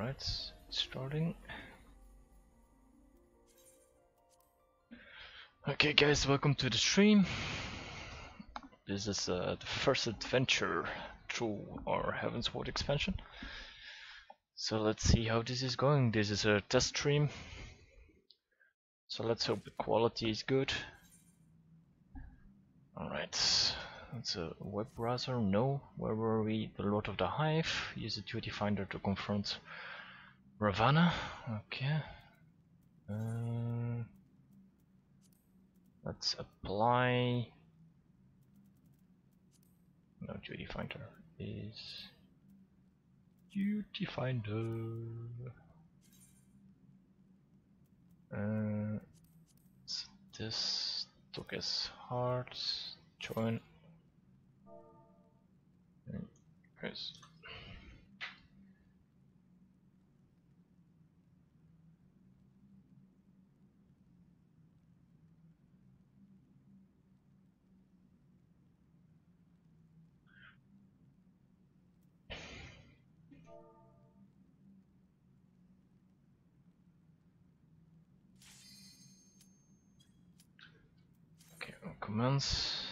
Alright, starting. Okay guys, welcome to the stream. This is the first adventure through our Heavensward expansion. So let's see how this is going. This is a test stream. So let's hope the quality is good. Alright, that's a web browser, no. Where were we? The Lord of the Hive. Use the duty finder to confront Ravana. Okay. Let's apply. No, duty finder is duty finder. So this took as hearts. Join. Guys. Okay, we'll commence.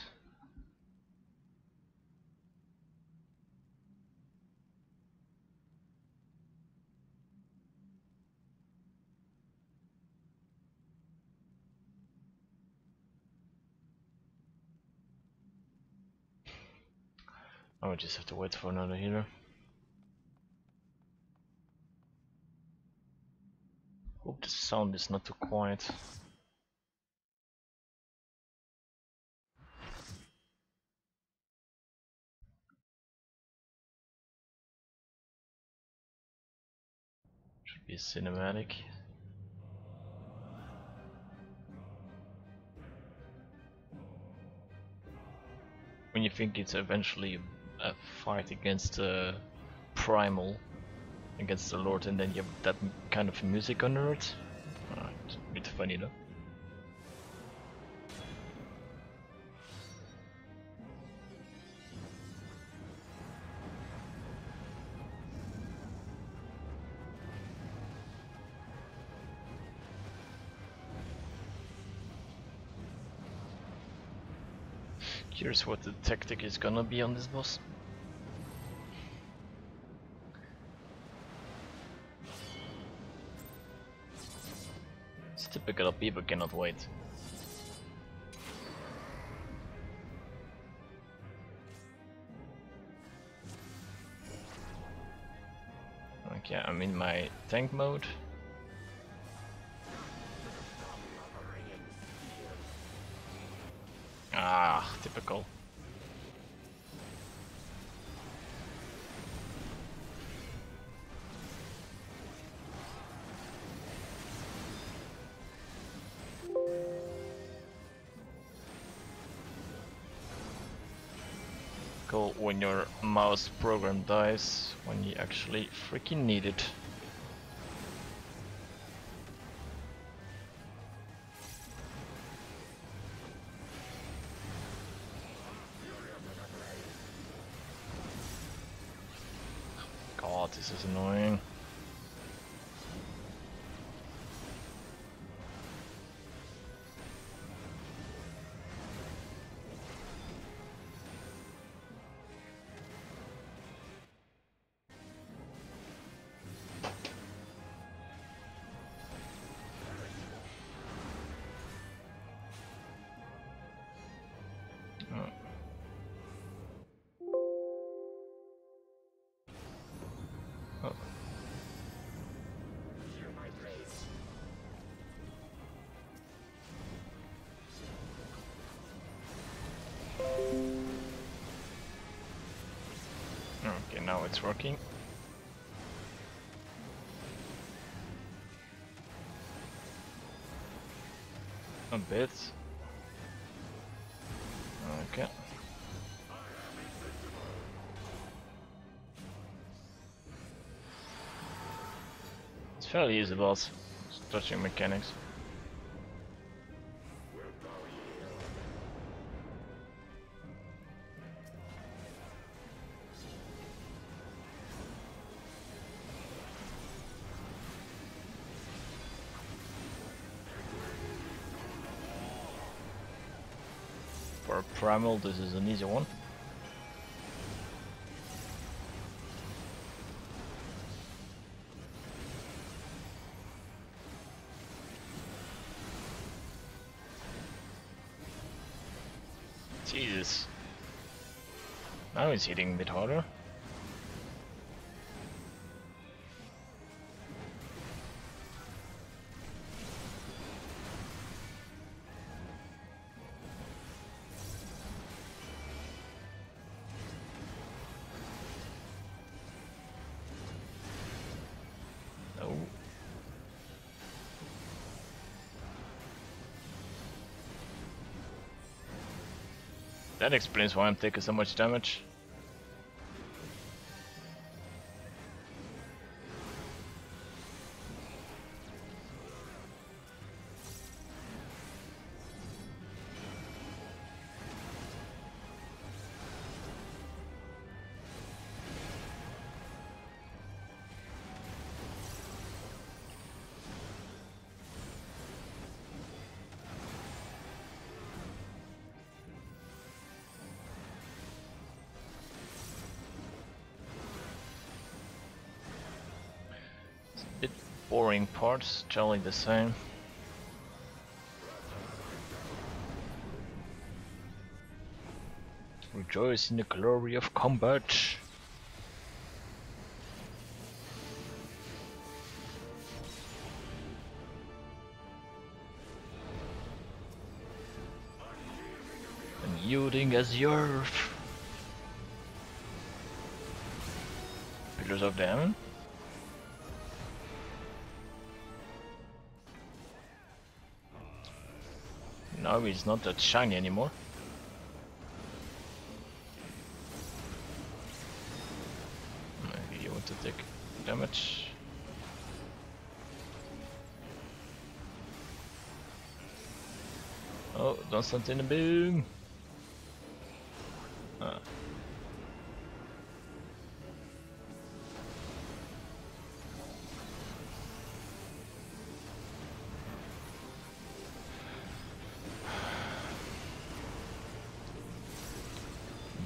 Oh, we just have to wait for another healer. Hope the sound is not too quiet. Should be a cinematic. When you think it's eventually a fight against Primal, against the Lord, and then you have that kind of music under it. It's a bit funny though. Curious what the tactic is gonna be on this boss. It's typical, people cannot wait. Okay, I'm in my tank mode. Ah, typical. Cool when your mouse program dies when you actually freaking need it. God, this is annoying. Oh. Okay, now it's working. A bit. Okay. It's fairly easy boss. It's touching mechanics. For primal, this is an easy one. Jesus. Now he's hitting a bit harder. No. That explains why I'm taking so much damage. Bit boring parts, generally the same. Rejoice in the glory of combat. And yielding as the earth. Pillars of the Heaven. Now it's not that shiny anymore. Maybe you want to take damage. Oh, don't stand in the boom. Ah.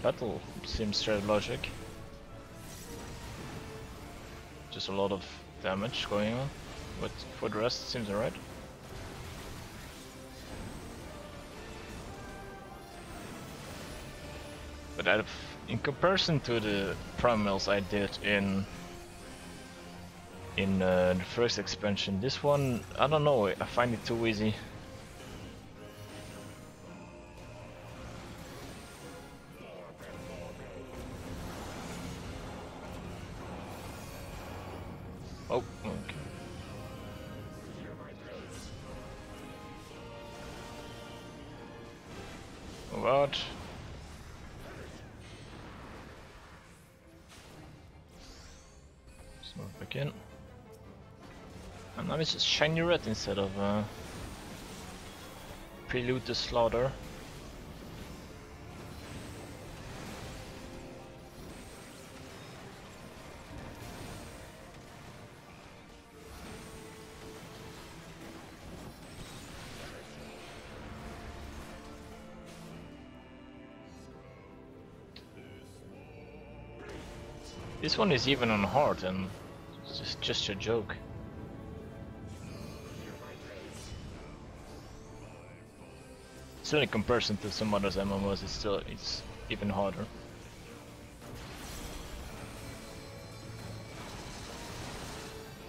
Battle seems straight logic. Just a lot of damage going on, but for the rest it seems alright. But in comparison to the primals I did in the first expansion, this one, I don't know, I find it too easy. Oh, okay. What? Let's move back in. And now it's just shiny red instead of Prelude to Slaughter. This one is even on hard and it's just a joke. So in comparison to some others MMOs, it's even harder.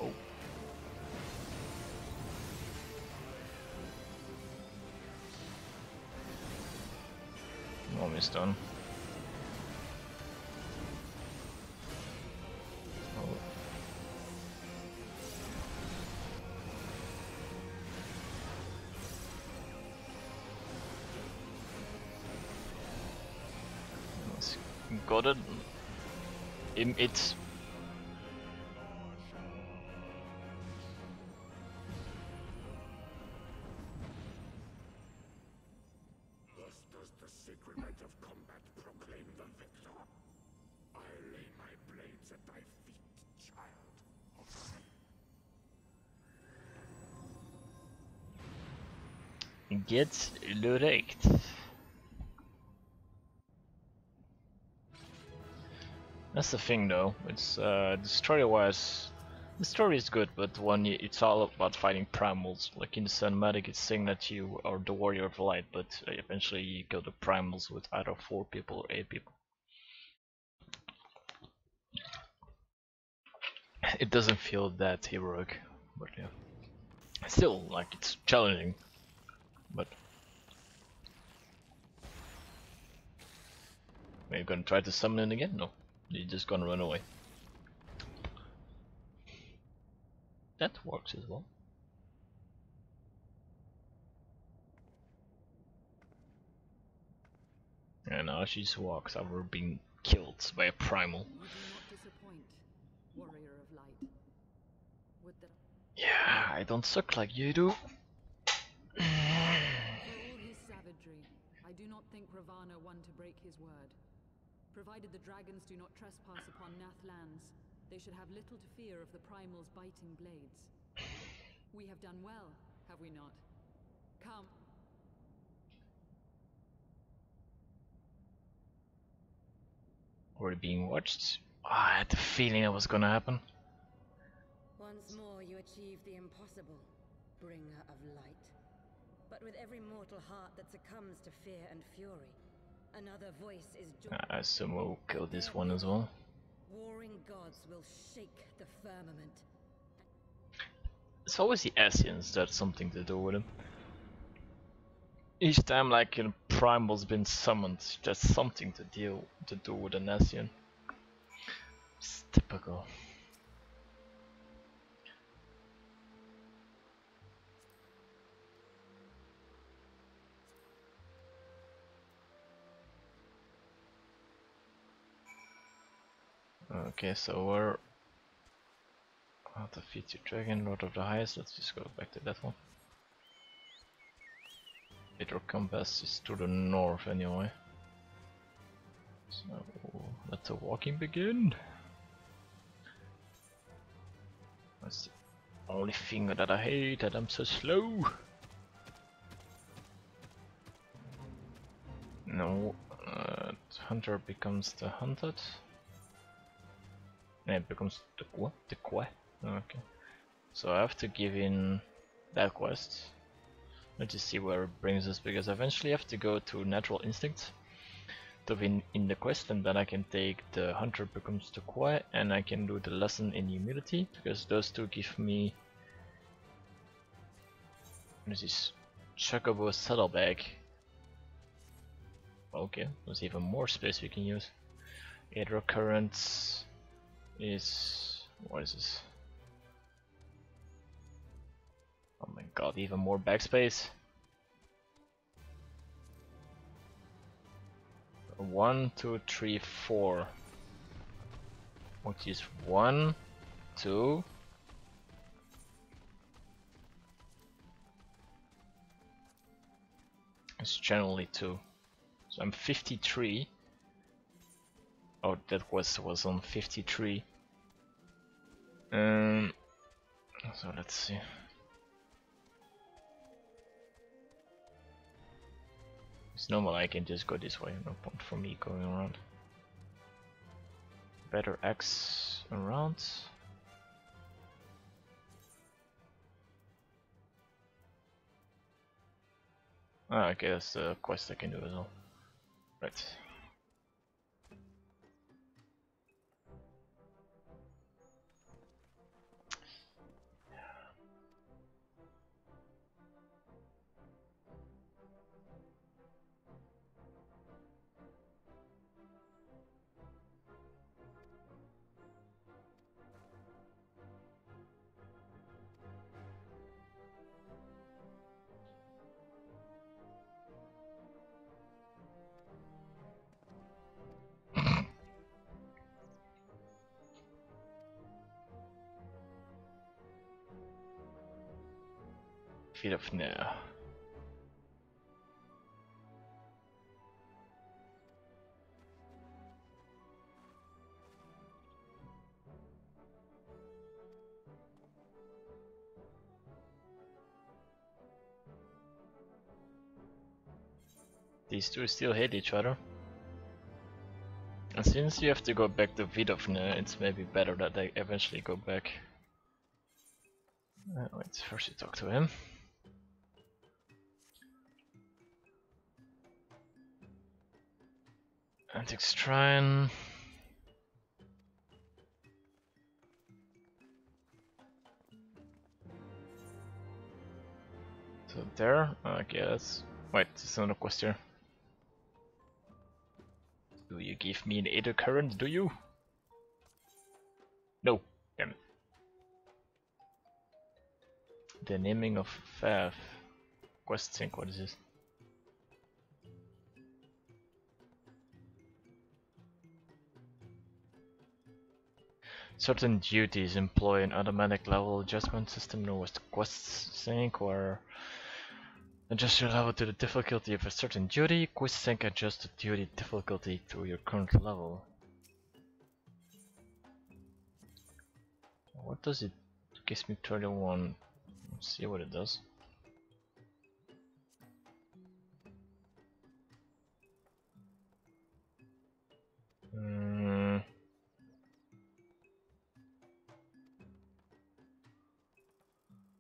Oh. Almost done. Got it. It's thus does the sacred rite of combat proclaim the victor. I lay my blades at thy feet, child of sin. get direkt. That's the thing though, it's the story-wise, the story is good, but it's all about fighting primals. Like in the cinematic it's saying that you are the warrior of light, but eventually you kill the primals with either 4 people or 8 people. It doesn't feel that heroic, but yeah. Still, like, it's challenging, but... Are you gonna try to summon it again? No. You're just gonna run away. That works as well. And now she just walks over being killed by a primal. You do not disappoint, warrior of light. Would that Yeah, I don't suck like you do. for all his savagery, I do not think Ravana one to break his word. Provided the dragons do not trespass upon Nath lands, they should have little to fear of the primals' biting blades. We have done well, have we not? Come. We're being watched. Oh, I had the feeling that was gonna happen. Once more you achieve the impossible, bringer of light. But with every mortal heart that succumbs to fear and fury, another voice is joined. I assume we'll kill this one as well. Warring gods will shake the firmament. It's always the Asians that's something to do with them. Each time like a primal's been summoned, just something to do with an Asian. It's typical. Okay, so we're out of feature dragon, Lord of the Highest. Let's just go back to that one. Bitter compass is to the north anyway. So let the walking begin. That's the only thing that I hate, that I'm so slow. No, hunter becomes the hunted. No, it becomes the quoi? The quoi? Okay. So I have to give in that quest. Let's just see where it brings us, because I eventually have to go to Natural Instinct to win in the quest, and then I can take the Hunter becomes the Koi, and I can do the lesson in humility, because those two give me this Chocobo saddlebag. Okay, there's even more space we can use. Aether Currents is... what is this? Oh my god, even more backspace. 1, 2, 3, 4. Which is 1, 2. It's generally 2. So I'm 53. Oh, that was on 53. So let's see. It's normal, I can just go this way, no point for me going around. Better X around. Ah, okay, that's the quest I can do as well. Right. Feet of Nair. These two still hate each other. And since you have to go back to Vidovne, it's maybe better that I eventually go back. Wait, first you talk to him. Antic Shrine. So there, I guess. Wait, there's another question. Do you give me an Aether Current, do you? No, damn it. The naming of Fav. Quest sync, what is this? Certain duties employ an automatic level adjustment system known as the quest sync, or adjust your level to the difficulty of a certain duty. Quest sync adjusts the duty difficulty to your current level. What does it? It gives me 31. Let's see what it does.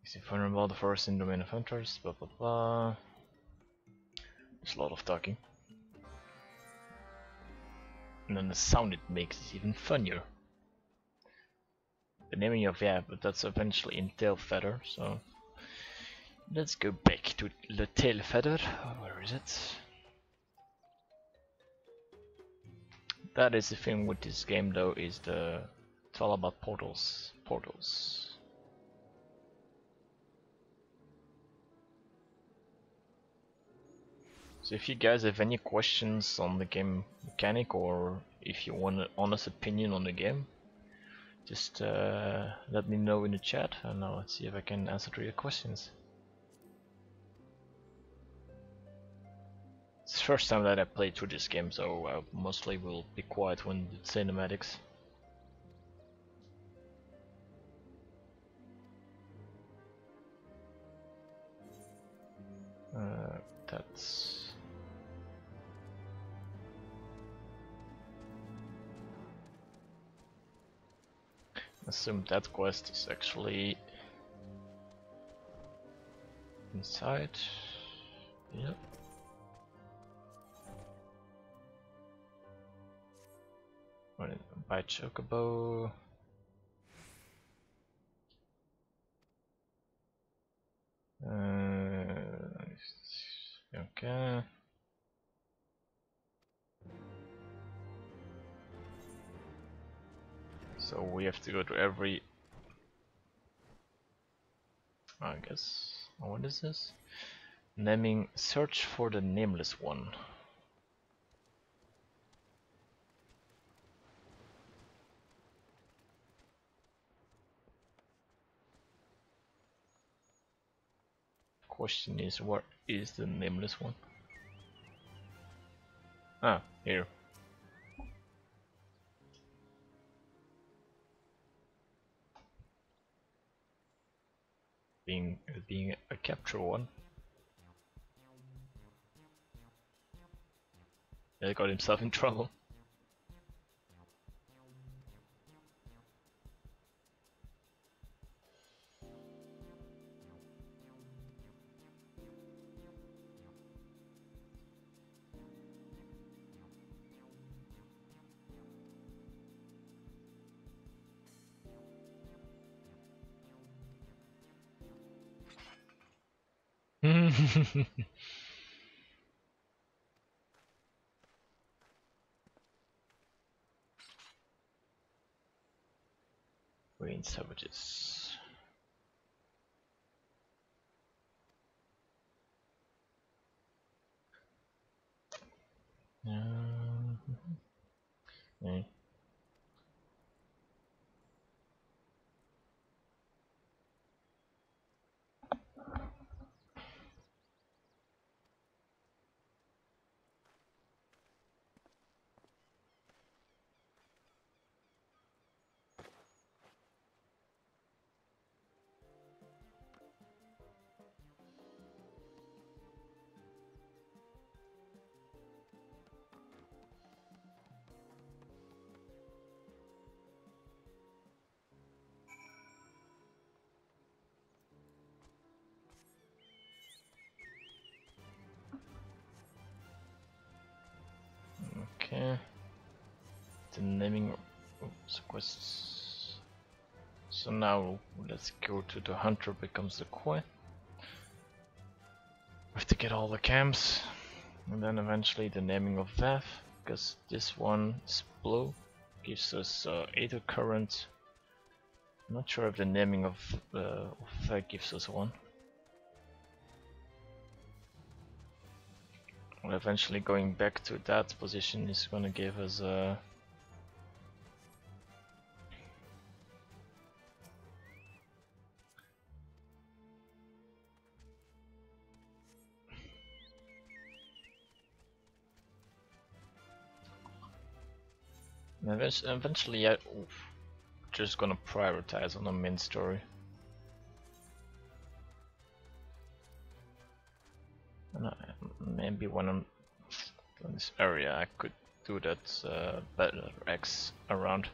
Is vulnerable, the forest in domain of hunters, blah blah blah. There's a lot of talking. And then the sound it makes is even funnier. The naming of, yeah, but that's eventually in tail feather, so let's go back to the tail feather. Where is it? That is the thing with this game though, is it's all about portals. Portals. So if you guys have any questions on the game mechanic, or if you want an honest opinion on the game, just let me know in the chat and I'll see if I can answer to your questions. It's the first time that I played through this game, so I mostly will be quiet when it's cinematics. That's... assume that quest is actually inside. Yep. By Chocobo. Okay. So we have to go to every... I guess... what is this? Naming... search for the nameless one. Question is, what is the nameless one? Ah, here. Being a capture one. He got himself in trouble. Green savages. Okay. naming quests. So now let's go to the hunter becomes the coin. We have to get all the camps, and then eventually the naming of Vav, because this one is blue, gives us Aether Current. I'm not sure if the naming of Vav gives us one. Well, eventually going back to that position is gonna give us eventually, yeah, just gonna prioritize on the main story. And maybe when I'm in this area, I could do that better X around,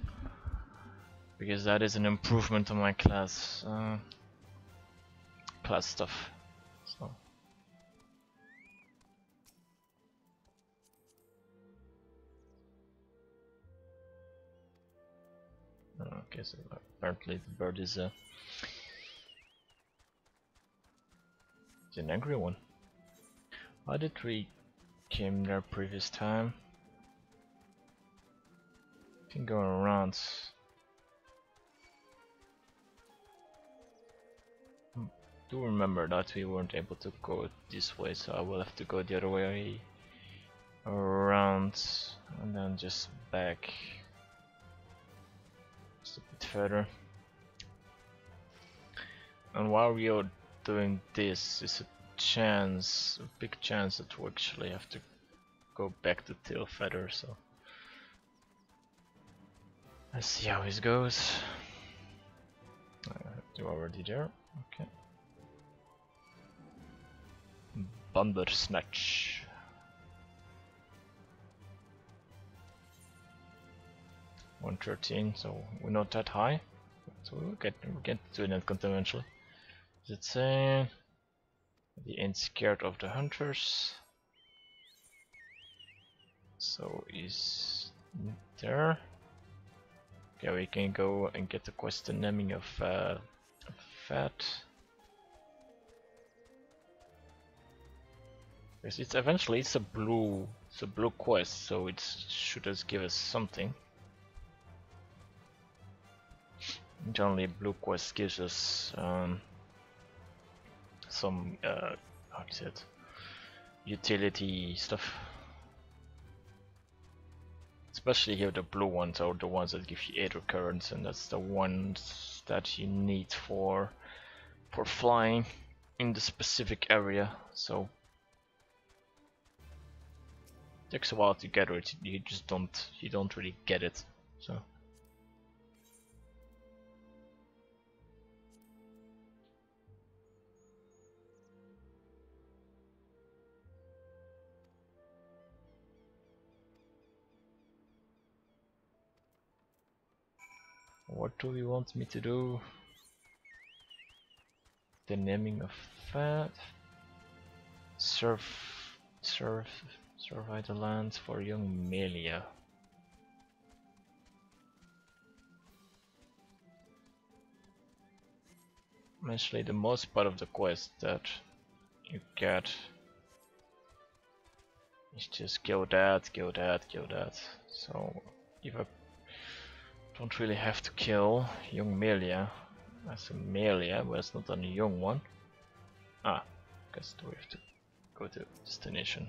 because that is an improvement on my class stuff. So. Okay, so apparently the bird is an angry one. Why did we came there previous time? I think going around. Do remember that we weren't able to go this way, so I will have to go the other way around and then just back just a bit further. And while we are doing this, is a big chance that we actually have to go back to Tail Feather, so let's see how this goes. You're already there, okay. Bandersnatch. $113, so we're not that high. So we'll get to an endcount eventually. Does it say the ain't scared of the hunters? So is there? Okay, we can go and get the quest the naming of Fat. Because it's eventually it's a blue quest, so it should just give us something. Generally, blue quest gives us some how is it, utility stuff. Especially here, the blue ones are the ones that give you Aether Currents, and that's the ones that you need for flying in the specific area. So it takes a while to get it. You don't really get it. So. What do you want me to do? The naming of Fat. Survey the lands for young Melia. Actually, the most part of the quest that you get is just kill that. So if I don't really have to kill young Melia as a Melia, but it's not a young one. Ah, guess we have to go to destination.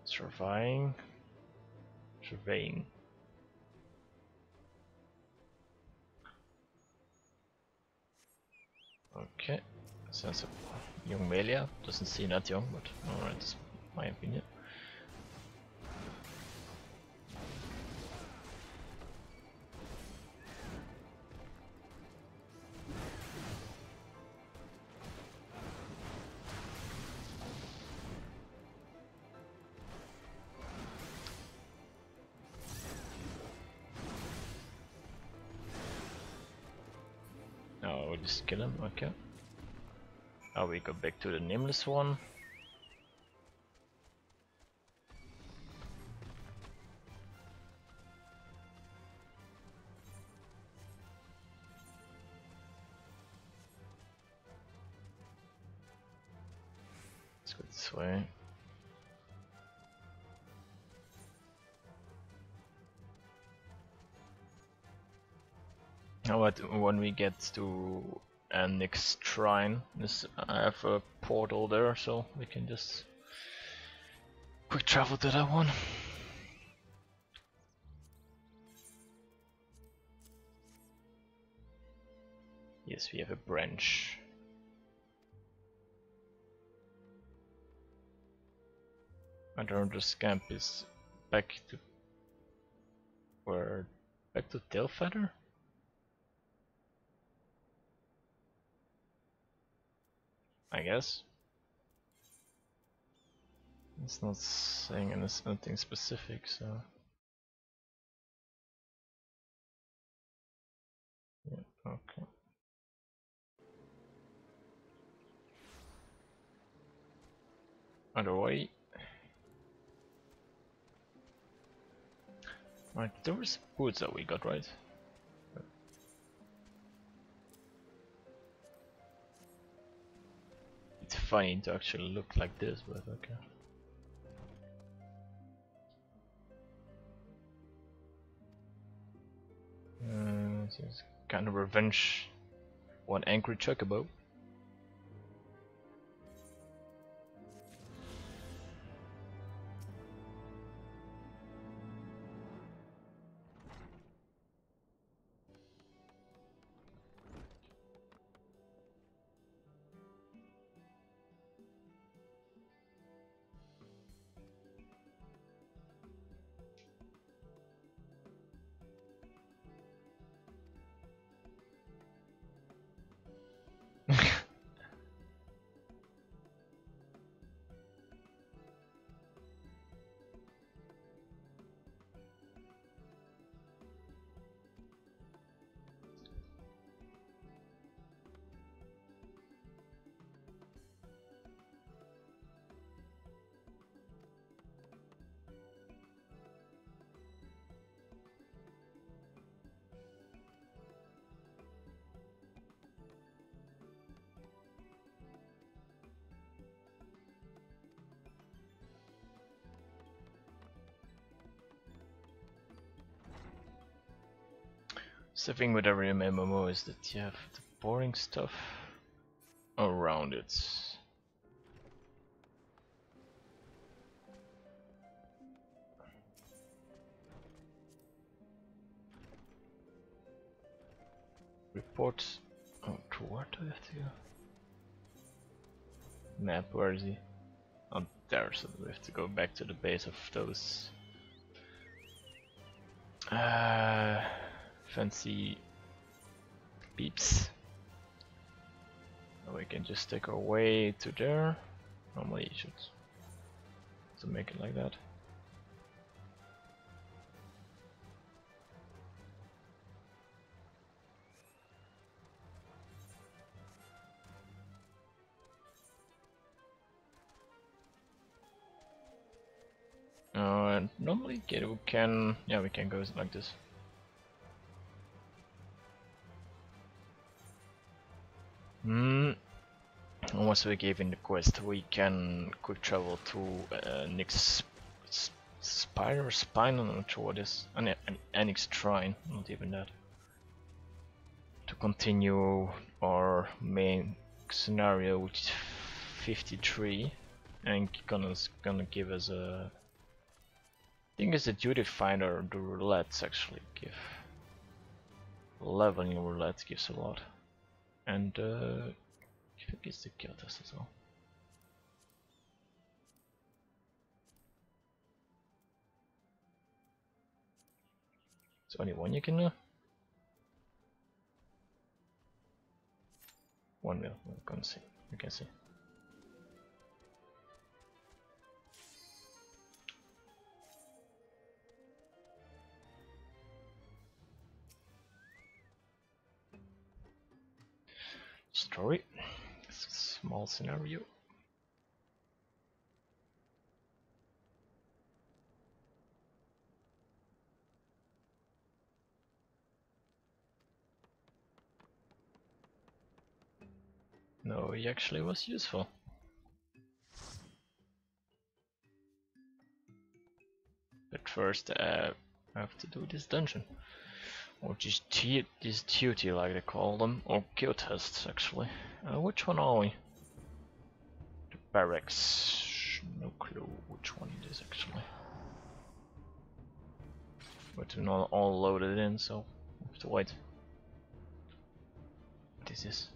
Surveying. Okay, sense of young Melia doesn't seem that young, but alright, that's my opinion. Oh, we'll just kill him, okay. Now we go back to the nameless one. Let's go this way. How about when we get to next shrine? I have a portal there, so we can just quick travel to that one. Yes, we have a branch. I don't know, the scamp is back to where? Back to Tailfeather? I guess. It's not saying anything specific, so. Yeah, okay. Other way. Right, there was boots that we got, right? It's funny to actually look like this, but okay. This is kind of revenge. One angry chocobo. So the thing with every MMO is that you have the boring stuff around it. Report. Oh, to where do I have to go? Map, where is he? Oh, there, so we have to go back to the base of those fancy peeps. We can just take our way to there. Normally you should to make it like that. And normally we can go like this. Once we gave in the quest, we can quick travel to next spire or spine. I'm not sure what is an Annex shrine, not even that. To continue our main scenario, which is 53, and gonna give us a. I think it's the duty finder. The roulettes actually give. Leveling roulette gives a lot, and I think it's the kill test as well. It's only one you can do. 1 mil. We can see. We can see. Story. Small scenario. No, he actually was useful. first I have to do this dungeon. Or just this duty like they call them. Or kill tests actually. Which one are we? The barracks. No clue which one it is actually. But we're not all loaded in, so we have to wait. What is this?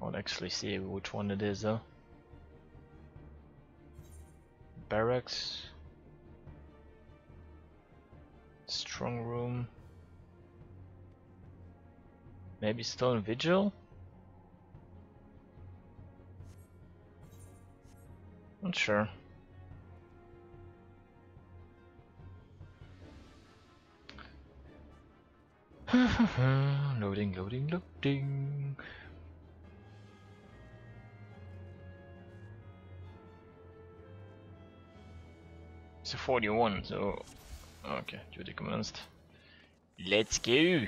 Can't actually see which one it is though. Barracks. Strong room. Maybe stone vigil? Not sure. Loading, loading, loading. It's a 41, so okay, duty commenced. Let's go.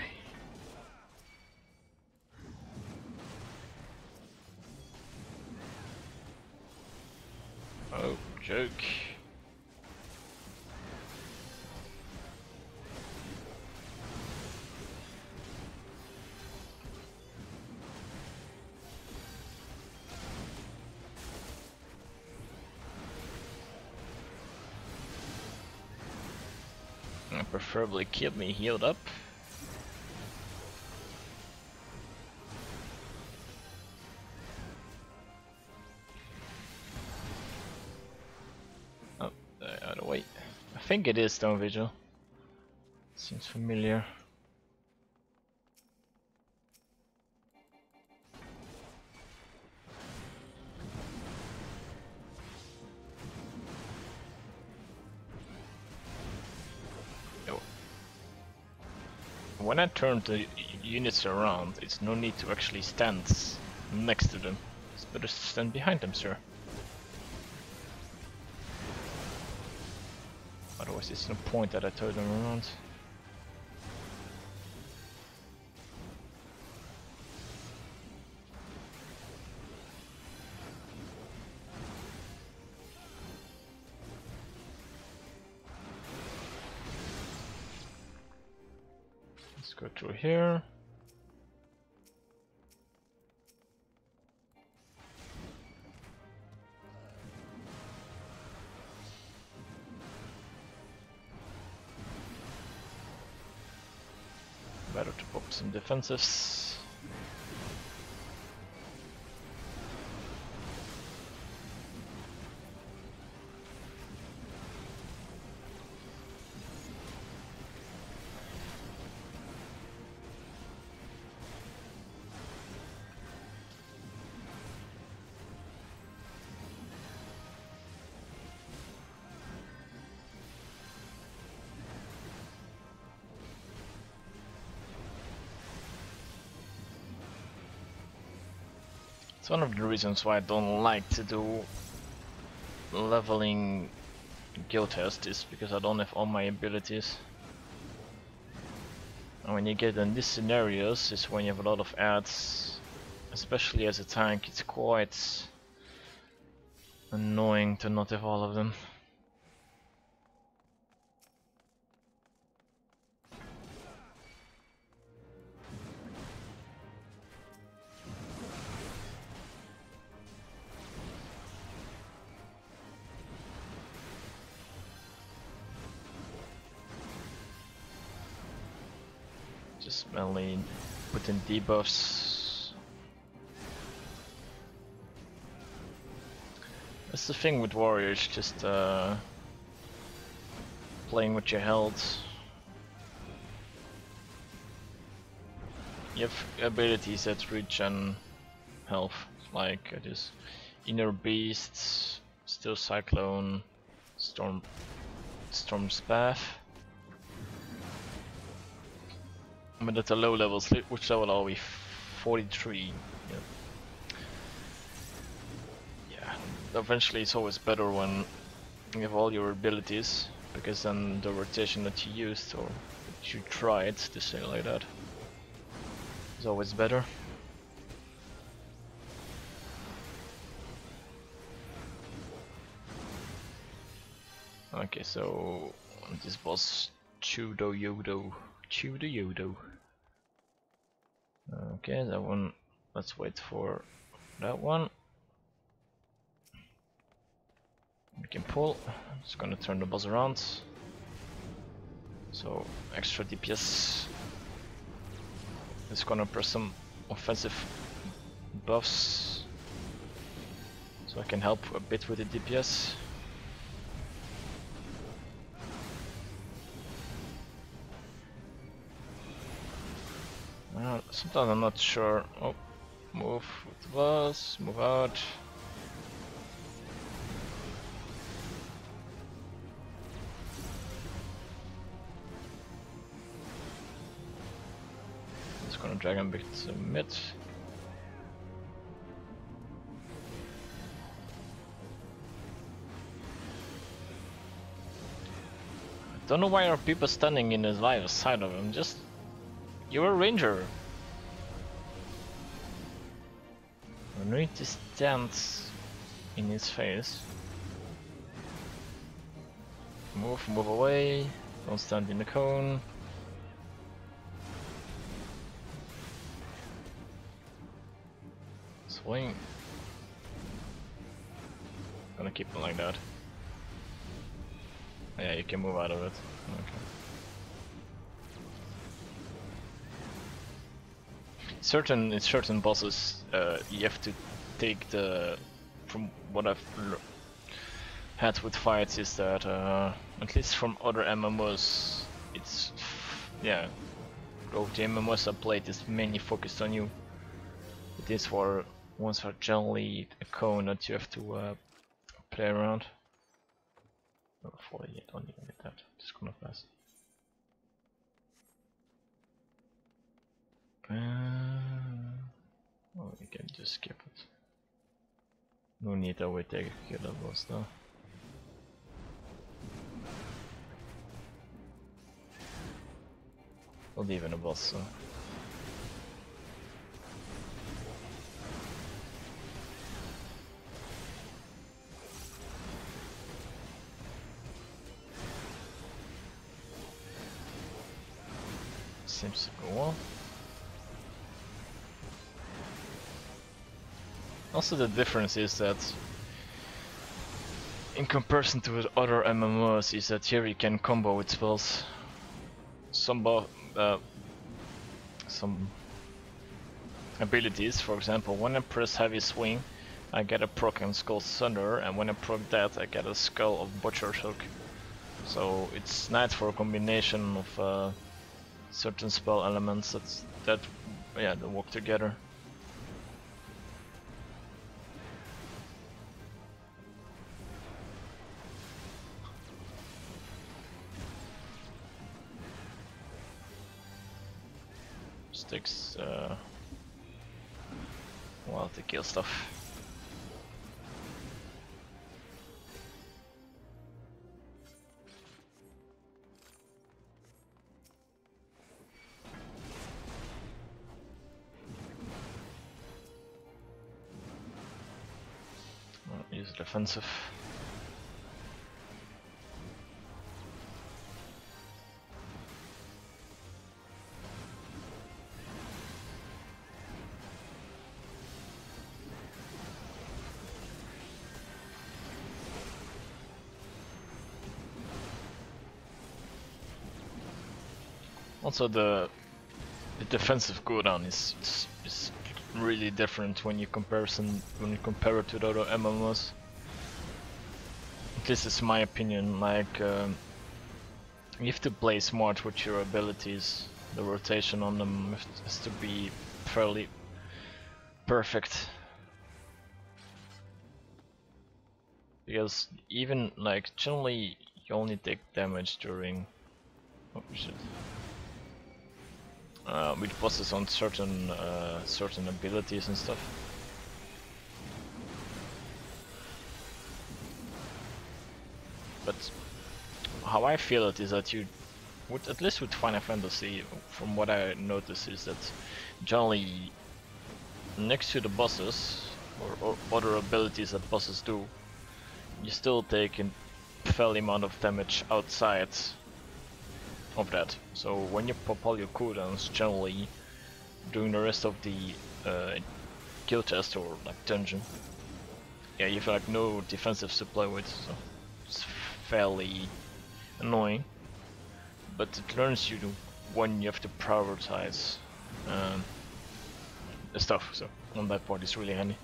Oh, joke. Preferably keep me healed up. Oh, out of way. I think it is Stone Vigil. Seems familiar. When I turn the units around, it's no need to actually stand next to them. It's better to stand behind them, sir. Otherwise, it's no point that I turn them around. Let's go through here. Better to pop some defensives. It's one of the reasons why I don't like to do leveling guild test is because I don't have all my abilities. And when you get in these scenarios is when you have a lot of ads, especially as a tank. It's quite annoying to not have all of them. Just mainly put in debuffs. That's the thing with warriors, just playing with your health. You have abilities that regen health, like this Inner Beast, Still Cyclone, Storm's Path. But at the low levels, which level are we? 43. Yeah. Eventually it's always better when you have all your abilities, because then the rotation that you used, or that you tried to say like that, is always better. Okay, so this boss Chudo Yodo. Chudo Yodo. Okay, that one. Let's wait for that one. We can pull. I'm just gonna turn the boss around. So extra DPS. Just gonna press some offensive buffs so I can help a bit with the DPS. Sometimes I'm not sure. Oh, move with the boss, move out. Just gonna drag him back to mid. Don't know why are people standing in his line side of him. Just you're a ranger. I need to stand in his face. Move away. Don't stand in the cone. Swing. Gonna keep it like that. Yeah, you can move out of it. Okay. In certain bosses, you have to take the. From what I've had with fights, is that at least from other MMOs, it's yeah. Both the MMOs I played is mainly focused on you. But these ones are generally a cone that you have to play around. Oh, 48, don't even get that. Just gonna pass. Oh, you can just skip it. No need that we take kill that boss now. Not even a boss, so. Seems to go well. Also, the difference is that in comparison to the other MMOs is that here you can combo with spells. Some abilities, for example, when I press heavy swing I get a proc on Skull Thunder, and when I proc that I get a Skull of Butcher Shock. So it's nice for a combination of certain spell elements that work together. Takes a while to kill stuff. Use defensive. Also, the defensive cooldown is really different when you compare it to the other MMOs. This is my opinion. Like you have to play smart with your abilities. The rotation on them has to be fairly perfect. Because even like generally you only take damage during with bosses on certain abilities and stuff. But how I feel it is that you would, at least with Final Fantasy, from what I notice, is that generally next to the bosses or other abilities that bosses do, you still take fair amount of damage outside of that. So when you pop all your cooldowns, generally during the rest of the kill test or like dungeon, yeah, you have like no defensive supply with, so it's fairly annoying. But it learns you to when you have to prioritize the stuff. So on that part, it's really handy.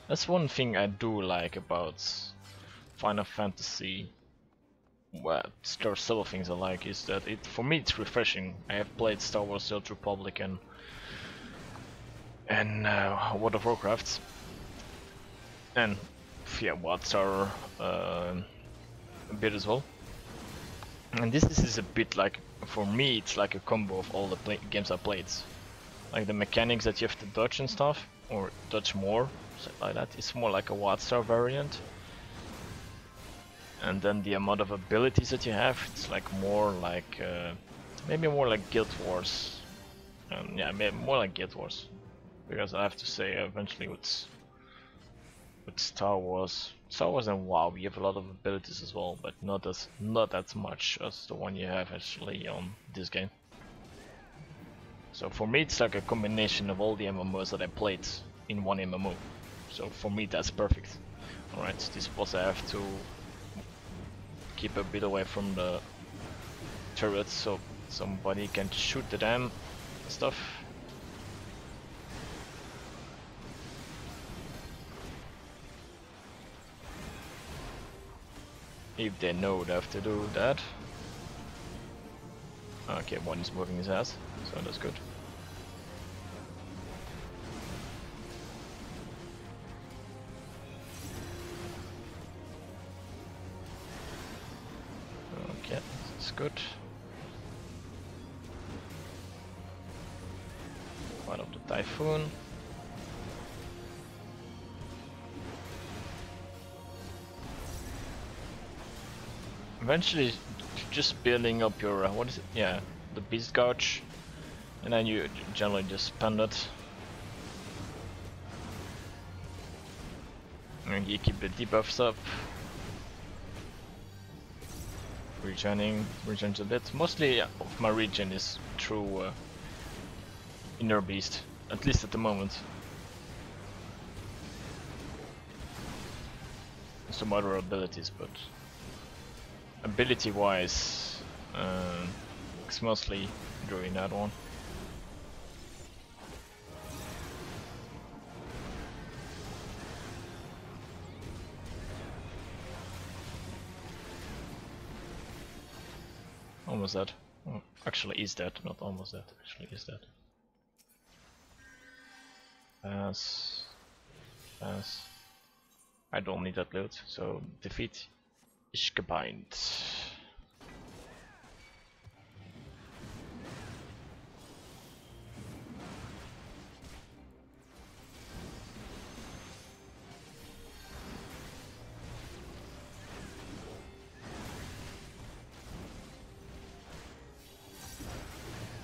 That's one thing I do like about Final Fantasy. Well, there are several things I like, is that for me it's refreshing. I have played Star Wars: The Old Republic and World of Warcraft, and yeah, WotStar a bit as well. And this is a bit like, for me, it's like a combo of all the games I played. Like the mechanics that you have to dodge and stuff, or dodge more, something like that. It's more like a WotStar variant. And then the amount of abilities that you have, it's like more like maybe more like Guild Wars. Yeah, maybe more like Guild Wars, because I have to say, eventually with Star Wars and WoW, you have a lot of abilities as well, but not as much as the one you have actually on this game. So for me, it's like a combination of all the MMOs that I played in one MMO. So for me, that's perfect. Alright, this boss I have to keep a bit away from the turrets so somebody can shoot the damn stuff. If they know they have to do that. Okay, one is moving his ass, so that's good. Okay, that's good. One of the Typhoon. Eventually, just building up your what is it? Yeah, the Beast Gouge, and then you generally just spend it. And you keep the debuffs up. Regens a bit. Mostly of my regen is through Inner Beast, at least at the moment. Some other abilities, but ability-wise, it's mostly during that one. Almost dead. Oh, actually is dead, not almost dead. Actually is dead. Pass. Pass. I don't need that loot, so defeat is gebind.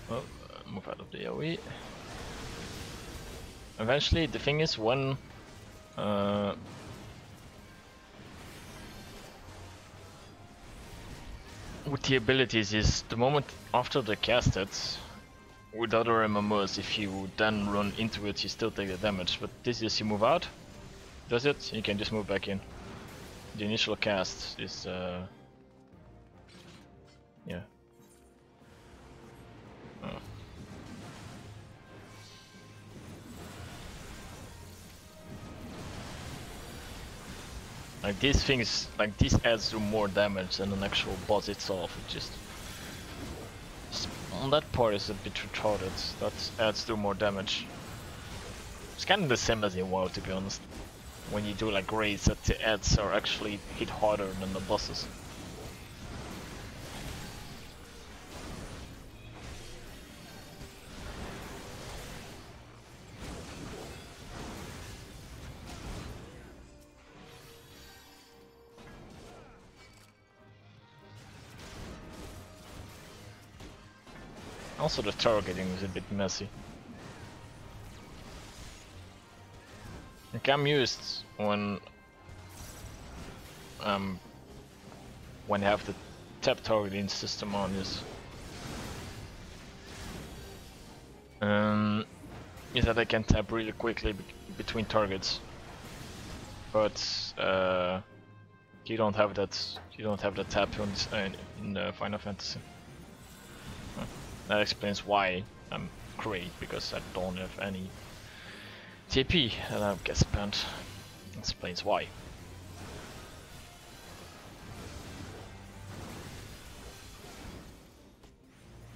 Well, move out of the AoE. Eventually, the thing is, when with the abilities is the moment after they cast it, with other MMOs, if you then run into it, you still take the damage. But this is, you move out, does it, you can just move back in. The initial cast is yeah. Oh. Like these things, like this adds to more damage than an actual boss itself. It just on that part is a bit retarded. That adds to more damage. It's kind of the same as in WoW, to be honest. When you do like raids, that the adds are actually hit harder than the bosses. Also the targeting is a bit messy. like I'm used when I have the tap targeting system on this. Is that I can tap really quickly between targets, but you don't have that. You don't have the tap in Final Fantasy. That explains why I'm great, because I don't have any TP that I get spent. Explains why.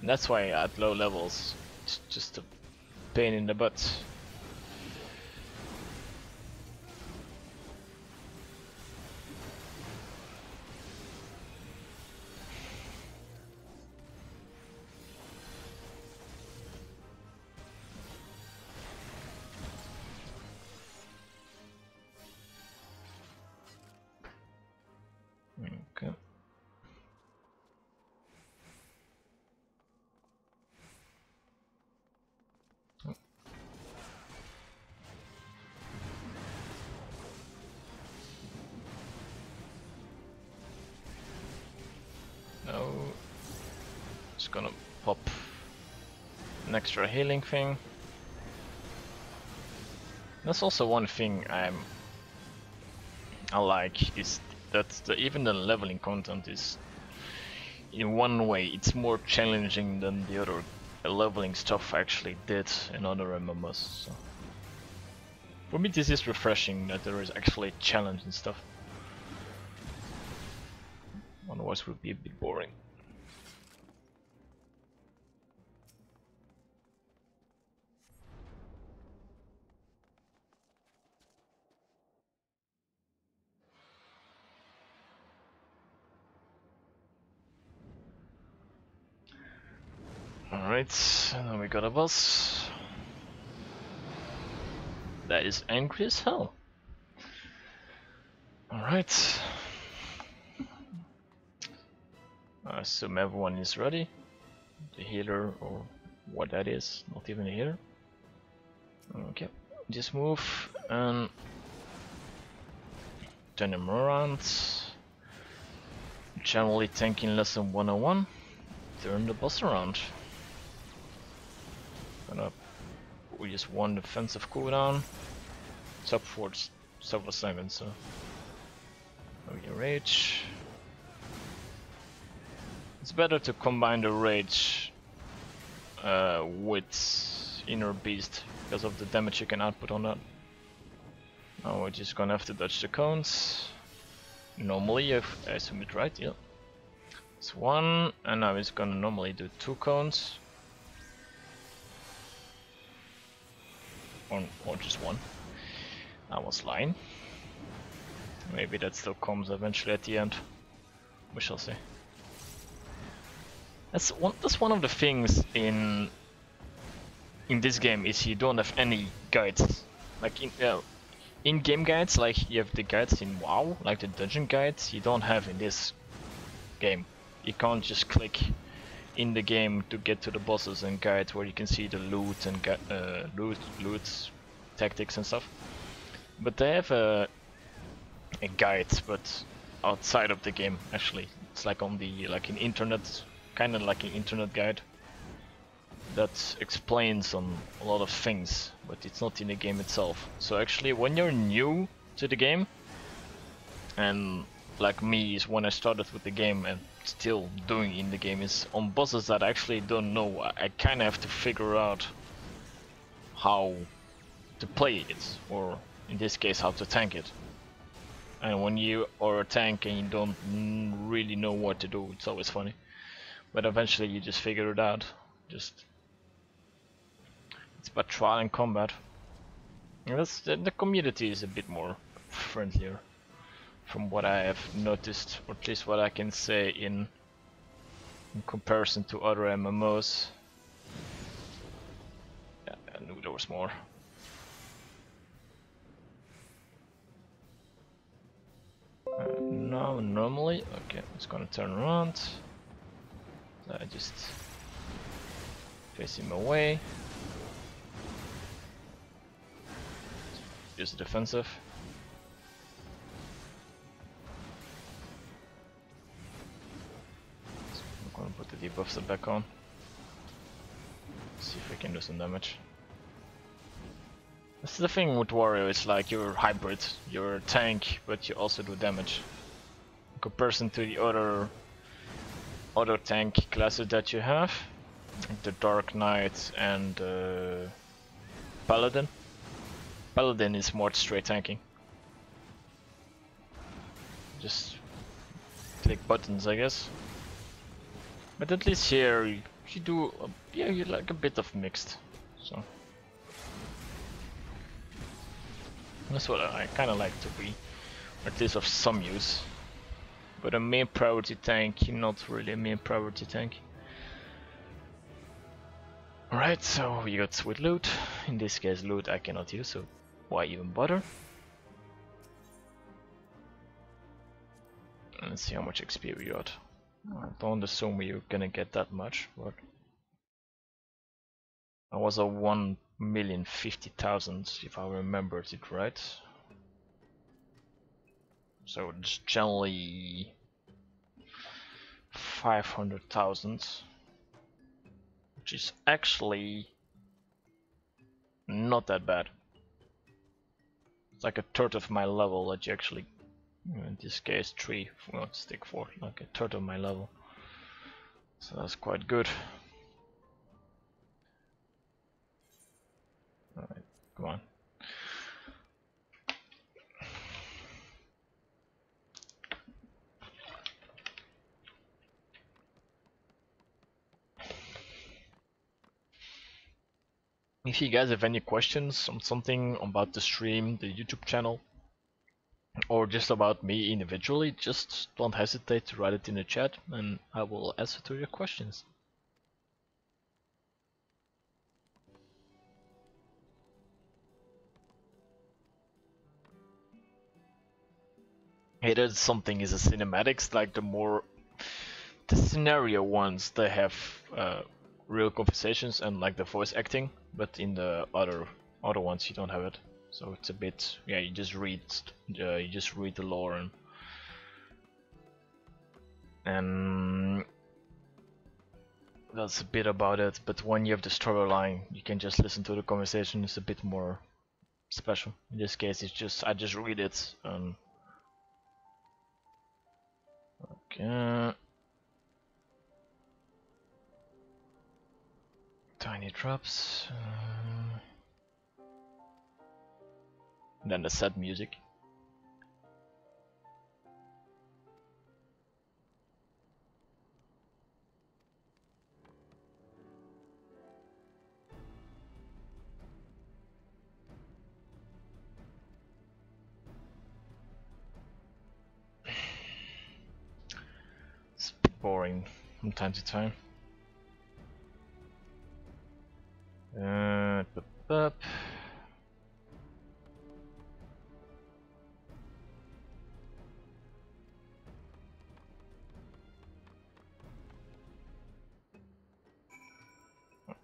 And that's why at low levels it's just a pain in the butt. Okay. Now it's gonna pop an extra healing thing. That's also one thing I like, is that even the leveling content is, in one way, it's more challenging than the other leveling stuff I actually did in other MMOs. So for me, this is refreshing that there is actually a challenge and stuff. Otherwise, it would be a bit boring. Alright, and then we got a boss that is angry as hell. Alright. I assume everyone is ready. The healer, or what that is, not even a healer. Okay, just move and turn him around. Generally tanking lesson 101. Turn the boss around. We just one defensive cooldown. It's up for several seconds, so maybe rage. It's better to combine the rage with inner beast because of the damage you can output on that. Now we're just gonna have to dodge the cones. Normally, if I assume it right, yeah. It's one, and now it's gonna normally do 2 cones. Or just 1. I was lying. Maybe that still comes eventually at the end. We shall see. That's one of the things in this game, is you don't have any guides. Like in game guides, like you have the guides in WoW, like the dungeon guides, you don't have in this game. You can't just click in the game to get to the bosses and guides where you can see the loot and loot tactics and stuff. But they have a guide, but outside of the game actually. It's like on the an internet, kind of like an internet guide that explains on a lot of things, but it's not in the game itself. So actually, when you're new to the game, and like me is when I started with the game and still doing in the game, is on bosses that I actually don't know, I kind of have to figure out how to play it, or in this case how to tank it. And when you are a tank and you don't really know what to do, it's always funny. But eventually you just figure it out. It's about trial and combat. And the community is a bit more friendlier, from what I have noticed, or at least what I can say in comparison to other MMOs. Yeah, I knew there was more. Now normally, okay, it's gonna turn around. So I just face him away. use the defensive. So I'm gonna put the debuffs back on. See if we can do some damage. That's the thing with Warrior, it's like you're hybrid, you're a tank, but you also do damage. In comparison to the other tank classes that you have, like the Dark Knight and Paladin. Paladin is more straight tanking. Just click buttons, I guess. But at least here you do, yeah, you like a bit of mixed. So that's what I kind of like to be, at least of some use. But a main priority tank, not really a main priority tank. Alright, so we got sweet loot. In this case, loot I cannot use, so why even bother? Let's see how much XP we got. I don't assume you're gonna get that much, but I was a 1,050,000 if I remembered it right. So it's generally 500,000, which is actually not that bad. It's like a third of my level that you actually, in this case 3, well, stick 4, like a third of my level. So that's quite good. Alright, come on. If you guys have any questions on something about the stream, the YouTube channel, or just about me individually, just don't hesitate to write it in the chat and I will answer to your questions. Hey, there's something is the cinematics, like the scenario ones, they have real conversations and like the voice acting, but in the other ones you don't have it. So it's a bit, yeah, you just read the lore and that's a bit about it. But when you have the storyline, you can just listen to the conversation. It's a bit more special. In this case, it's just I just read it. Okay. Tiny drops. Then the sad music. It's a bit boring from time to time. Bup.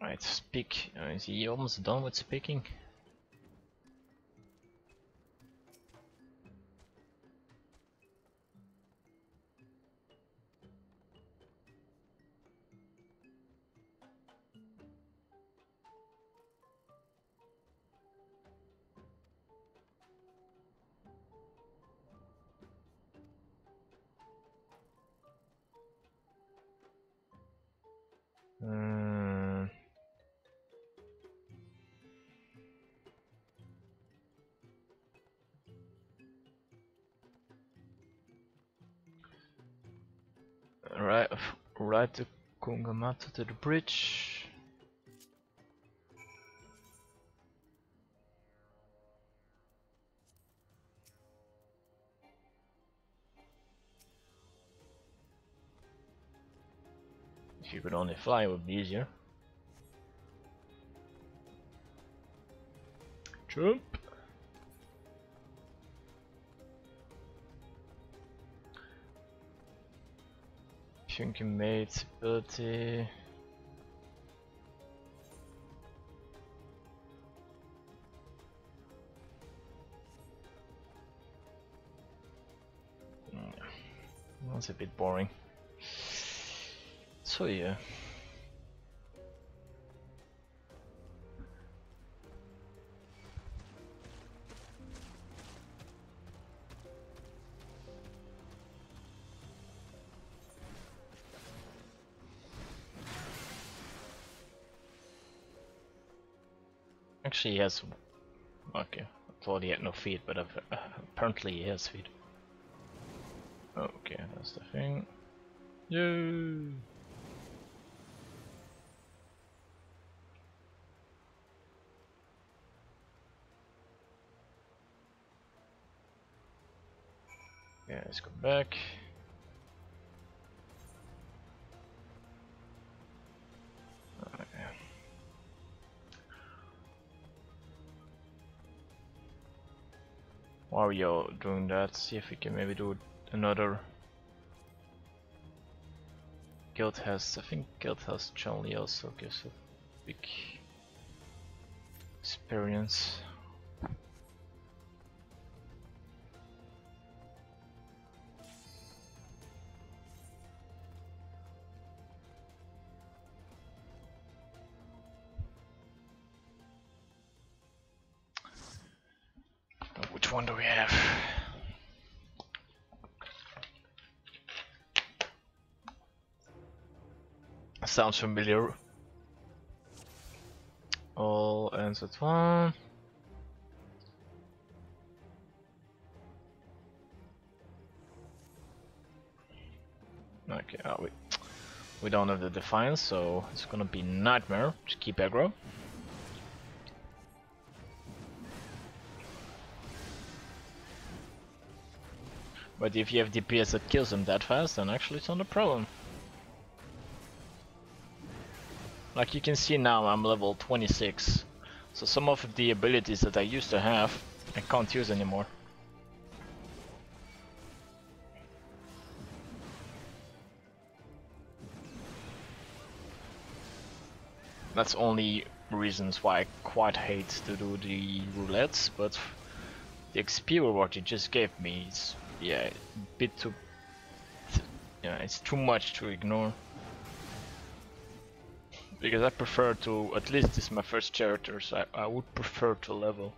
Alright, speak. Is he almost done with speaking? Right to Kungamata to the bridge. If you could only fly, it would be easier. Jump! Chunky mate ability. That's a bit boring. So yeah. Actually, he has. Okay, I thought he had no feet, but apparently he has feet. Okay, that's the thing. Yay! Yeah, let's go back. Okay. While you're doing that, see if we can maybe do another. Guild has, I think Guild has generally also gives a big experience. Which one do we have? Sounds familiar. All ends at one. Okay, we don't have the Defiance, so it's gonna be nightmare to keep aggro. But if you have DPS that kills them that fast, then actually it's not a problem. Like you can see now, I'm level 26, so some of the abilities that I used to have, I can't use anymore. That's only reasons why I quite hate to do the roulettes, but the XP reward you just gave me is, yeah, a bit too, yeah, it's too much to ignore. Because I prefer to, at least this is my first character, so I would prefer to level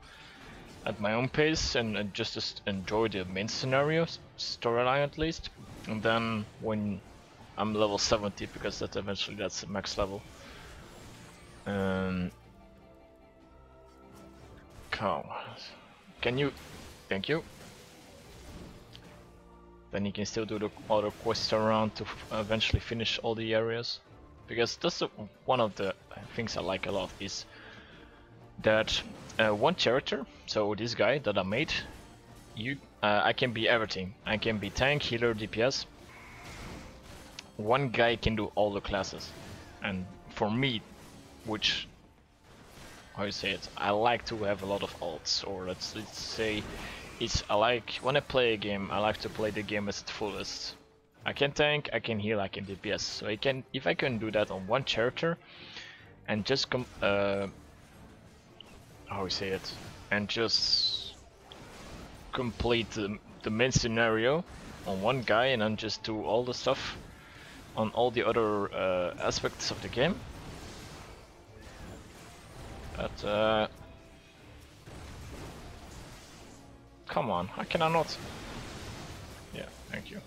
at my own pace and just enjoy the main scenario, storyline at least. And then when I'm level 70, because that eventually that's the max level. Can you? Thank you. Then you can still do the other quests around to eventually finish all the areas. Because that's one of the things I like a lot is that one character, so this guy that I made, I can be everything. I can be tank, healer, DPS. One guy can do all the classes, and for me, which, how you say it, I like to have a lot of alts, or let's say, I like when I play a game, I like to play the game at its fullest. I can tank, I can heal, I can DPS. So if I can do that on one character, and just how we say it, and just complete the main scenario on one guy, and then just do all the stuff on all the other aspects of the game. But come on, how can I not? Yeah, thank you.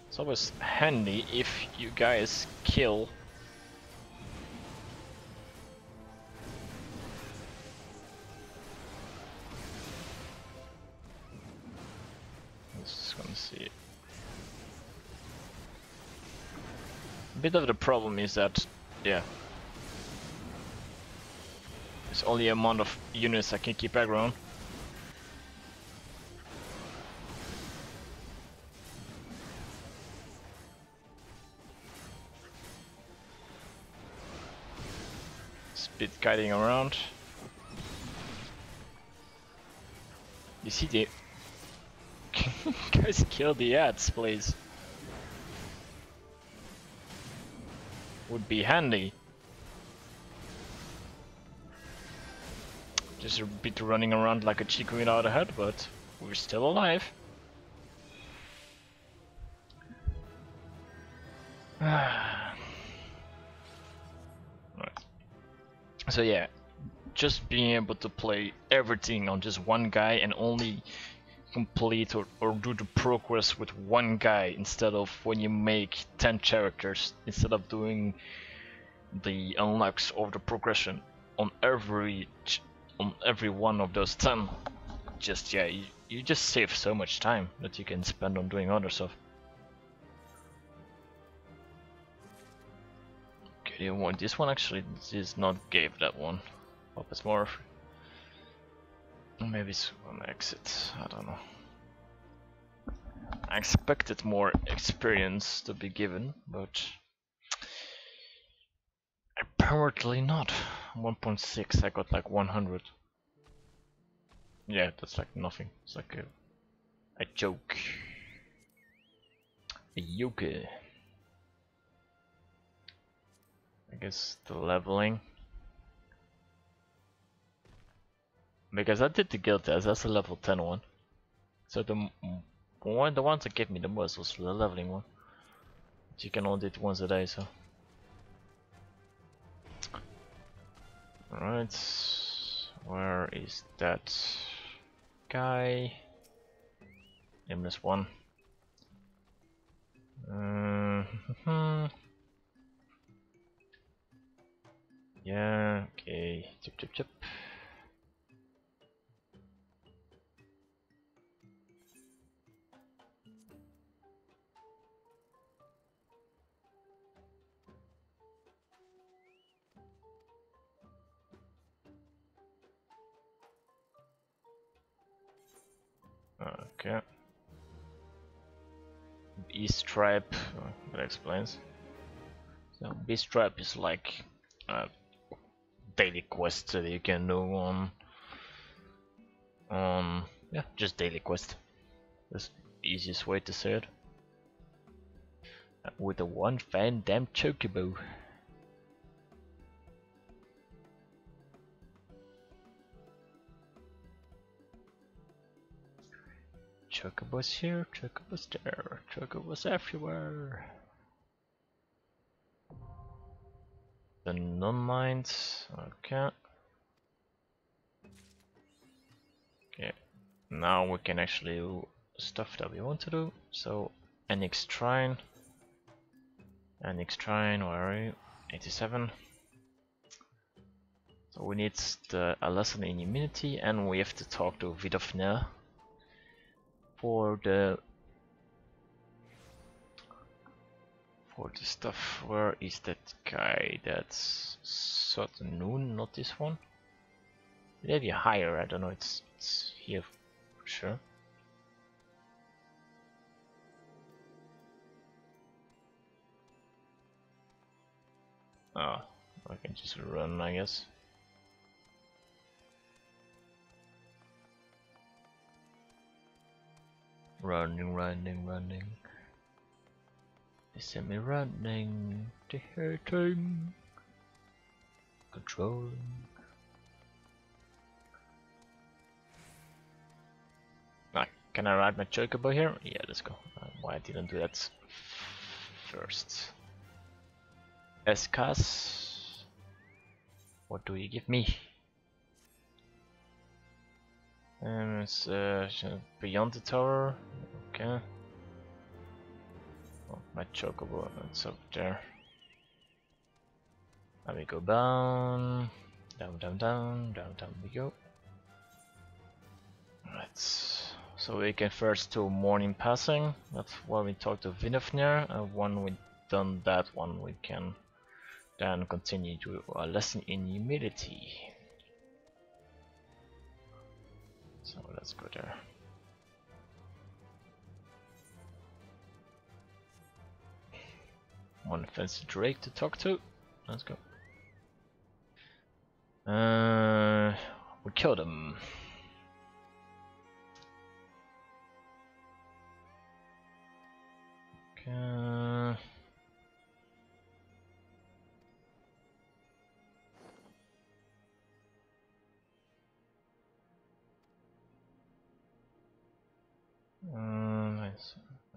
It's always handy if you guys kill. Just gonna see. A bit of the problem is that, yeah, there's only a amount of units I can keep aggro on. Bit guiding around. You see the guys kill the ads, please. Would be handy. Just a bit running around like a chicken without a head, but we're still alive. Right. So yeah, just being able to play everything on just one guy and only complete or do the progress with one guy instead of when you make 10 characters, instead of doing the unlocks of the progression on every one of those 10. Just yeah, you just save so much time that you can spend on doing other stuff. Okay, this one actually is not gave that one. Hope it's more. Maybe it's an exit. I don't know. I expected more experience to be given, but apparently not. 1.6. I got like 100. Yeah, that's like nothing. It's like a joke. A yoke. I guess the leveling. Because I did the guild test, that's a level 10 one. So the ones that gave me the most was the leveling one. But you can only do it once a day, so. Alright. Where is that guy? Nameless one. Yeah, okay. Chip. Okay. Beast Stripe, that explains. So Beast Stripe is like a daily quest that you can do on yeah, just daily quest. That's the easiest way to say it. With the one fan damn chocobo. Chocobos here, chocobos there, chocobos everywhere. The non-mines, okay. Okay, now we can actually do stuff that we want to do. So, NX Shrine, where are you? 87. So we need a lesson in immunity, and we have to talk to Vidofner for the stuff. Where is that guy? That's Noon, not this one. Maybe higher, I don't know, it's here for sure. Oh, I can just run, I guess. Running. They sent me running, they hurting, controlling. Can I ride my chocobo here? Yeah, let's go. Why I didn't do that first. Escas. What do you give me? It's beyond the tower. Okay. Oh, my chocobo, it's up there. Let me go down. Down we go. Right. So we can first do morning passing. That's why we talk to Vinofnir. When we've done that one, we can then continue to a lesson in humility. So let's go there. One fancy Drake to talk to. Let's go. We killed him. Okay.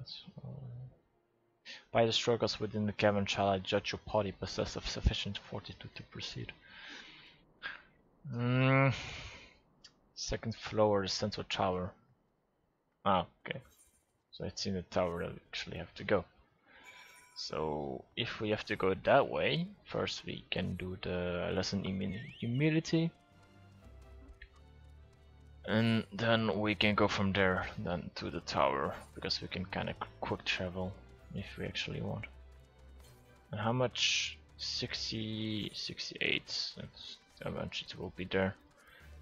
That's, by the struggles within the cavern shall I judge your party possessed of sufficient fortitude to proceed. Second floor, the central tower. Ah, okay. So it's in the tower that we actually have to go. So if we have to go that way, first we can do the lesson in humility. And then we can go from there then to the tower, because we can kind of quick travel if we actually want. And how much? 60, 68, that's how much it will be there.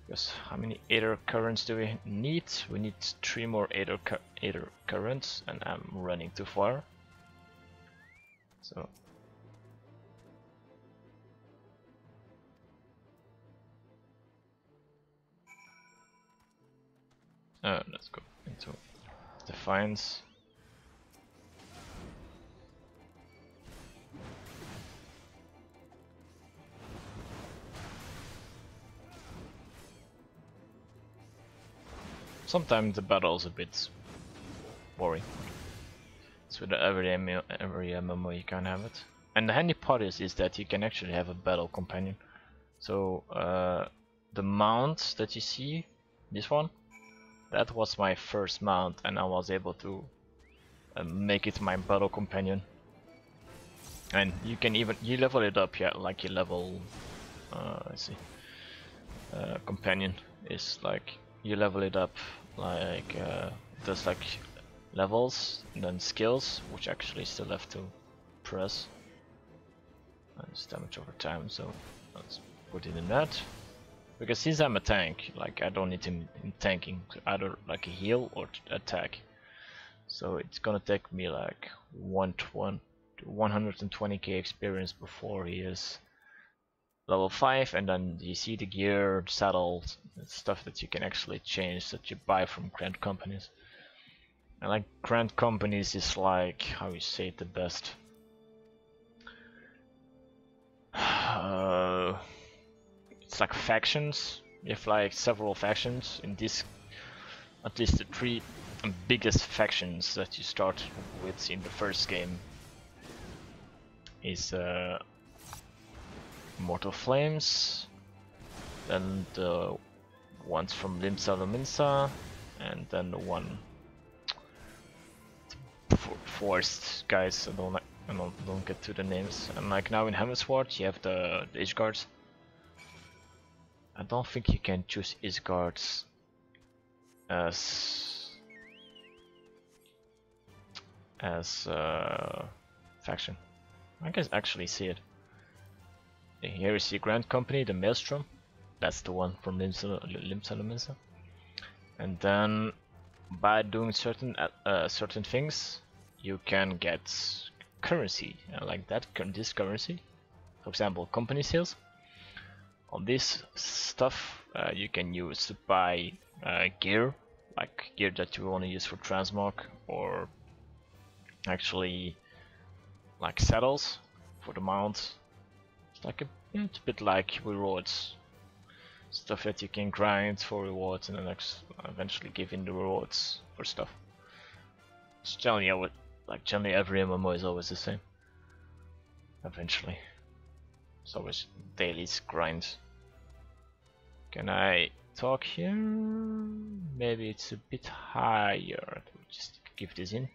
Because how many Aether currents do we need? We need 3 more Aether currents, and I'm running too far. So let's go into Defiance. Sometimes the battle is a bit boring. So with every MMO you can have it. And the handy part is that you can actually have a battle companion. So the mount that you see, this one, that was my first mount, and I was able to make it my battle companion. And you can even level it up, yeah, like you level. Let's see. Companion is like you level it up, like there's like levels and then skills, which actually still have to press. It's damage over time, so let's put it in that. Because since I'm a tank, like I don't need him in tanking to either like a heal or attack. So it's gonna take me like 120k experience before he is level 5, and then you see the gear, saddles, stuff that you can actually change that you buy from Grand Companies. And like Grand Companies is like, how you say it the best? It's like factions. You have like several factions. In this, at least the 3 biggest factions that you start with in the first game is Mortal Flames, then the ones from Limsa Luminsa, and then the one forced guys. I don't get to the names. And like now in Heavensward you have the Ishguards. I don't think you can choose Ishguards as faction. I can actually see it. Here you see Grand Company, the Maelstrom. That's the one from Limsa Luminsa. And then by doing certain things, you can get currency, like that. This currency, for example, company sales. On this stuff, you can use to buy gear, like gear that you want to use for transmog, or actually like saddles for the mount. It's like it's a bit like rewards, stuff that you can grind for rewards, and then eventually give in the rewards for stuff. It's generally generally every MMO is always the same. Eventually, it's always dailies grind. Can I talk here? Maybe it's a bit higher. Just give this in.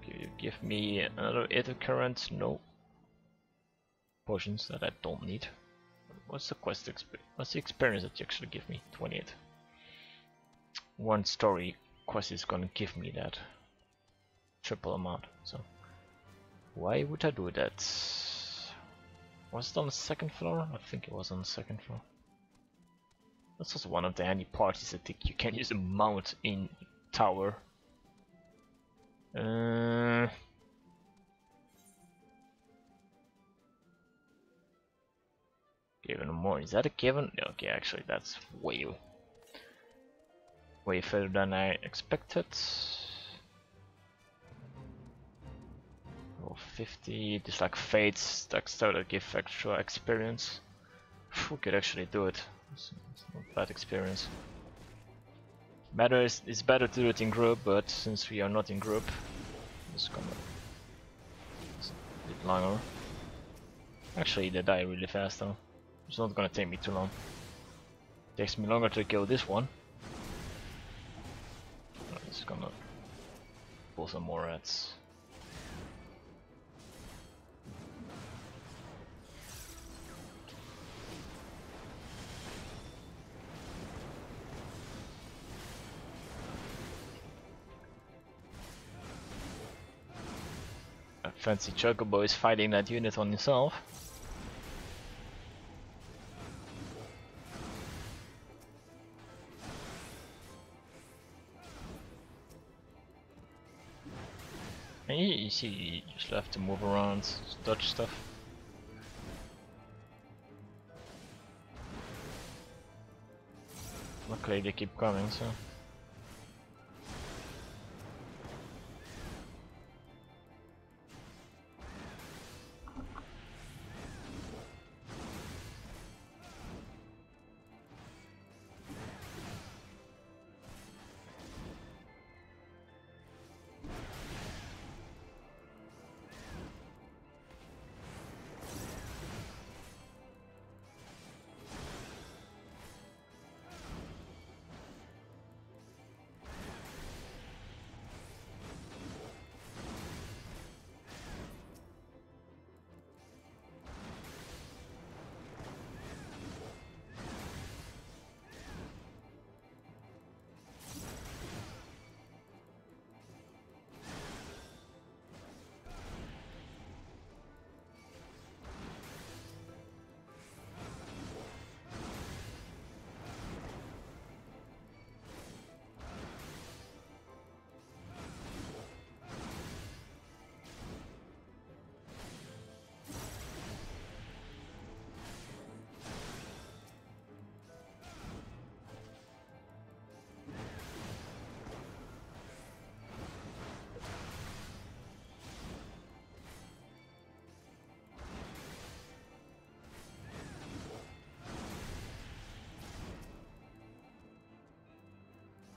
You give me another Aether current? No. Potions that I don't need. What's the quest experience? What's the experience that you actually give me? 28. One story quest is gonna give me that triple amount. So why would I do that? Was it on the second floor? I think it was on the second floor. That's also one of the handy parts, I think you can use a mount in tower. Given more, is that a given? Okay, actually that's way further than I expected. Level 50, there's like fates that give extra experience. we could actually do it. It's not a bad experience. It's better to do it in group, but since we are not in group, it's gonna it's a bit longer. Actually, they die really fast though. It's not gonna take me too long. Takes me longer to kill this one. I'm just gonna pull some more rats. A fancy chocobo is fighting that unit on himself. And you see, you just have to move around, dodge stuff. Luckily they keep coming, so...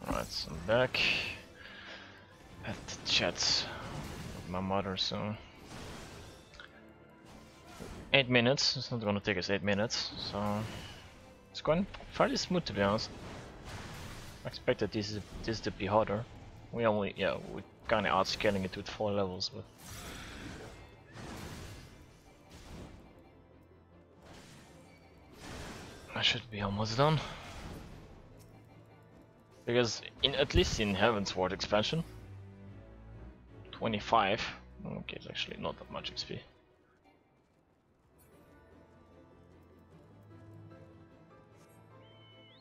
Alright, so I'm back at the chat with my mother soon. 8 minutes, it's not gonna take us 8 minutes, so it's going fairly smooth to be honest. I expected this to be harder. We kinda outscaling it with 4 levels, but I should be almost done. Because at least in Heavensward expansion, 25. Okay, it's actually not that much XP.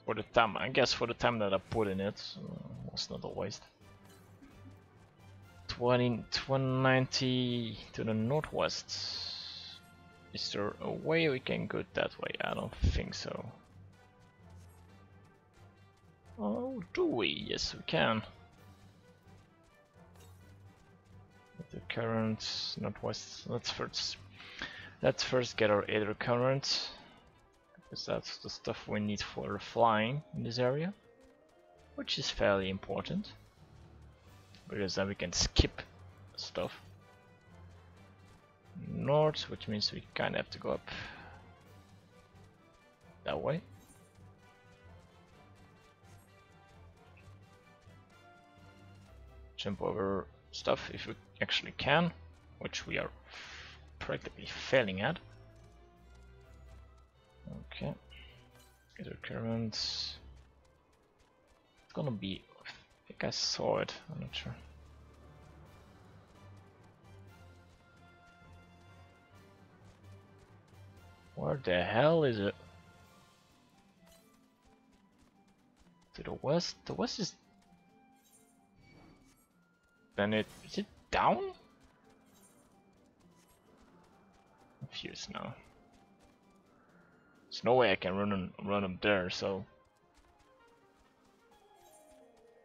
For the time, I guess for the time that I put in it, was not a waste. 290 to the northwest. Is there a way we can go that way? I don't think so. Oh, do we? Yes, we can. With the current northwest. Let's first get our Aether current, because that's the stuff we need for flying in this area, which is fairly important, because then we can skip stuff north, which means we kind of have to go up that way. Jump over stuff if we actually can, which we are practically failing at. Okay, Aether currents. It's gonna be. I think I saw it. I'm not sure. Where the hell is it? To the west? The west is... Then is it down? I'm confused now. There's no way I can run them there, so...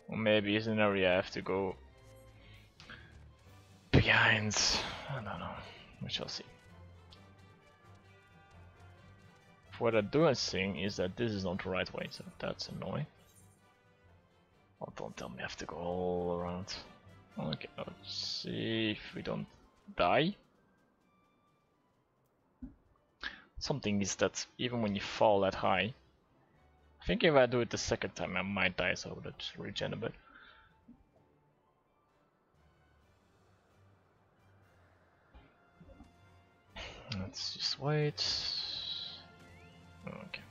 Or maybe it's an area I have to go behind. I don't know. We shall see. what I do think is that this is not the right way, so that's annoying. Oh, don't tell me I have to go all around. Okay, let's see if we don't die. Something is that even when you fall that high, I think if I do it the second time I might die, so let's regen a bit. Let's just wait. Okay.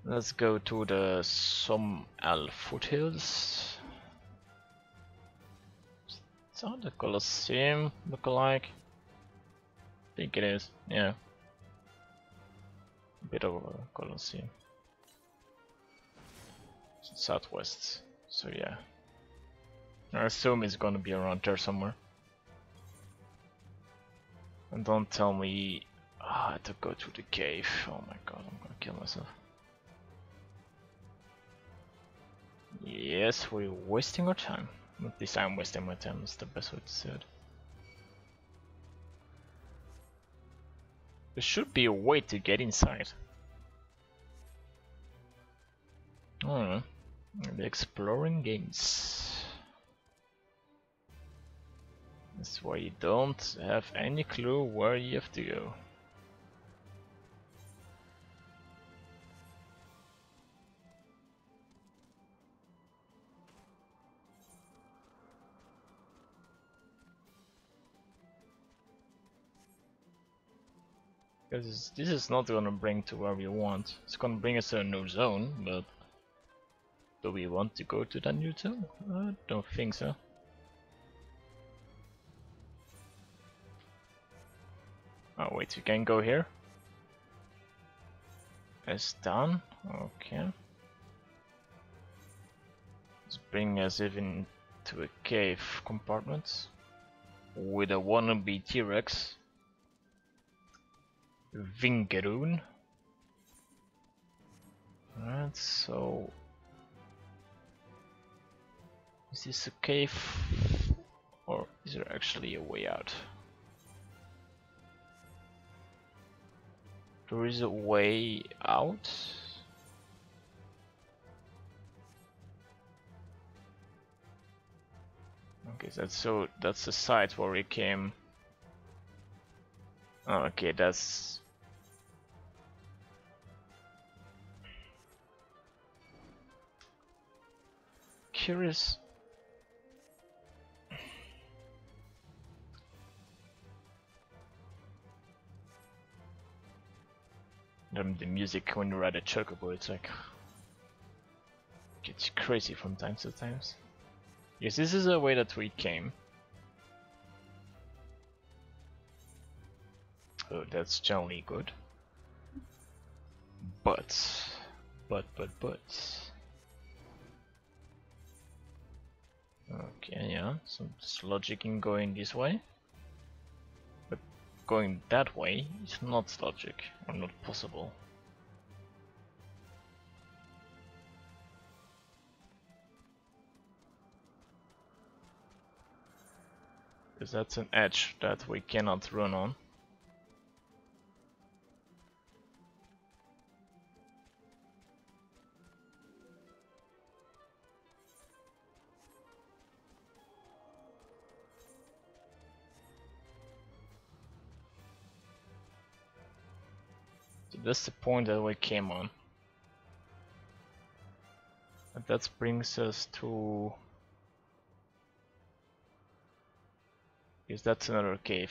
Let's go to the Somal foothills. Is that the Colosseum look alike? I think it is, yeah. A bit of a Colosseum. Southwest, so yeah. I assume it's gonna be around there somewhere. And don't tell me I had to go to the cave. Oh my god, I'm gonna kill myself. Yes, we're wasting our time. At least I'm wasting my time, that's the best way to say it. There should be a way to get inside. Oh, the exploring games. That's why you don't have any clue where you have to go. Because this is not gonna bring to where we want. It's gonna bring us to a new zone, but do we want to go to that new zone? I don't think so. Oh wait, we can go here? It's done? Okay. Let's bring us even to a cave compartment with a wannabe T-Rex. Vingeroon. Alright, so is this a cave or is there actually a way out? There is a way out. Okay, that's the site where we came. Oh, okay, that's curious. The music when you ride a chocobo, it's like gets crazy from time to time. Yes, this is a way that we came. Oh, that's generally good. But. Okay, yeah, so there's logic in going this way. But going that way is not logic, or not possible. Because that's an edge that we cannot run on. So that's the point that we came on. And that brings us to... Yes, that's another cave.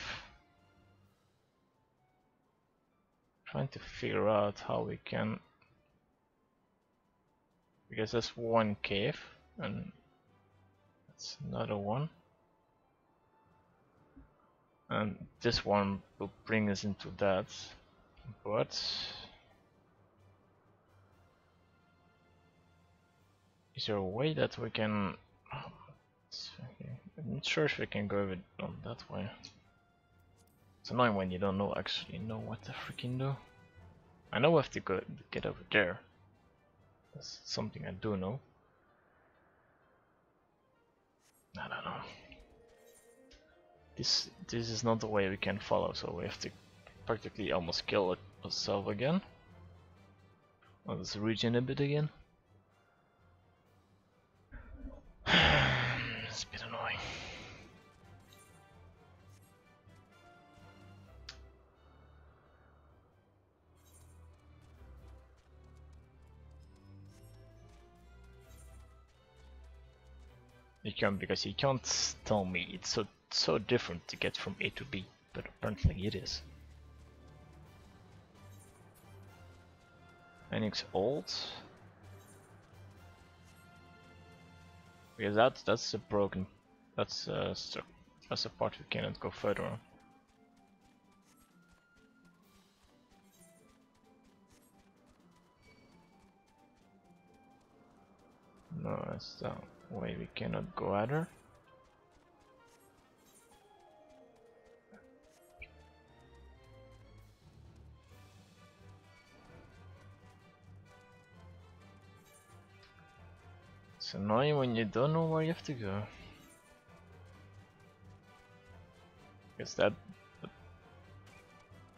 Trying to figure out how we can... Because that's one cave, and that's another one. And this one will bring us into that, but... Is there a way that we can... Okay. I'm not sure if we can go it on that way. It's annoying when you don't actually know what to freaking do. I know we have to go get over there. That's something I do know. I don't know. This is not the way we can follow, so we have to practically almost kill ourselves again. Oh, let's regen a bit again. It's a bit annoying. Because you can't tell me it's so different to get from A to B, but apparently it is. Phoenix old. Because that's a broken. That's stuck. That's a part we cannot go further on. No, that's the way we cannot go either. It's annoying when you don't know where you have to go. Because that,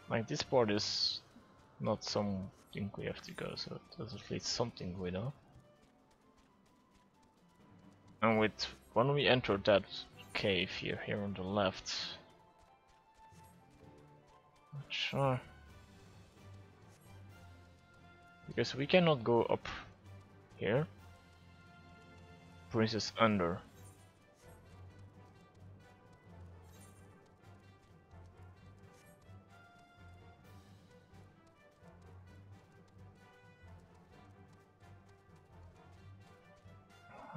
like this part is not something we have to go, so there's at least something we know. And when we enter that cave here on the left, not sure, because we cannot go up here. Brings us under.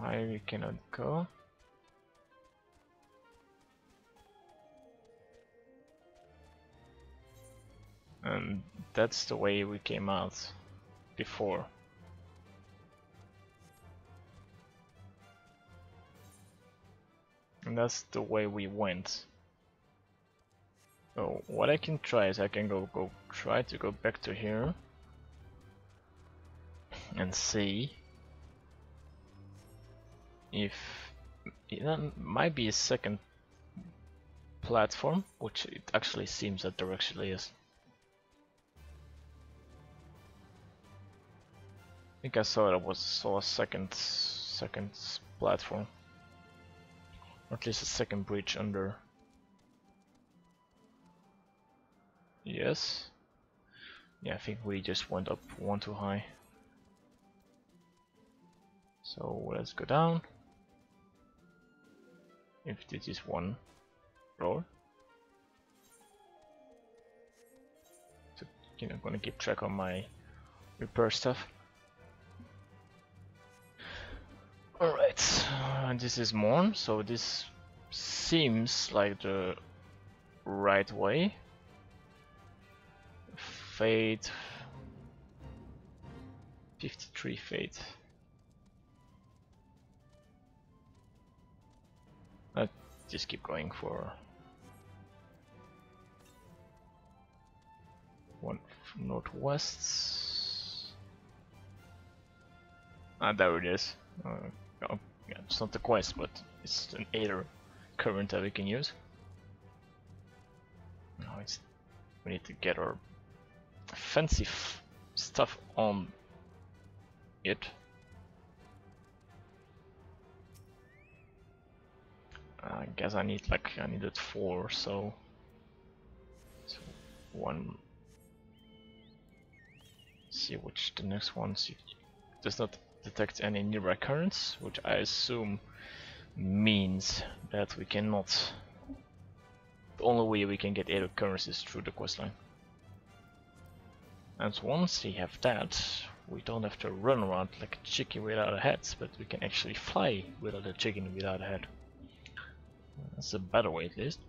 High we cannot go. And that's the way we came out before. And that's the way we went. So what I can try is I can try to go back to here and see if it might be a second platform, which it actually seems that there actually is. I think I saw a second platform, or at least a second bridge under. Yes. Yeah, I think we just went up one too high. So let's go down. If this is one floor. So, I'm gonna keep track on my repair stuff. Alright, this is Morn, so this seems like the right way. Fate. 53 Fate. Let's just keep going for one from northwest. Ah, there it is. Oh, yeah, it's not the quest, but it's an Aether current that we can use. Now we need to get our fancy stuff on it. I guess I needed 4, so one. See which the next one does not detect any nearby currents, which I assume means that we cannot. The only way we can get Aether currents is through the questline. And once we have that, we don't have to run around like a chicken without a head, but we can actually fly without a chicken without a head. That's a better way at least.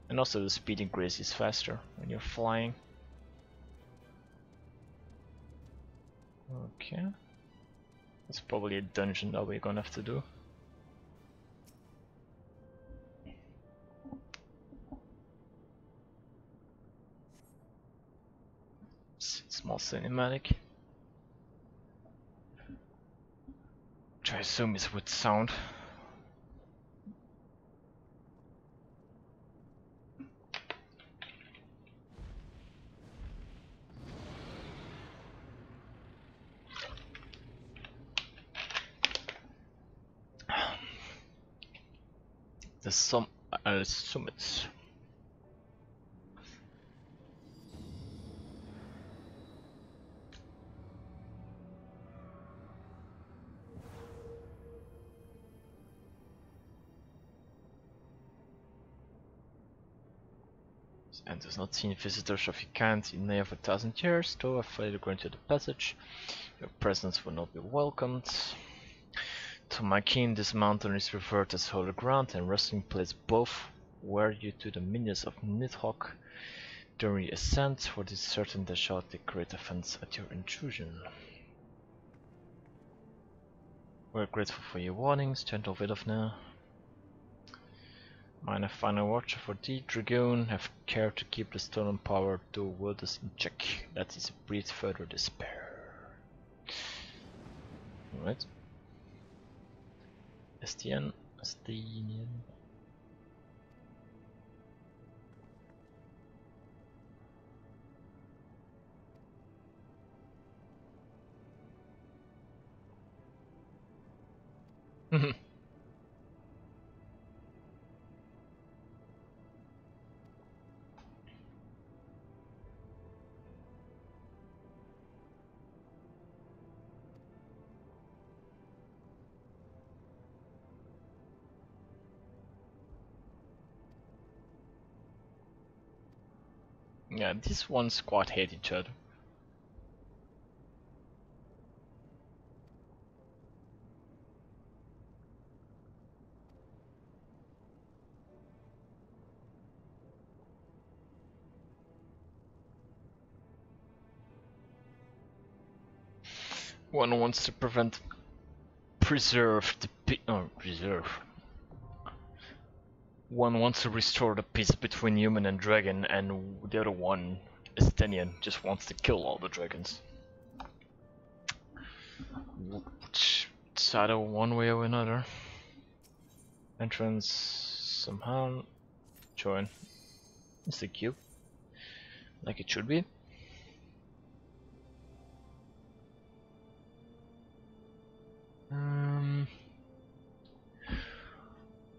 And also the speed increase is faster when you're flying. Okay. That's probably a dungeon that we're gonna have to do. Small cinematic. Which I assume is with sound. the summit. And does not seen visitors of your kind in near of 1,000 years, though afraid of going to the passage. Your presence will not be welcomed. To my kin, this mountain is referred as holy ground and resting place both were you to the minions of Nidhogg during the ascent, for it is certain they shall take great offense at your intrusion. We're grateful for your warnings, gentle Vidofna. Mine final watcher for thee, Dragoon. Have care to keep the stolen power to wilderness in check. That is breed further despair. Alright. Estienne. Yeah, these ones quite hate each other. One wants to preserve. One wants to restore the peace between human and dragon, and the other one, Estenian, just wants to kill all the dragons. Which it's either one way or another. Entrance somehow. Join. It's the cube. Like it should be.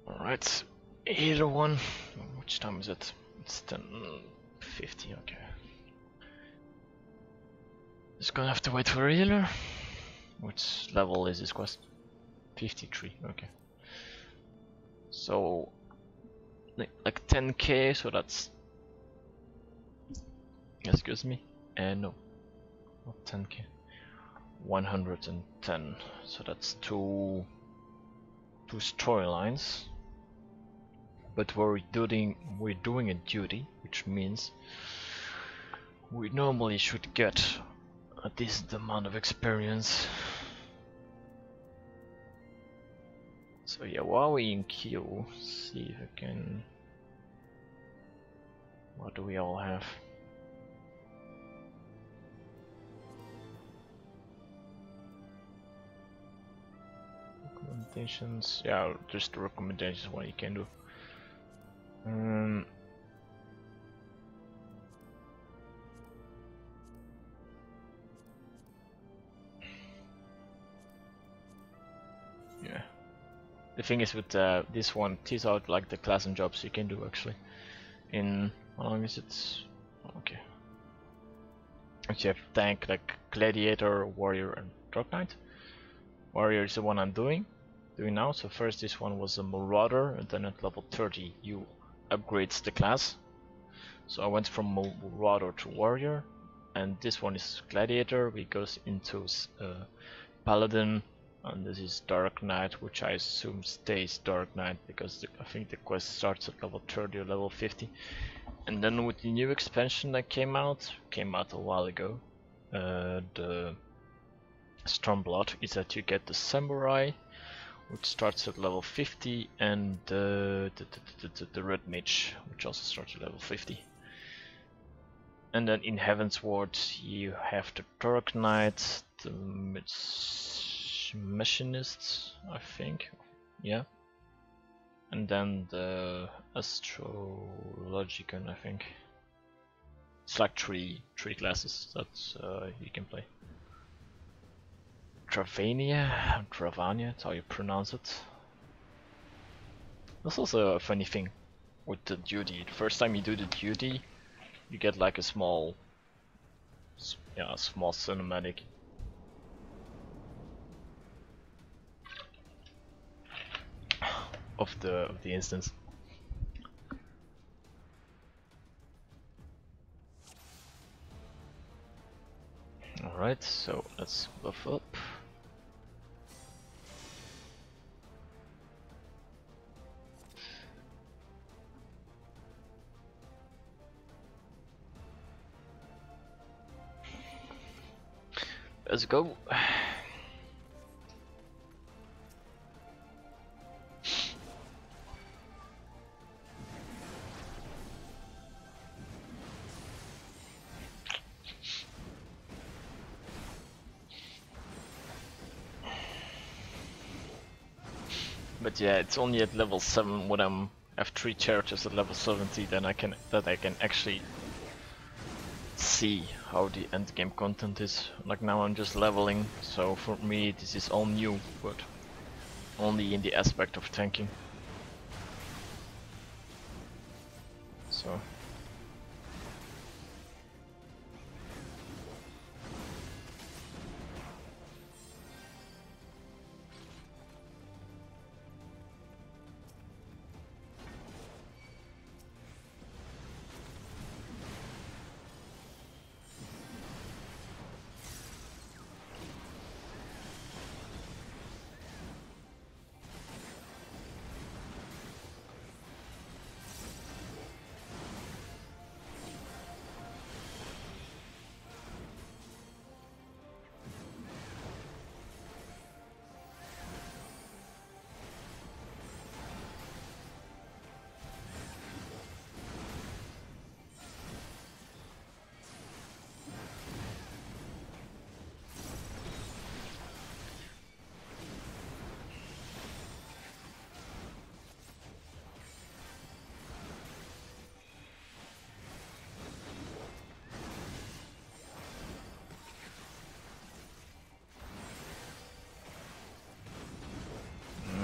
Alright. Either one. Which time is it? It's 10:50, okay. Just gonna have to wait for a healer. Which level is this quest? 53, okay. So like 10k, so that's, excuse me, no, not 10k, 110, so that's two storylines. But we're doing a duty, which means we normally should get a decent amount of experience. So yeah, while we in queue, see if I can. What do we all have? Recommendations. Yeah, just the recommendations what you can do. Yeah. The thing is with this one, tease out like the class and jobs you can do actually. In how long is it? Okay. Actually, you have tank like gladiator, warrior, and dark knight. Warrior is the one I'm doing now. So first this one was a marauder, and then at level 30 you upgrade the class. So I went from marauder to warrior, and this one is gladiator. We goes into paladin. And this is Dark Knight, which I assume stays Dark Knight because I think the quest starts at level 30 or level 50. And then with the new expansion that came out a while ago, the Stormblood, is that you get the Samurai, which starts at level 50, and the Red Mage, which also starts at level 50. And then in Heavensward you have the Dark Knight, the Machinists, I think, yeah, and then the Astrologicon, I think. It's like three classes that you can play. Travania, that's how you pronounce it. That's also a funny thing with the duty. The first time you do the duty, you get like a small, yeah, small cinematic. Of the instance. Alright, so let's buff up. Let's go. But yeah, it's only at level 7 when I have 3 characters at level 70 then I can actually see how the end game content is. Like now I'm just leveling, so for me this is all new, but only in the aspect of tanking. So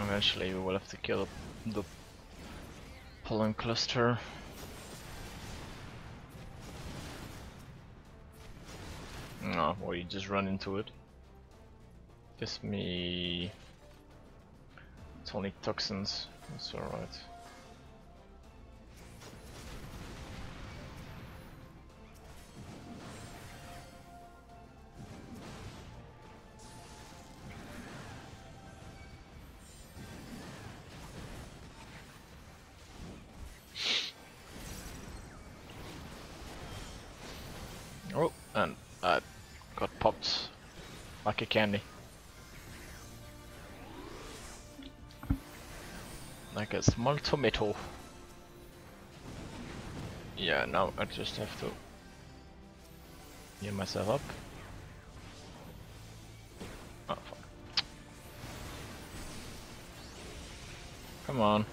eventually we will have to kill the pollen cluster. No, or you just run into it. Gives me... It's only toxins, that's alright. Oh, and I got popped like a candy. Like a small tomato. Yeah, now I just have to heal myself up. Oh fuck. Come on.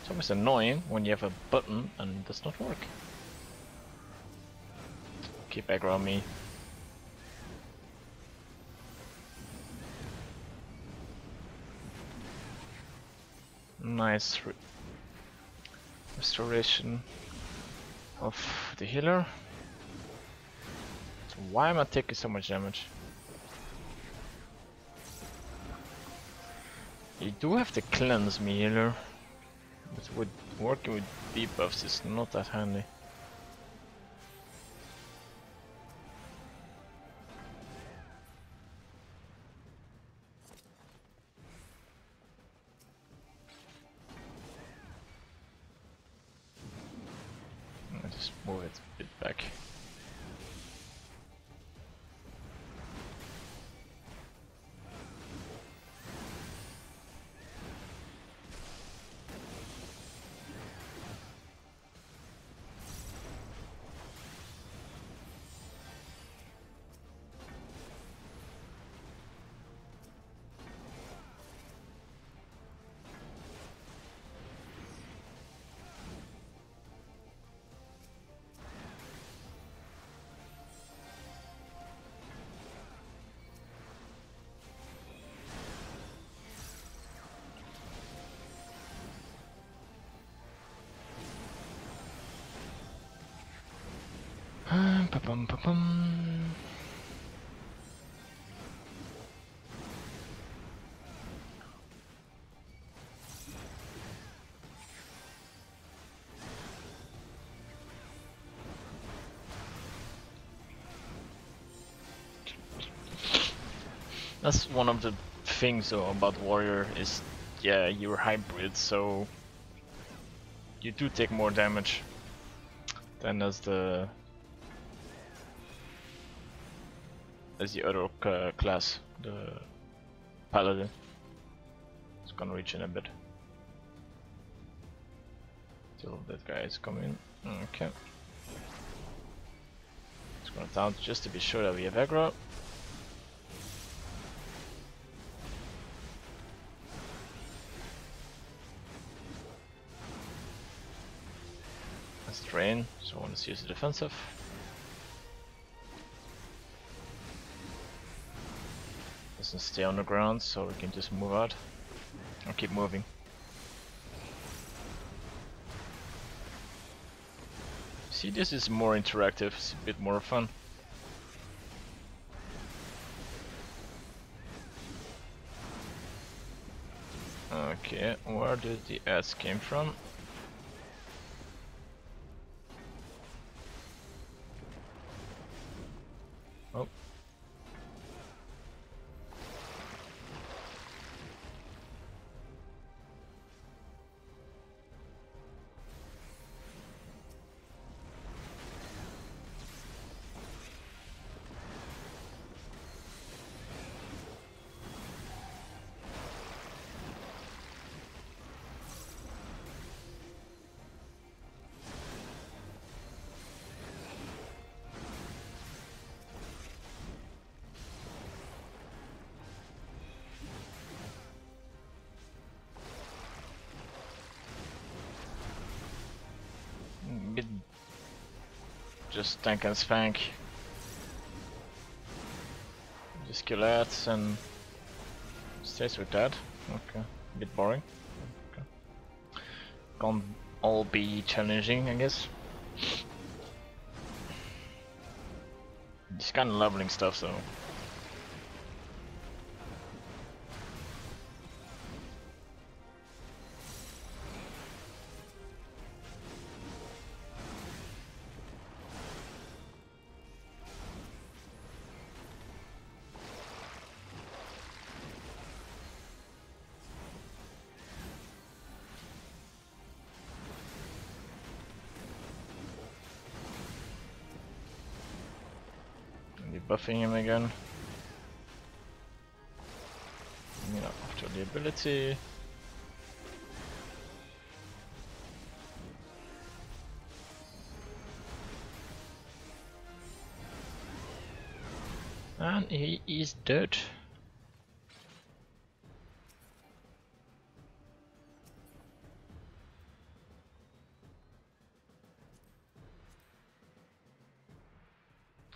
It's always annoying when you have a button and it does not work. Keep aggro on me. Nice restoration of the healer. So why am I taking so much damage? You do have to cleanse me, healer, but with working with debuffs is not that handy. Just move it a bit back. Pa-pum. That's one of the things though about warrior is, yeah, you're hybrid, so you do take more damage than as the other class, the paladin. It's gonna reach in a bit. Till that guy is coming. Okay. It's gonna taunt just to be sure that we have aggro. That's drain, so I want to use the defensive. Doesn't stay on the ground, so we can just move out. Or keep moving. See, this is more interactive, it's a bit more fun. Okay, where did the ads came from? Oh. Bit just tank and spank. Just kill ads and stays with that. Okay, bit boring. Okay. Can't all be challenging, I guess. Just kind of leveling stuff, so. Buffing him again. Yeah, after the ability. And he is dead.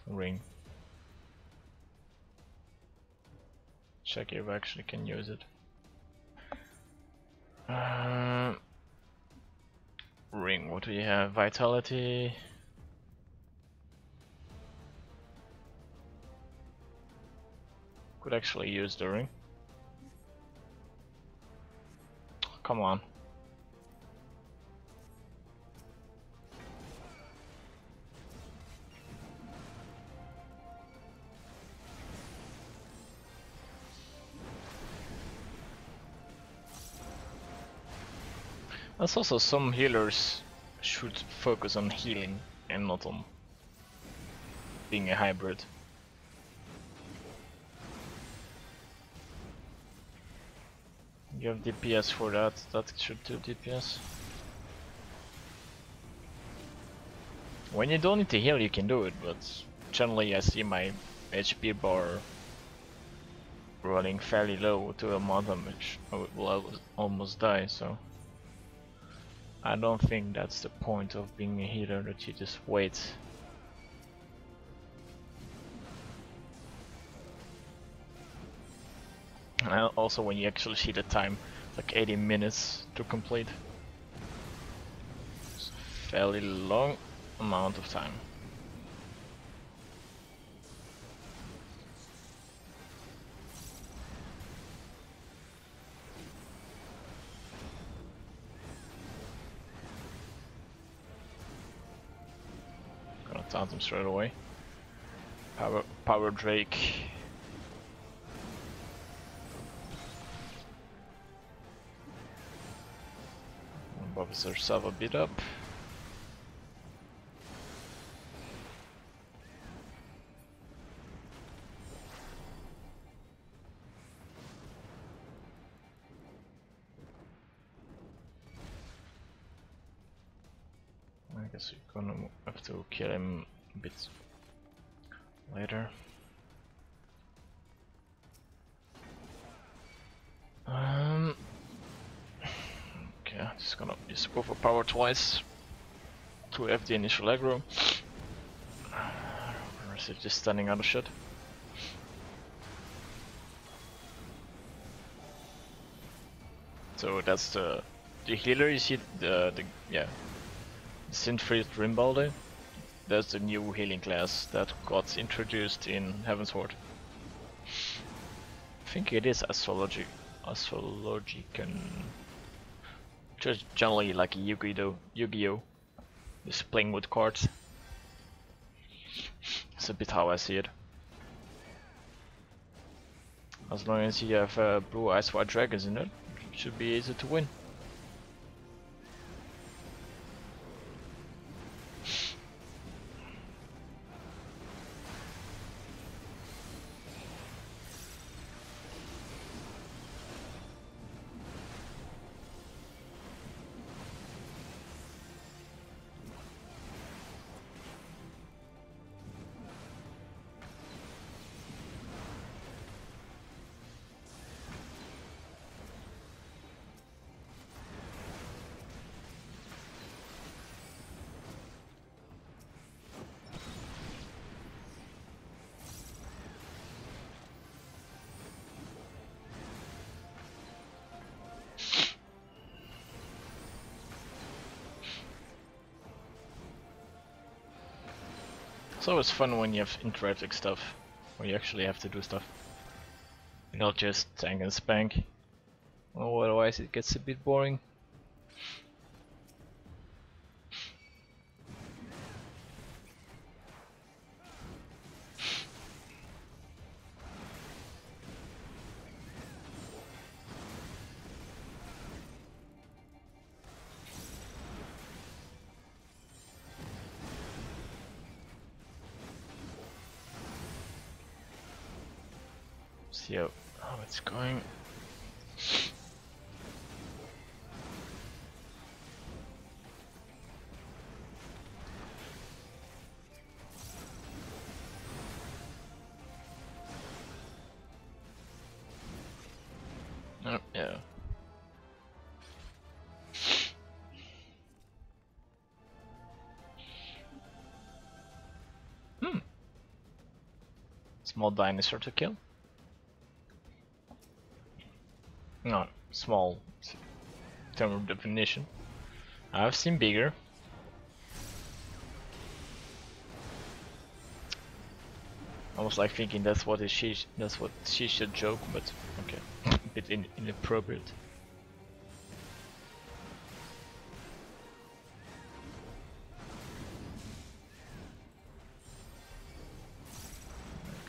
Ring. Check if I actually can use it. Ring, what do you have? Vitality. Could actually use the ring. Come on. There's also some healers should focus on healing and not on being a hybrid. You have DPS for that, that should do DPS. When you don't need to heal you can do it, but generally I see my HP bar running fairly low to a mod damage. I will almost die, so I don't think that's the point of being a healer, that you just wait. And also when you actually see the time, like 80 minutes to complete. It's a fairly long amount of time. start them straight away. Power Drake. Bobs herself a bit up. I guess we're gonna have to kill him a bit later. Okay, just gonna just overpower twice to have the initial aggro. Or is it just standing out of shit? So that's the healer. You see the Synthfreed Rimbalde. That's the new healing class that got introduced in Heavensward. I think it is astrologican. Just generally like a Yu-Gi-Oh! Just playing with cards. It's a bit how I see it. As long as you have blue eyes white dragons in it, it should be easy to win. It's always fun when you have interactive stuff, where you actually have to do stuff. Not just tank and spank. Oh, otherwise it gets a bit boring. See how it's going. Oh, yeah. Small dinosaur to kill. Not small in terms of definition. I've seen bigger. I was like thinking that's what she should joke, but okay, a bit inappropriate.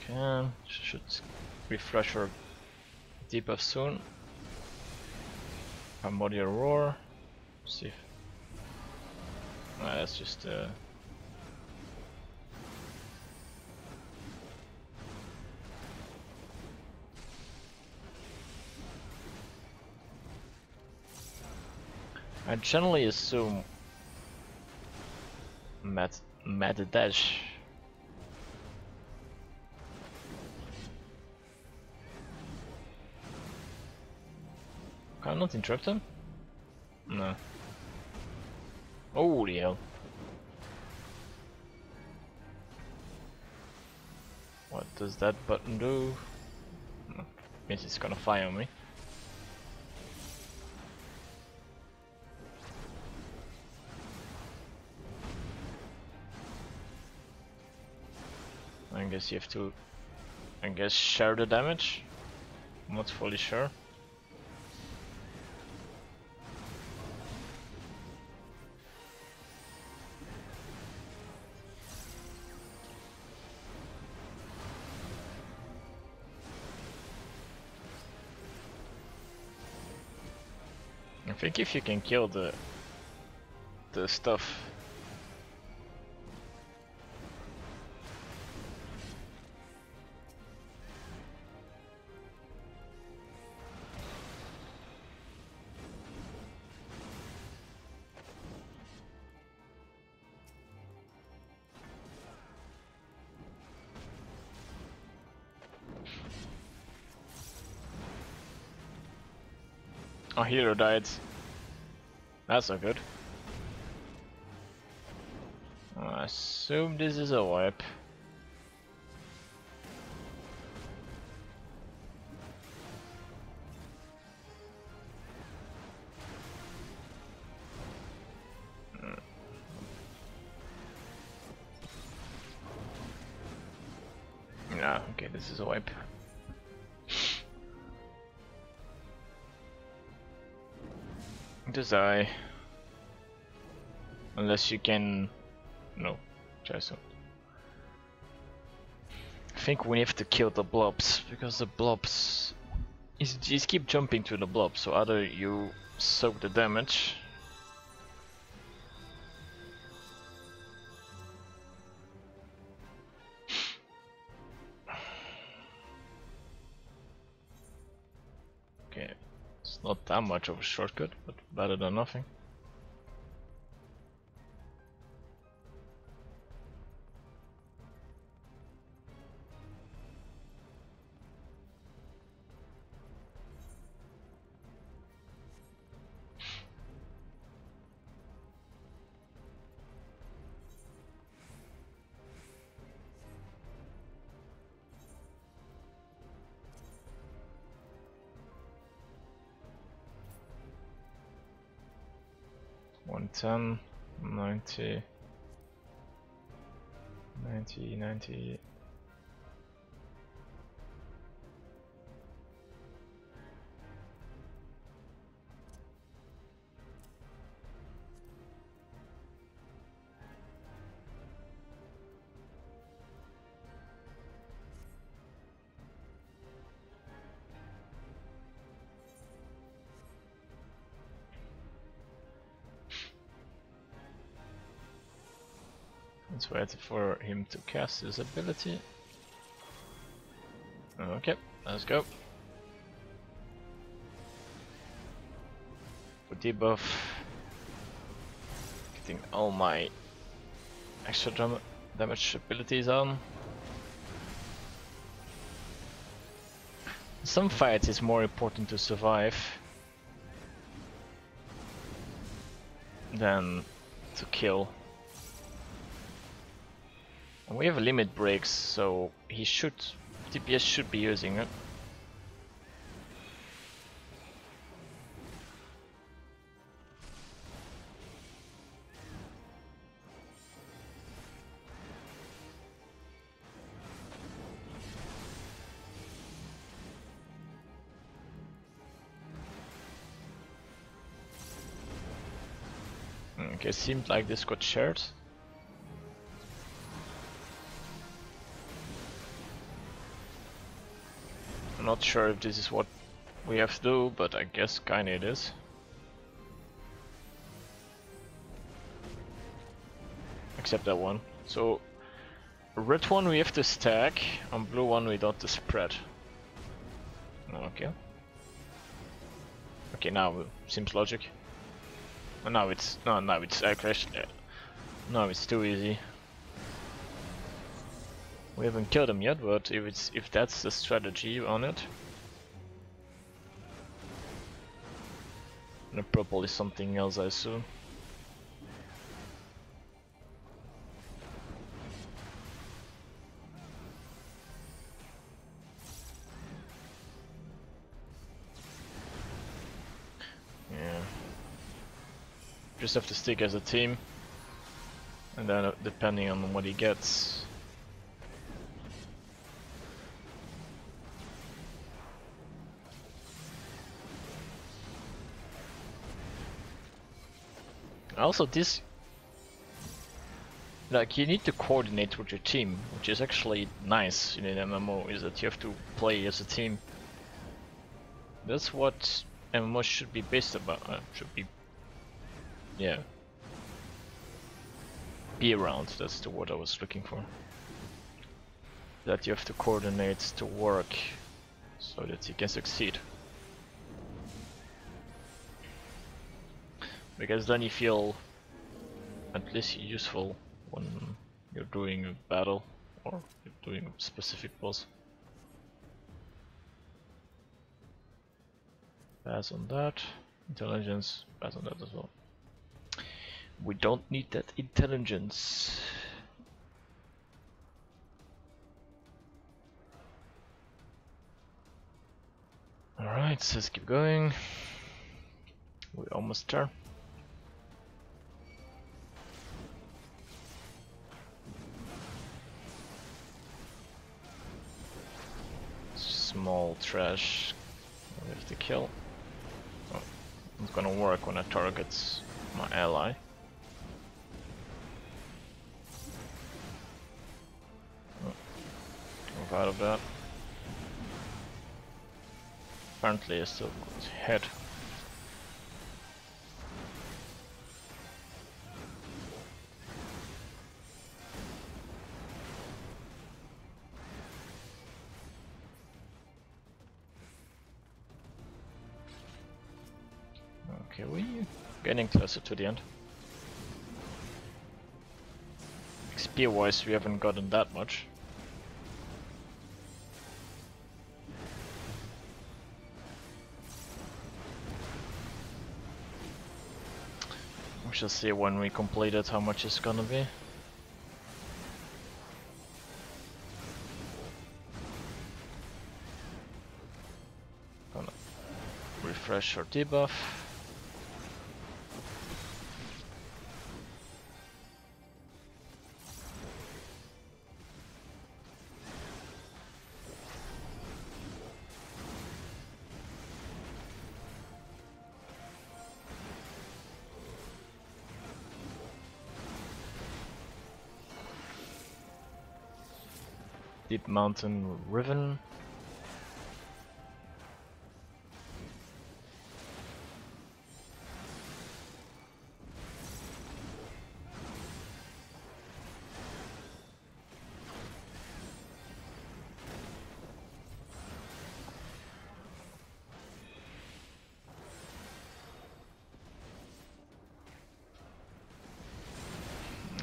Okay, should refresh her debuff soon. Primordial Roar. See if that's just I generally assume Mad Dash. Can I not interrupt him? No. Holy hell. What does that button do? No. Means it's gonna fire on me. I guess you have to, share the damage. I'm not fully sure. think if you can kill the stuff. Our hero died. That's not good. I assume this is a wipe. Nah, okay, this is a wipe. Just die. Unless you can... No, try so. I think we have to kill the blobs, because the blobs... Just keep jumping to the blobs, so either you soak the damage... Okay, it's not that much of a shortcut, but better than nothing. One 10, 90, 90, 90. Let's wait for him to cast his ability. Okay, let's go. For debuff. Getting all my extra damage abilities on. In some fights it's more important to survive than to kill. And we have limit breaks, so he should, DPS should be using it. Okay, seemed like this got shared. I'm not sure if this is what we have to do, but I guess kinda it is. Except that one. So, red one we have to stack, on blue one we don't have to spread. Okay. Okay, now seems logic. But now it's now it's actually now it's too easy. We haven't killed him yet, but if that's the strategy on it, and the purple is something else, I assume. Yeah. Just have to stick as a team, and then depending on what he gets. Also, this, like, you need to coordinate with your team, which is actually nice in an MMO, is that you have to play as a team. That's what MMO should be based about, should be, yeah, be around, that's the word I was looking for. That you have to coordinate to work so that you can succeed. Because then you feel at least useful when you're doing a battle or you're doing a specific boss. Pass on that. Intelligence, pass on that as well. We don't need that intelligence. Alright, so let's keep going. We're almost there. Small trash we have to kill. Oh, it's gonna work when I target my ally. Oh, move out of that. Apparently I still got head. Okay, we're getting closer to the end. XP wise we haven't gotten that much. We shall see when we complete it how much it's gonna be. Gonna refresh or debuff. Deep Mountain Riven.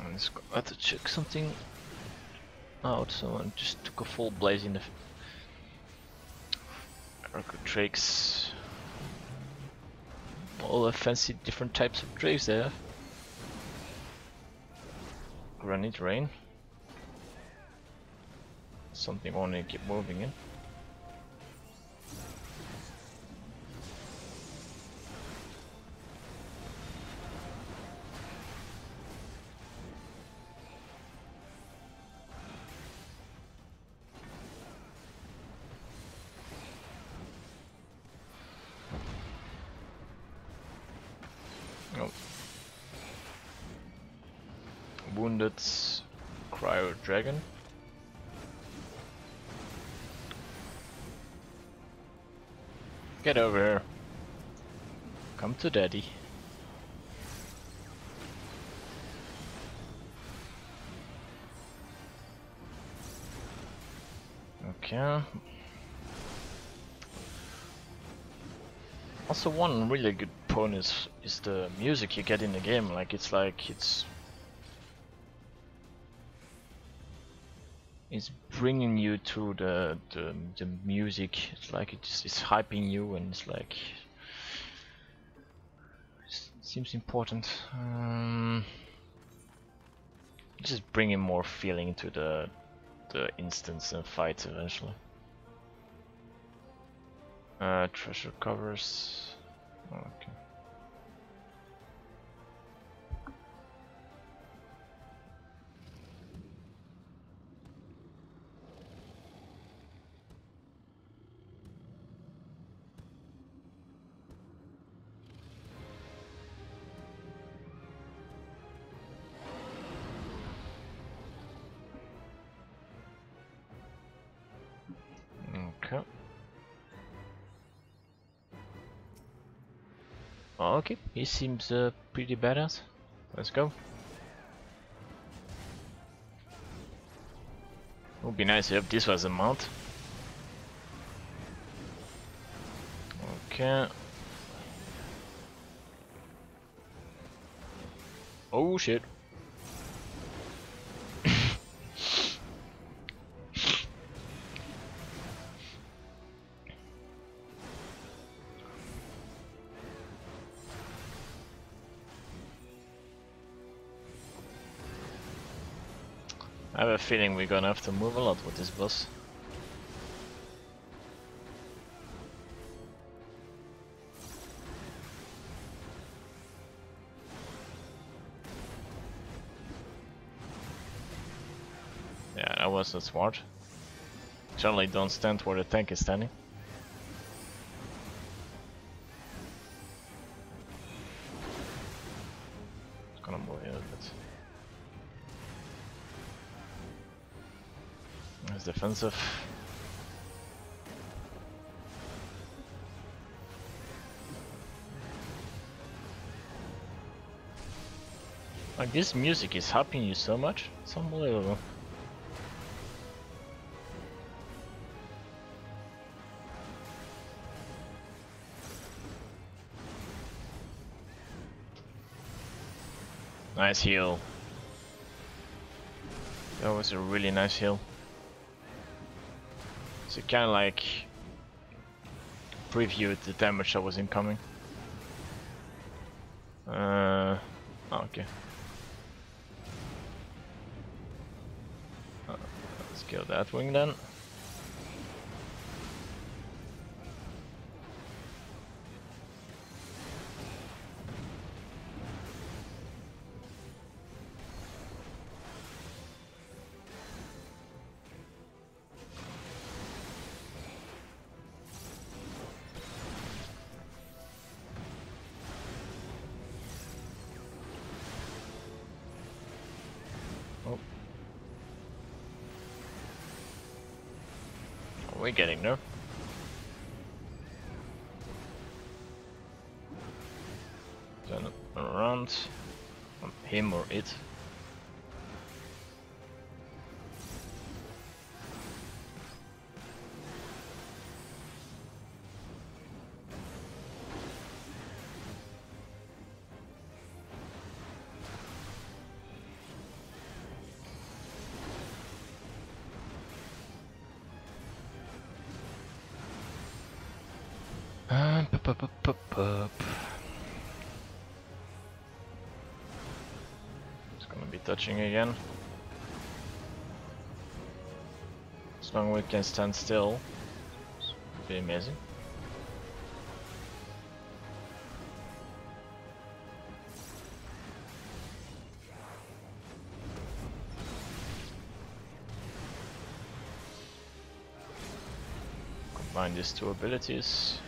I have to check something out, so I just took a full blaze in the Drakes. All the fancy different types of Drakes there. Granite Rain. Something I want to keep moving in. Oh. Wounded Cryo Dragon. Get over here. Come to daddy. Okay. Also, one really good point is the music you get in the game. Like it's bringing you to the music. It's like it's hyping you, and it's like it seems important. Just bringing more feeling into the instance and fight eventually. Treasure covers. Okay. Okay. Okay, he seems pretty badass. Let's go. Would be nice if this was a mount. Okay. Oh shit. I have a feeling we're gonna have to move a lot with this boss. Yeah, that was not smart. Generally don't stand where the tank is standing. It's gonna move a little bit. It's defensive. Like, this music is helping you so much. It's unbelievable. Nice heal. That was a really nice heal. So kind of like previewed the damage that was incoming. Okay. Let's kill that wing then. Oh. We're getting there. Turn around on him or it. It's gonna be touching again. As long as we can stand still, it's gonna be amazing. Combine these two abilities.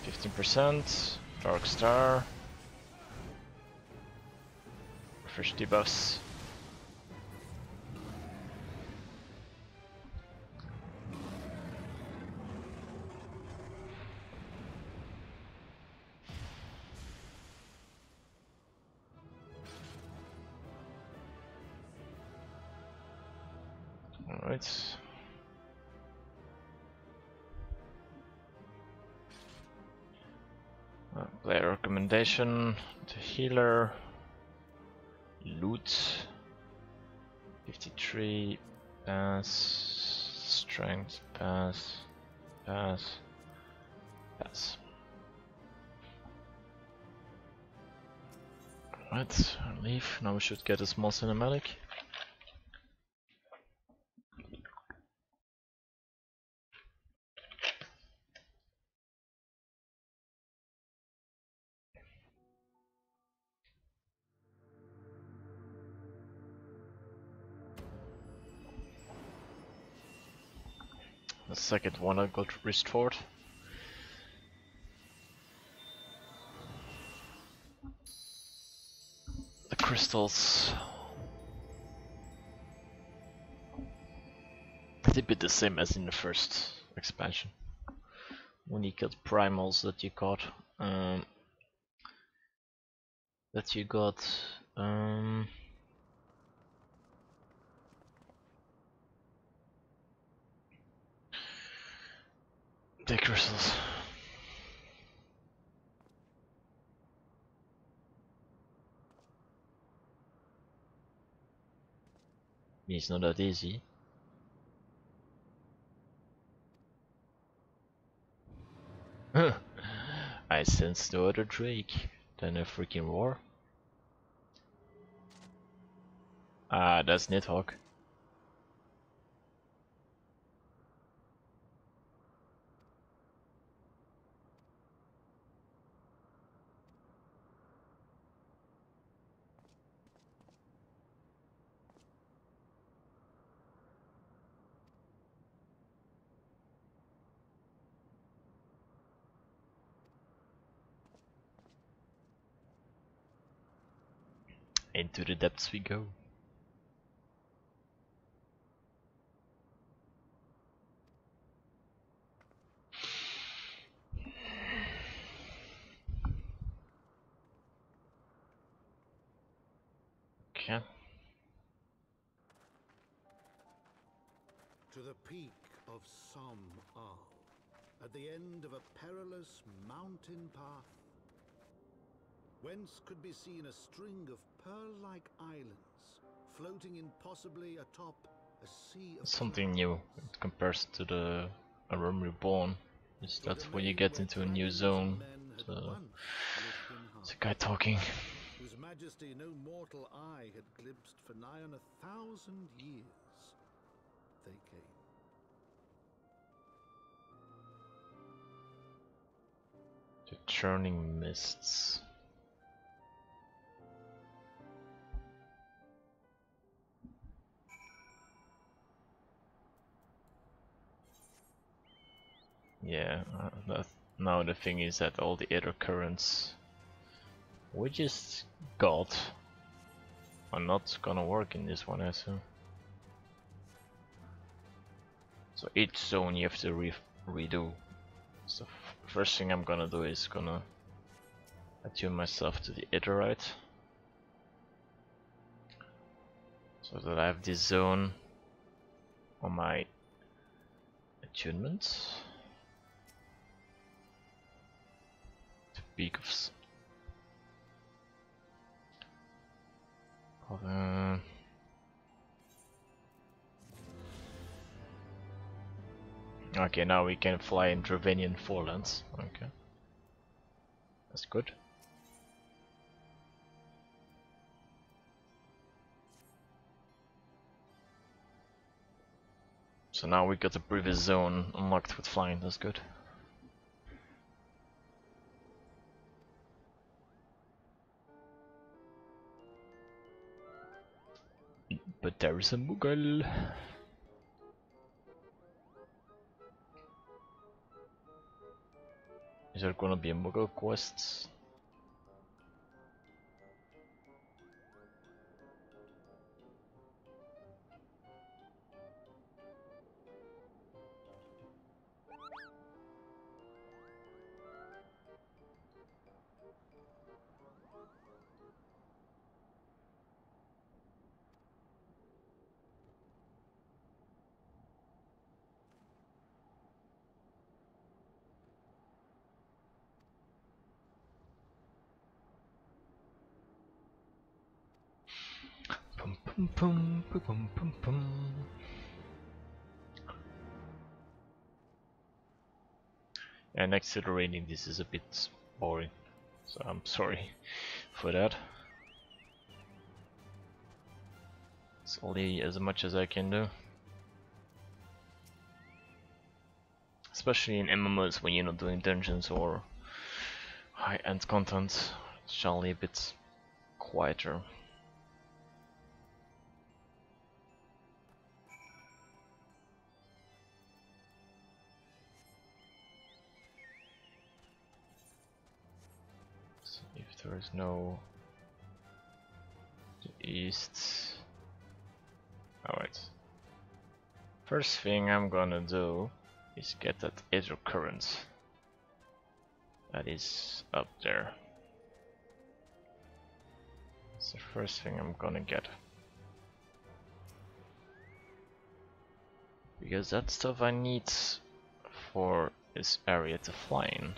15%, Dark Star, refresh debuffs. Alright. Player recommendation, the healer, loot, 53, pass, strength, pass, pass, pass. Alright, leave. Now we should get a small cinematic. The second one I got restored. The crystals. It's a bit the same as in the first expansion. When you get primals that you caught. that you got. The crystals. It's not that easy. I sense no other Drake than a freaking roar. Ah, that's Nidhogg. Into the depths we go. Okay. To the peak of Som Al, at the end of a perilous mountain path, whence could be seen a string of pearl-like islands, floating impossibly atop a sea of Something clouds. new in comparison to the A Realm Reborn is that when you get into a new zone, the guy talking. Whose majesty no mortal eye had glimpsed for nigh on 1,000 years, they came. The Churning Mists. Yeah, now the thing is that all the other currents we just got are not gonna work in this one, I assume. So each zone you have to redo. So first thing I'm gonna do is gonna attune myself to the Itherite, so that I have this zone on my attunement. The peak of okay, now we can fly in Dravenian Forelands. Okay, that's good. So now we got the previous zone unlocked with flying. That's good. But there is a Mughal. Is there gonna be a Mughal quest? Pum pum pum pum pum pum pum. And next to the raining, this is a bit boring, so I'm sorry for that. It's only as much as I can do. Especially in MMOs when you're not doing dungeons or high-end content, it's generally a bit quieter. So if there is no the east. Alright. First thing I'm gonna do is get that Aether Current that is up there. It's the first thing I'm gonna get. Because that stuff I need for this area to fly in.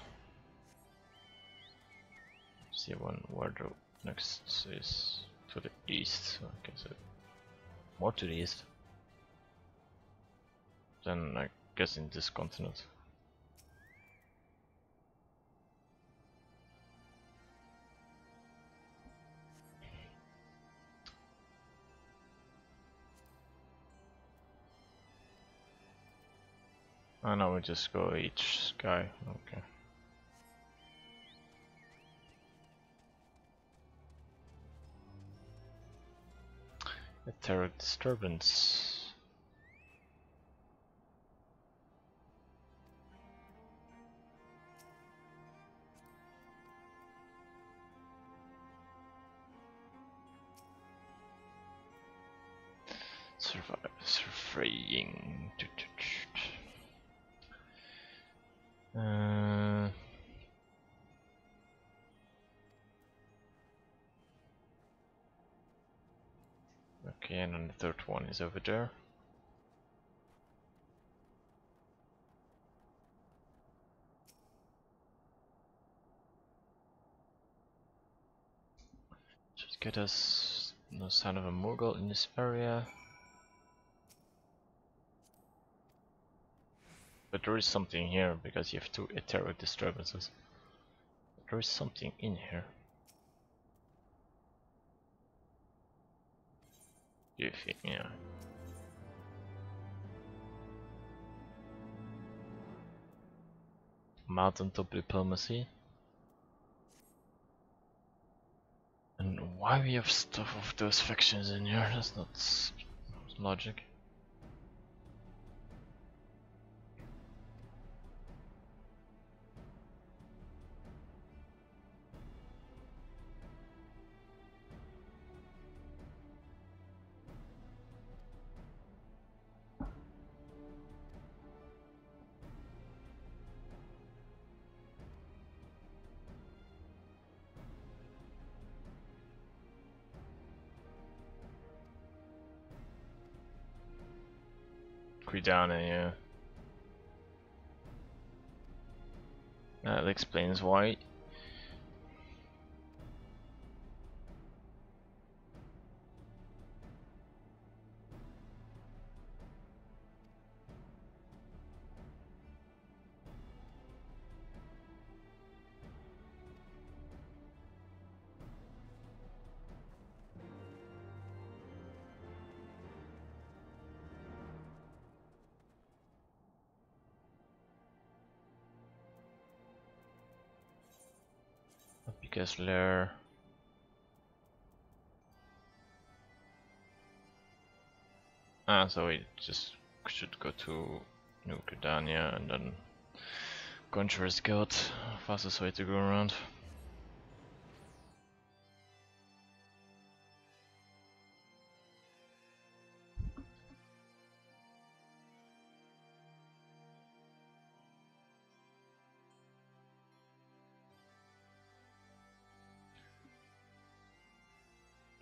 See where the next is. To the east. Okay, so more to the east. Then I guess in this continent. Oh no, we just go each guy. Okay. A terror disturbance. Surveying. Okay, and then the third one is over there. Just get us no sign of a Mughal in this area. But there is something here because you have two etheric disturbances. There is something in here. You think, yeah. Mountaintop diplomacy. And why we have stuff of those factions in here? That's not logic. Quidana, yeah. That explains why. Because lair. Ah, so we just should go to New Caledonia and then Conjurer's Guild, fastest way to go around.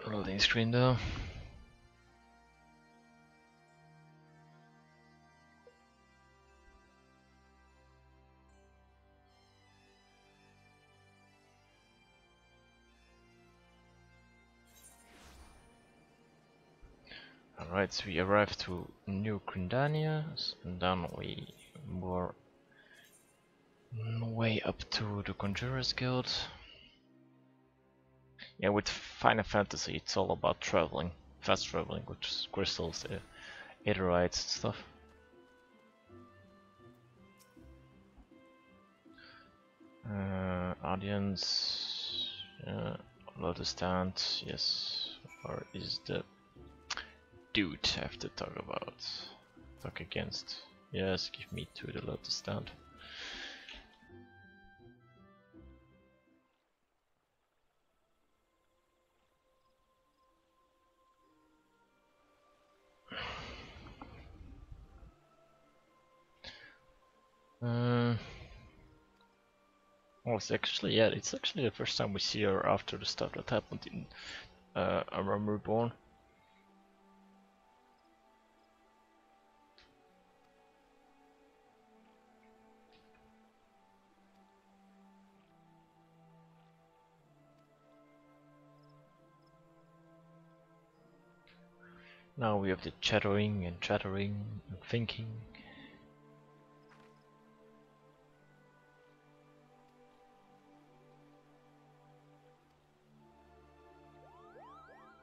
Loading screen though. Alright, so we arrived to New Caledonia, and then we were way up to the Conjurer's Guild. Yeah, with Final Fantasy it's all about traveling, fast traveling with crystals, aetherites and stuff. Audience, Lotus Stand, yes. Or is the dude I have to talk about? Talk against. Yes, give me to the Lotus Stand. Well, it's actually the first time we see her after the stuff that happened in a Realm Reborn. Now we have the chattering and thinking.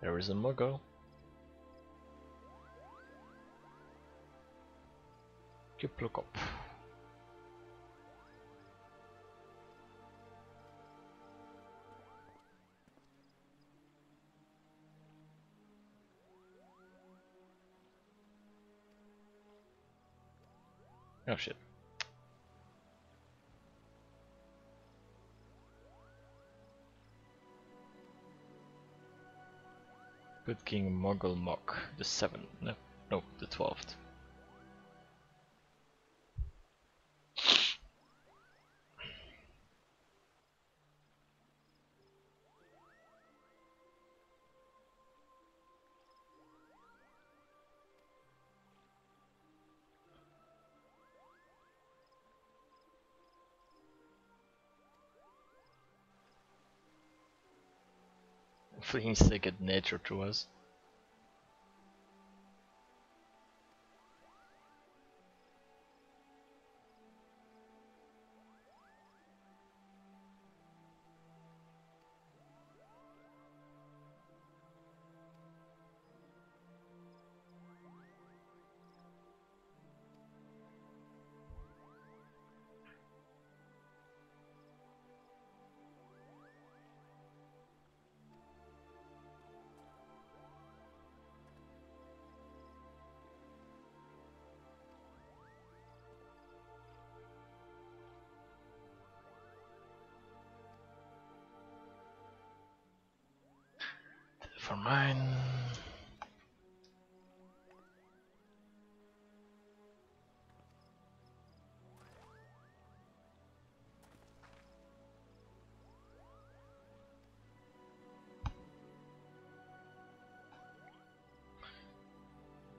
There is a Muggle. Keep look up. Oh shit. Good King Muggle Mock, the 7th, no, the 12th. Fleeing second nature to us. For mine.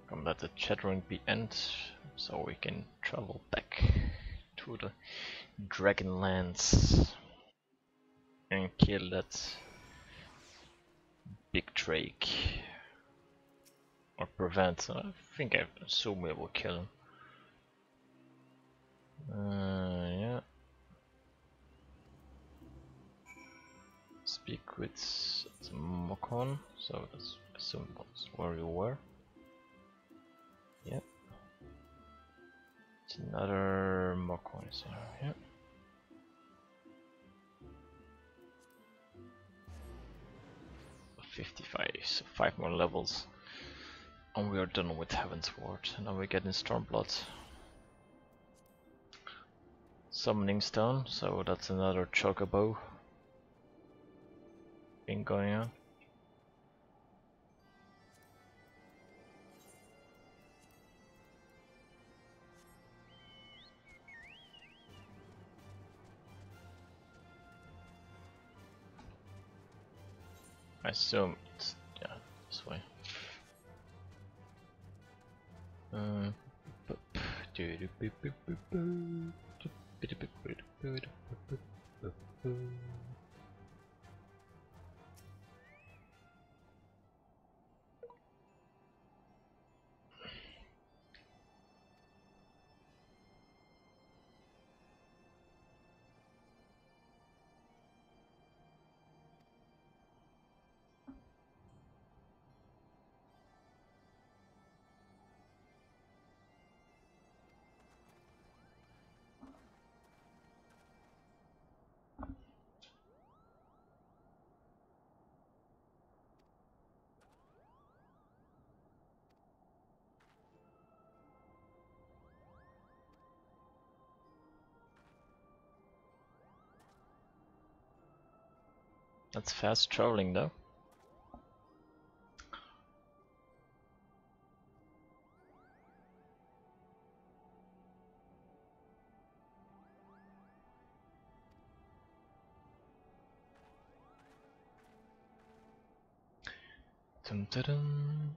Come let the chattering be end, so we can travel back to the Dragonlands and kill that big Drake. Or prevent, I think I assume we will kill him. Yeah. Speak with the Mokon, so that's assume that's where you were. Yep. It's another Mokon is here, yep. $55, so 5 more levels. And we are done with Heavensward. And now we get in Stormblood. Summoning Stone, so that's another Chocobo thing going on. I assume it's, yeah, this way. That's fast traveling though. Dun, dun, dun.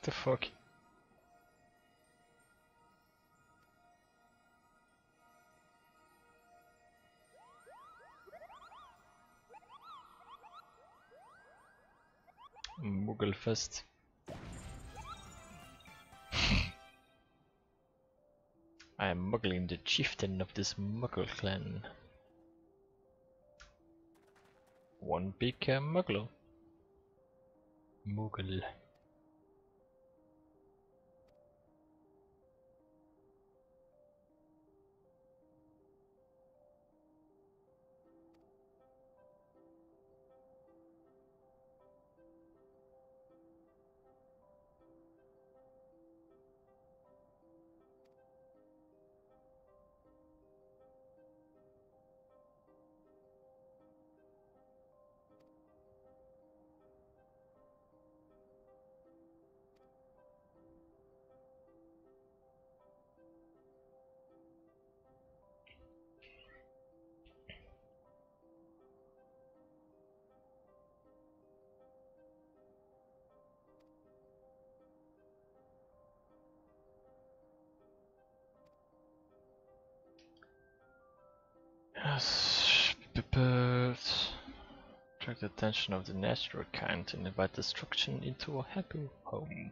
The fuck? Muggelfest. I am muggling the chieftain of this Muggle clan. One big Muggle. Muggle. Yes, but attract the attention of the natural kind and invite destruction into a happy home.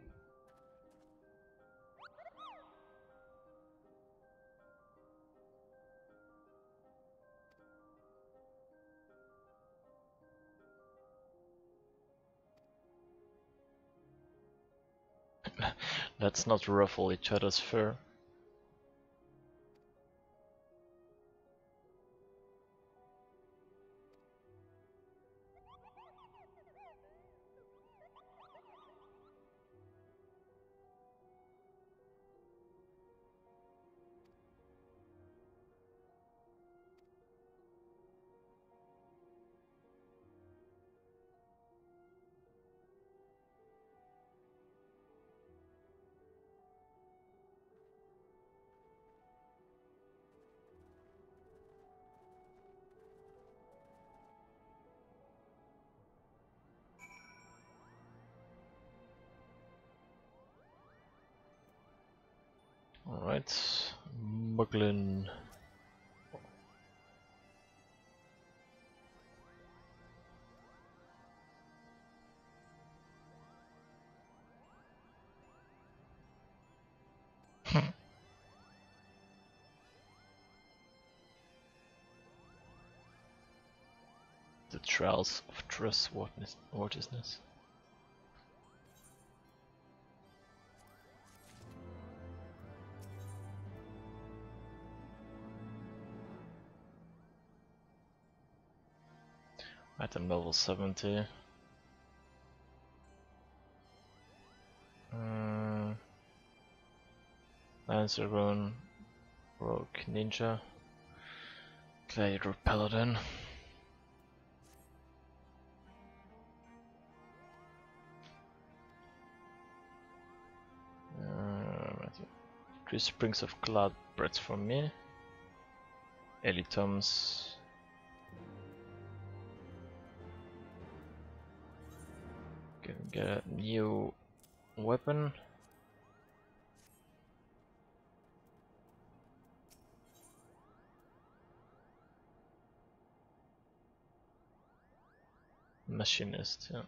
Let's not ruffle each other's fur. Alright, Muglin. The trials of trustworthiness. Item level 70. Lancer Rune, Rogue Ninja, Gladiator Paladin. Three Springs of Cloud Breath from me. Elitoms. Get a new weapon. Machinist, yeah.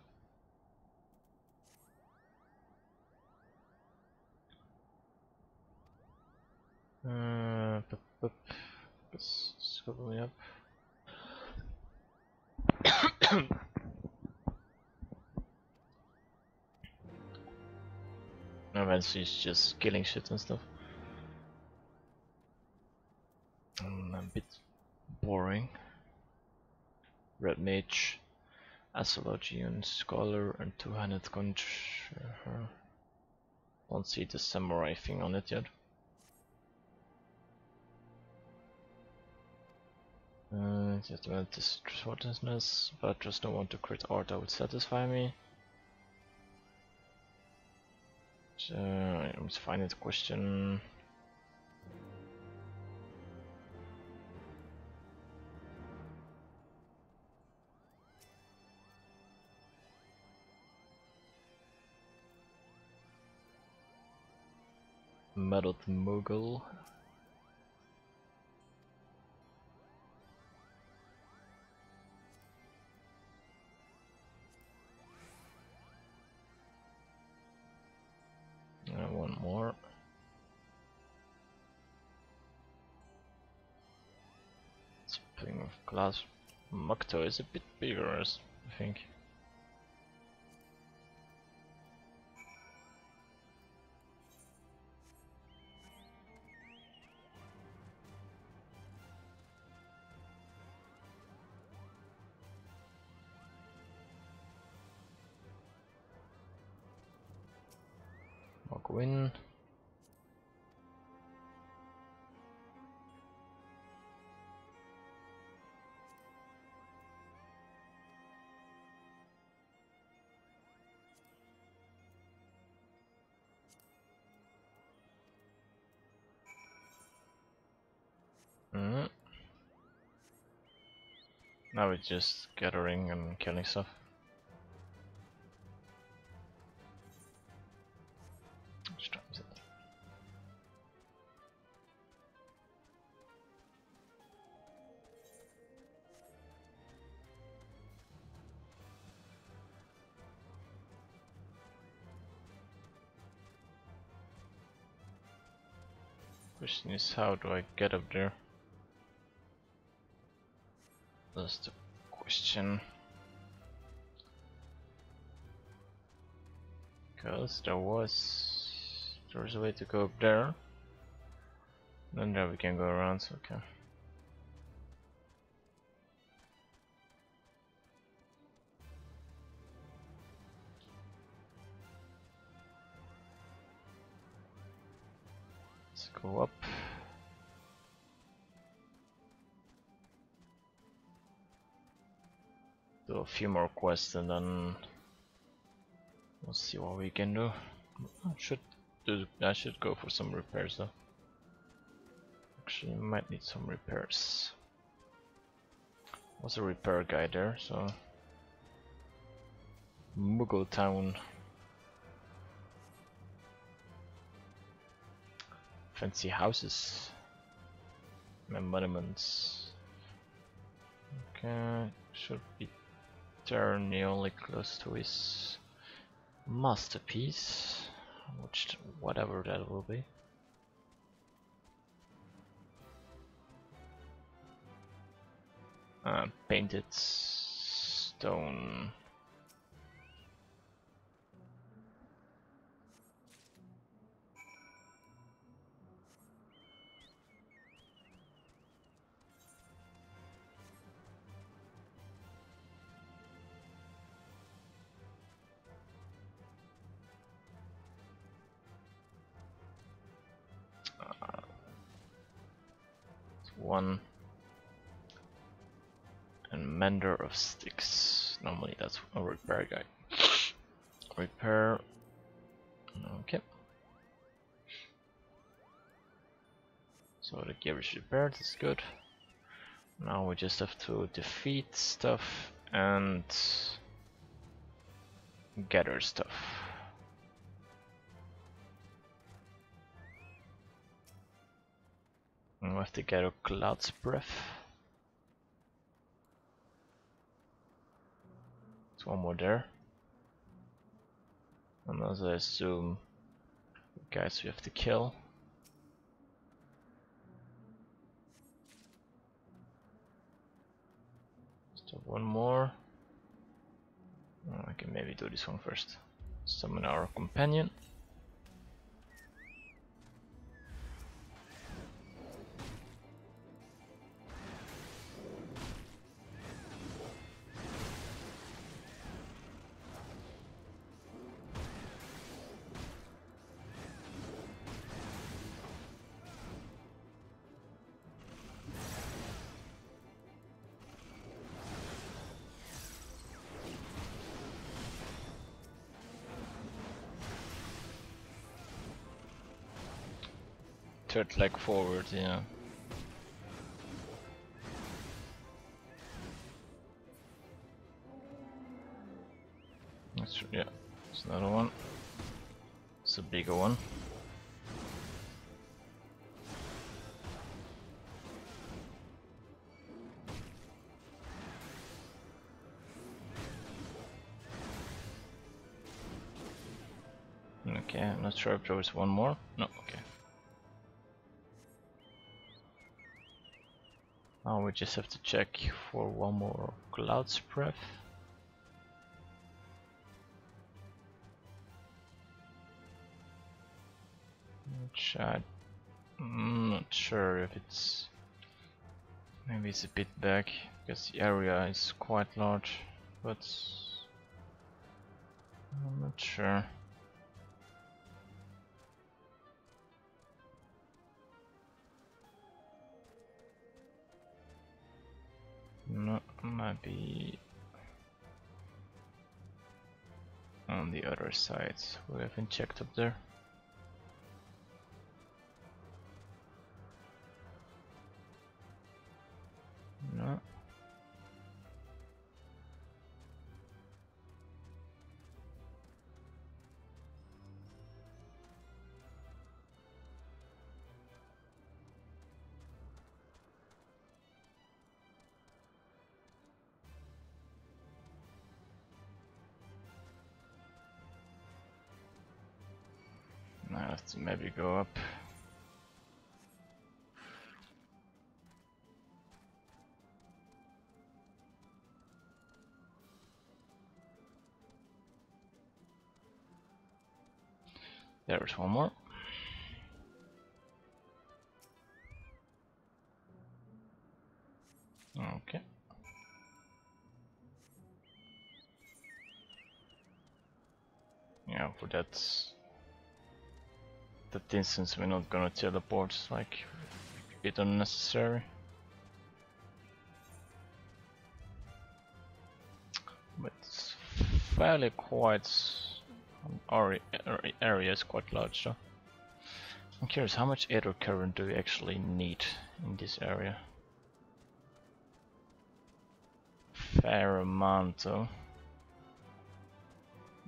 Scribble me up. else he's just killing shit and stuff. A bit boring. Red Mage, Astrologian Scholar, and Two-Handed Conjurer. Don't see the Samurai thing on it yet. Just about this trustworthiness, but just don't want to crit art that would satisfy me. So, let's find it question. Meddled Moogle. One more. Speaking of class, Mukto is a bit bigger, I think. Win. Now we're just gathering and killing stuff. Which time is it? Question is, how do I get up there? That's the question. Because there's a way to go up there. Then there we can go around, so okay. Let's go up. Do a few more quests and then we'll see what we can do. I should go for some repairs though. Actually, might need some repairs. Was a repair guy there, so Moogle Town. Fancy houses. Monuments. Okay, should be there nearly close to his masterpiece, which whatever that will be. Painted stone. One. And mender of sticks. Normally that's a repair guy. Repair. Okay. So the gear is repaired, that's good. Now we just have to defeat stuff and gather stuff. And we have to gather Cloud's Breath. There's one more there. And as I assume, guys we have to kill. So one more. I can maybe do this one first. Summon our companion. third leg forward, yeah. That's true, yeah. There's another one. It's a bigger one. Okay, I'm not sure if there was one more. No, okay. Now we just have to check for one more cloud spread. Which I'm not sure if it's... Maybe it's a bit back, because the area is quite large, but I'm not sure. No, might be on the other side. We haven't checked up there. No. I have to maybe go up. There's one more. Okay. Yeah, for that instance we're not gonna teleport like it unnecessary. But it's fairly quite... our area is quite large though. I'm curious, how much aether current do we actually need in this area? Fair amount though.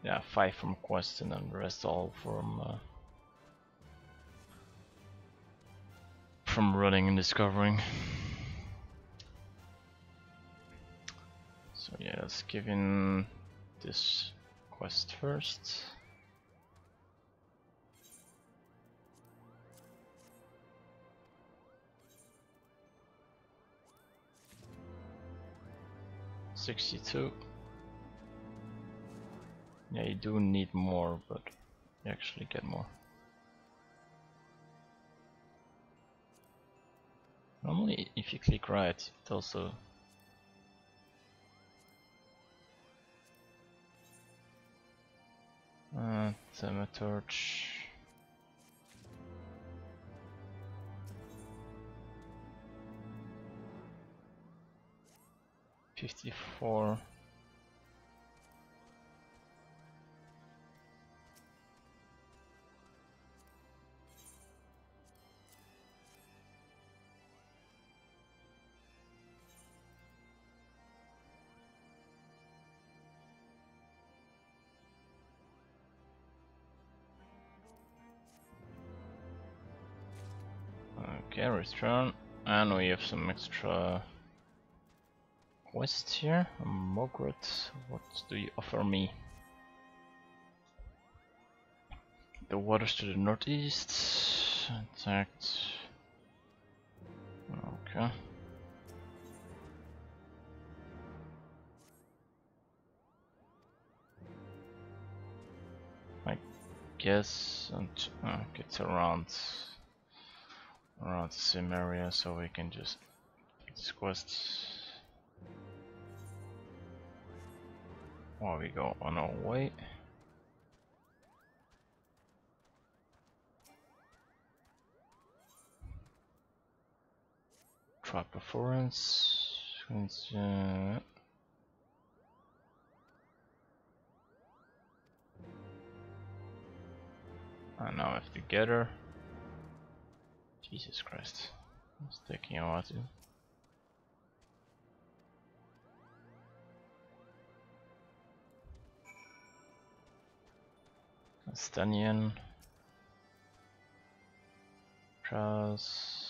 Yeah, 5 from quest and then the rest all from running and discovering. So yeah, let's give in this quest first. $62. Yeah, you do need more, but you actually get more. Normally, if you click right, it also... Thaumaturge... 54. Okay, return, and we have some extra quests here. Mogret, what do you offer me? The waters to the northeast. Attacked. Okay. I guess and it's around the same area, so we can just take this quest while we go on our way. Try performance. And now I have to get her. Jesus Christ. It's taking a while to. Estonian. Trust.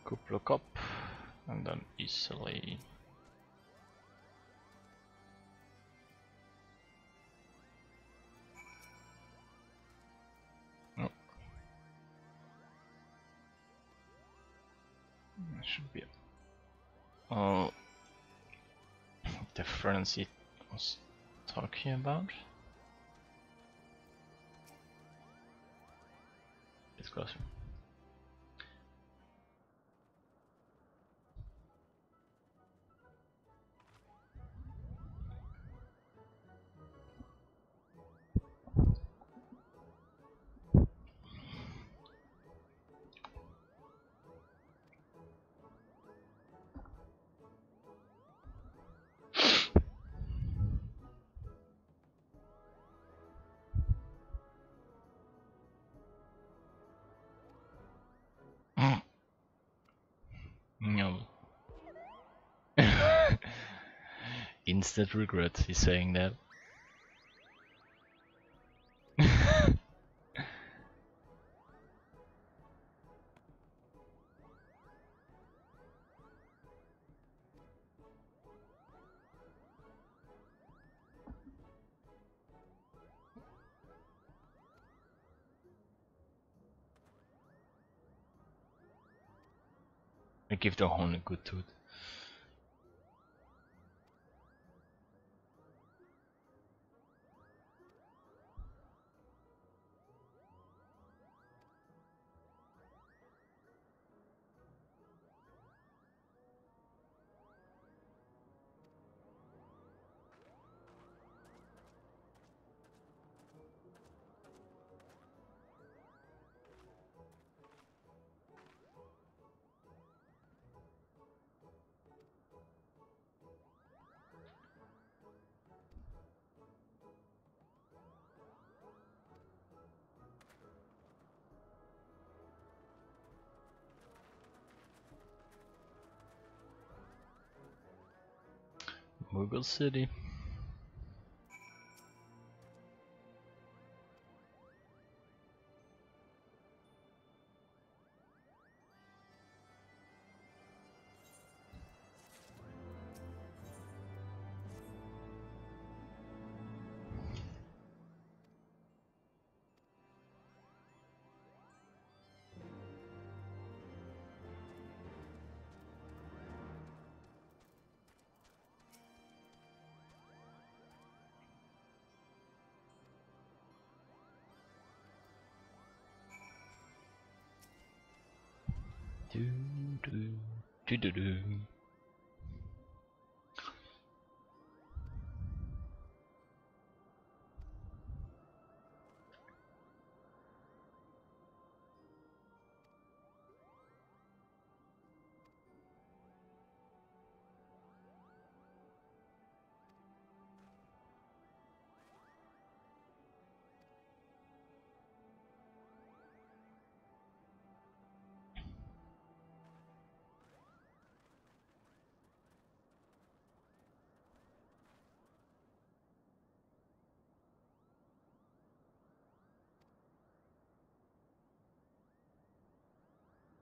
Couple cup, and then easily. Oh. That should be all difference it was talking about. It's close. No. Instant regret, he's saying that. I give the horn a good tooth. Mughal City. Do do do do do.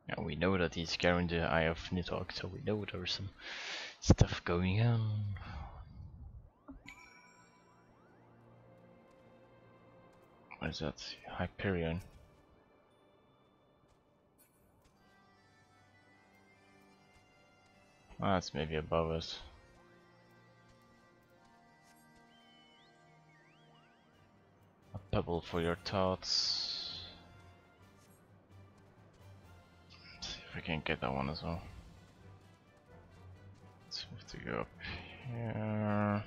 Yeah, we know that he's carrying the Eye of Nidhogg, so we know there's some stuff going on. What is that? Hyperion. Ah, it's maybe above us. A pebble for your thoughts. Let's see if we can get that one as well. So we have to go up here.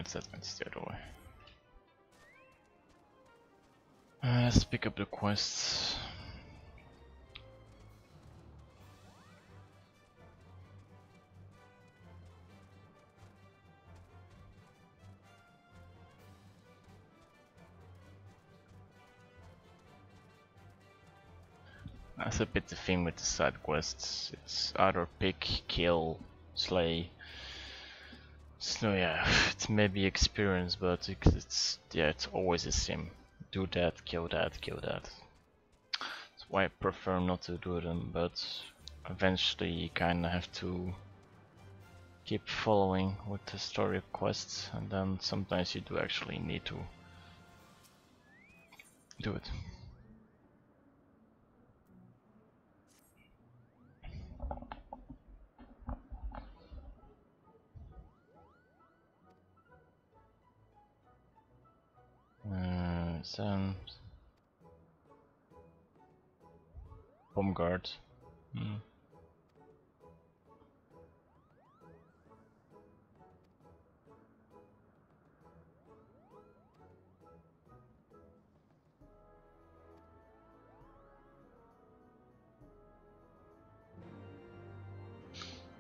Alright, that means the other way. Let's pick up the quests. That's a bit the thing with the side quests. It's either pick, kill, slay. So yeah, it's maybe experience, but it's always the same. Do that, kill that, kill that. That's why I prefer not to do them, but eventually you kinda have to keep following with the story quests, and then sometimes you do actually need to do it. Then home guard.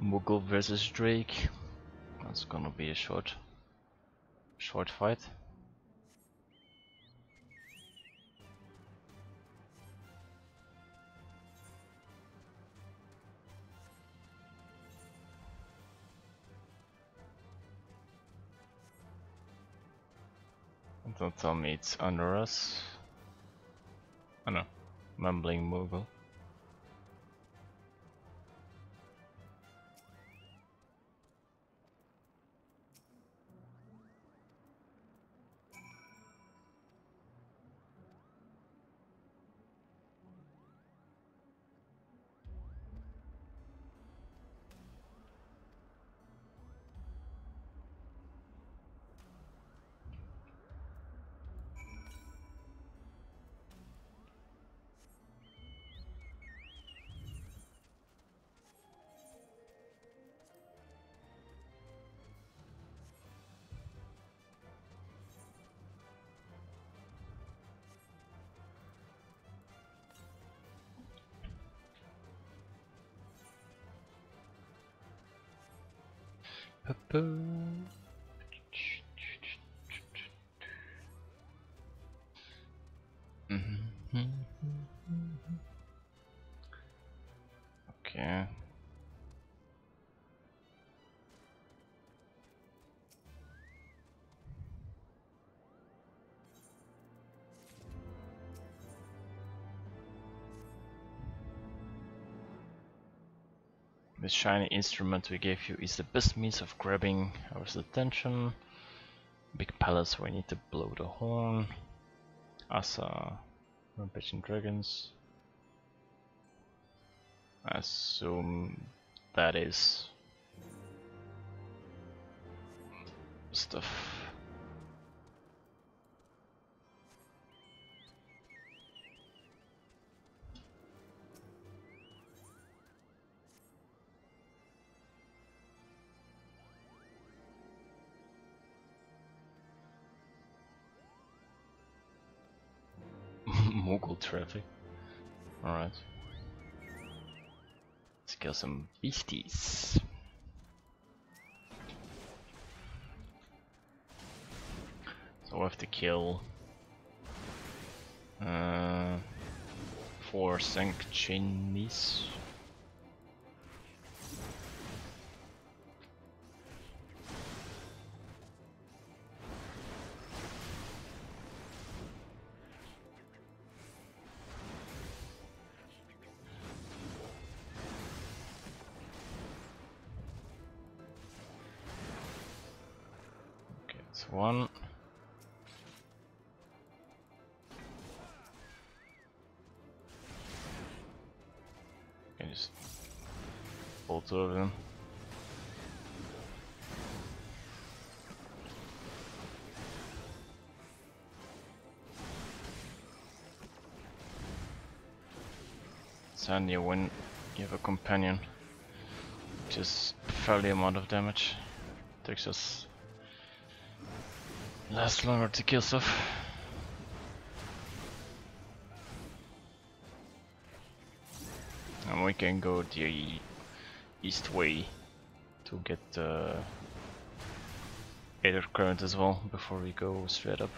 Mughal versus Drake. That's gonna be a short fight. Don't tell me it's under us. Oh no, mumbling Mughal. Okay. The shiny instrument we gave you is the best means of grabbing our attention. Big palace where we need to blow the horn. Asa, rampaging dragons. I assume that is stuff. Mughal traffic. Alright. Let's kill some beasties. So we have to kill 4 sanctions. Okay, it's 1. Okay, just pull 2 of them. And you win, you have a companion, which is fairly amount of damage. Takes us Lasts longer to kill stuff. And we can go the east way to get the Aether Current as well before we go straight up.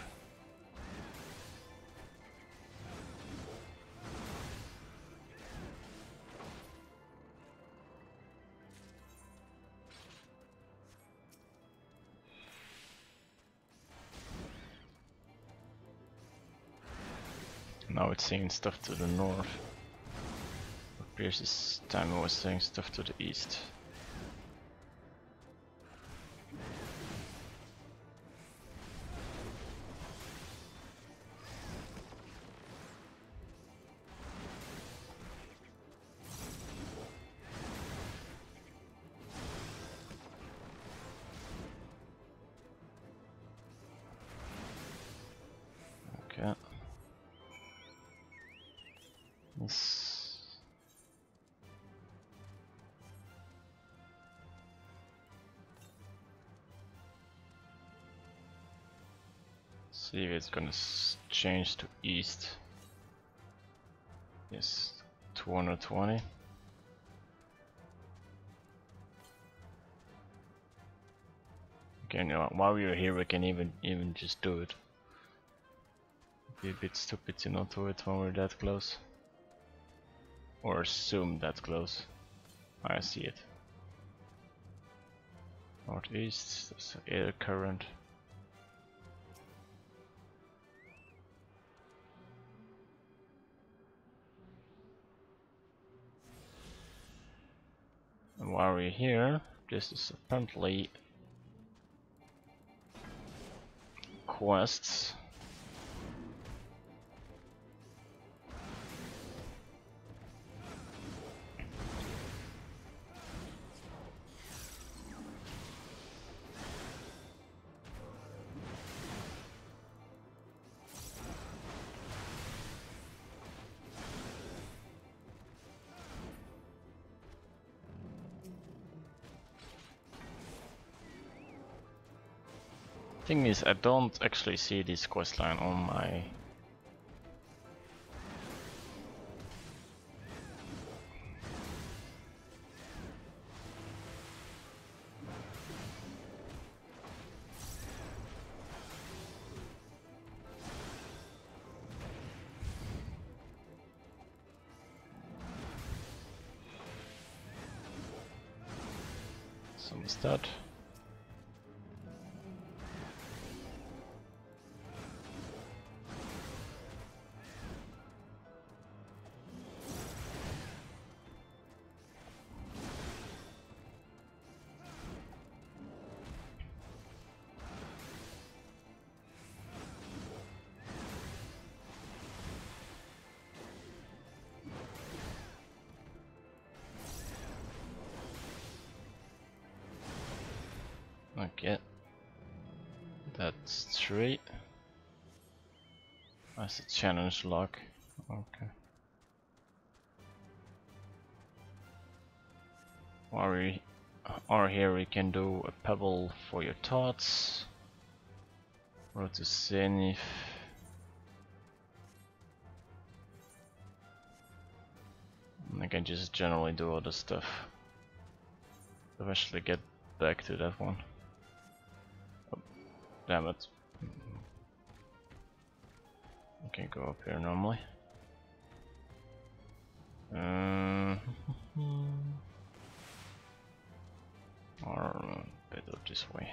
Now it's saying stuff to the north. But previous time it was saying stuff to the east. Okay. Yes. See if it's gonna change to east. Yes, 220. Okay, you know, while we're here, we can even just do it. It'd be a bit stupid to not do it when we're that close. Or assume that close. I see it. Northeast, that's air current. And while we're here, this is apparently quests. Thing is, I don't actually see this questline on my some stat. Okay, that's 3. That's a challenge log. Okay. While we are here, we can do a pebble for your thoughts. Road to Zenith. And I can just generally do other stuff. Eventually get back to that one. Oh, damn it. I can go up here normally. Or better this way.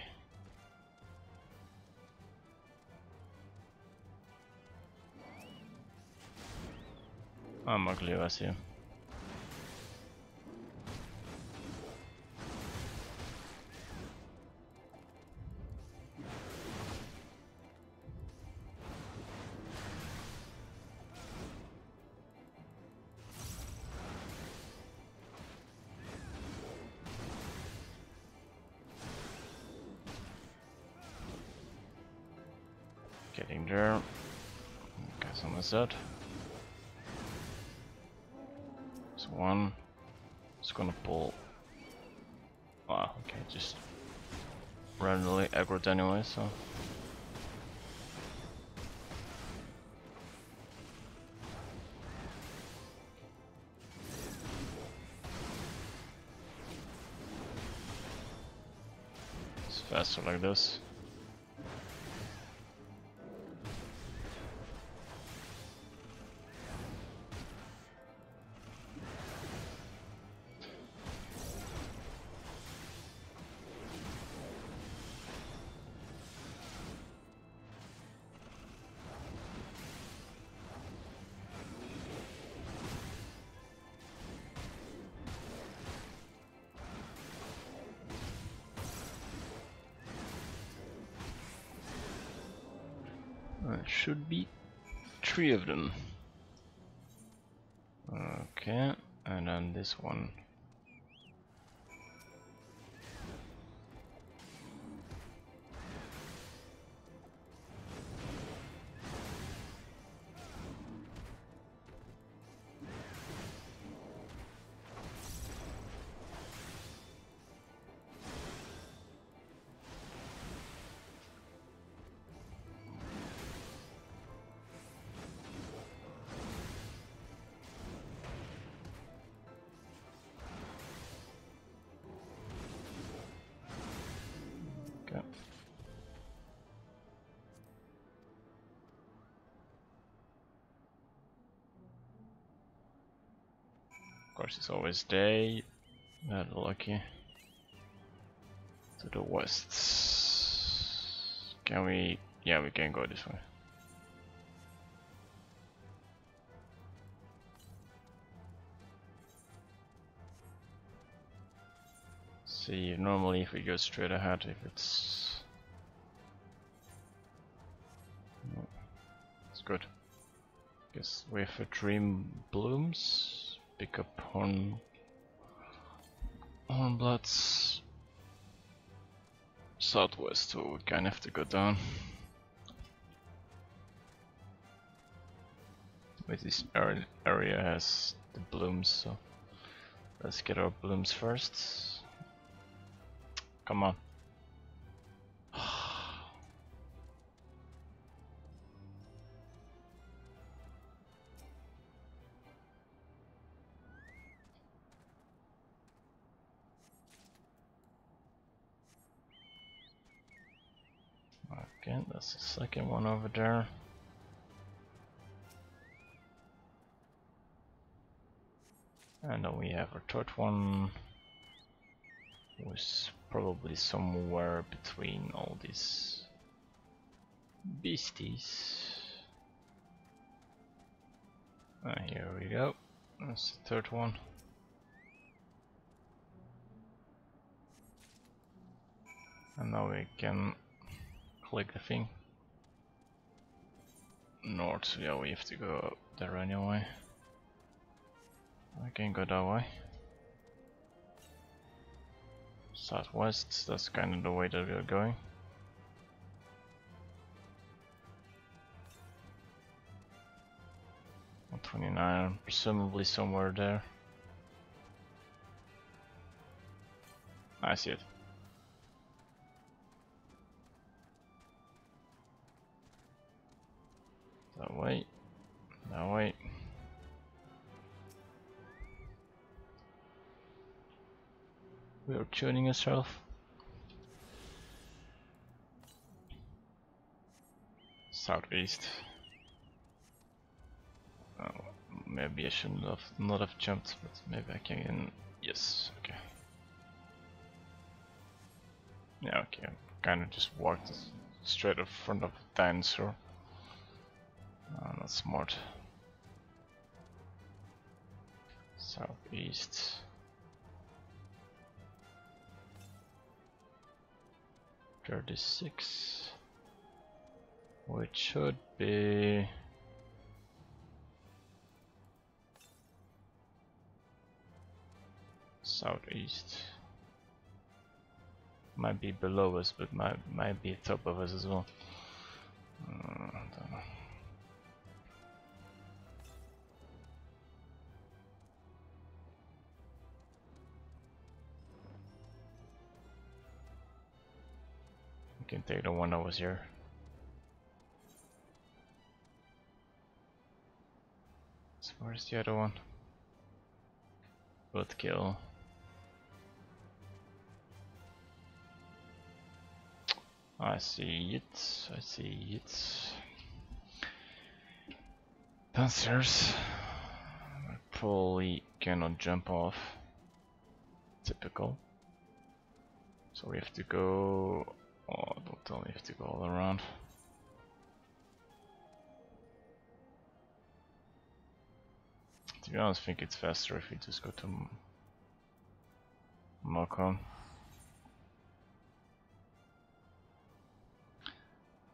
I'm ugly, I see. Getting there. Got some of that. There's one. It's gonna pull. Ah, okay, just randomly aggroed anyway, so. faster like this. Should be 3 of them. Okay, and then this one. Okay. Of course, it's always day. Not lucky. To the west. Can we? Yeah, we can go this way. See, normally if we go straight ahead, if it's good. Guess wait for dream blooms. Pick up hornbloods. Southwest, so we kind of have to go down. But this area has the blooms, so let's get our blooms first. Come on. Okay, that's the second one over there. And then we have our third one, who's probably somewhere between all these beasties. Here we go. That's the third one. And now we can click the thing. North, yeah, we have to go up there anyway. I can go that way. Southwest, that's kind of the way that we are going. On 29, presumably somewhere there. I see it. That way. That way. We are tuning ourselves. Southeast. Oh, maybe I shouldn't have not have jumped, but maybe I can. Yes, okay. Yeah, okay. I kind of just walked straight in front of the dinosaur. Not smart. Southeast. .36, which should be southeast. Might be below us, but might be top of us as well. I don't know. Can take the one that was here. So where's the other one? Roadkill. I see it. I see it. Downstairs. I probably cannot jump off. Typical. So we have to go. Oh, don't tell me we have to go all around. To be honest, I think it's faster if we just go to Malcolm.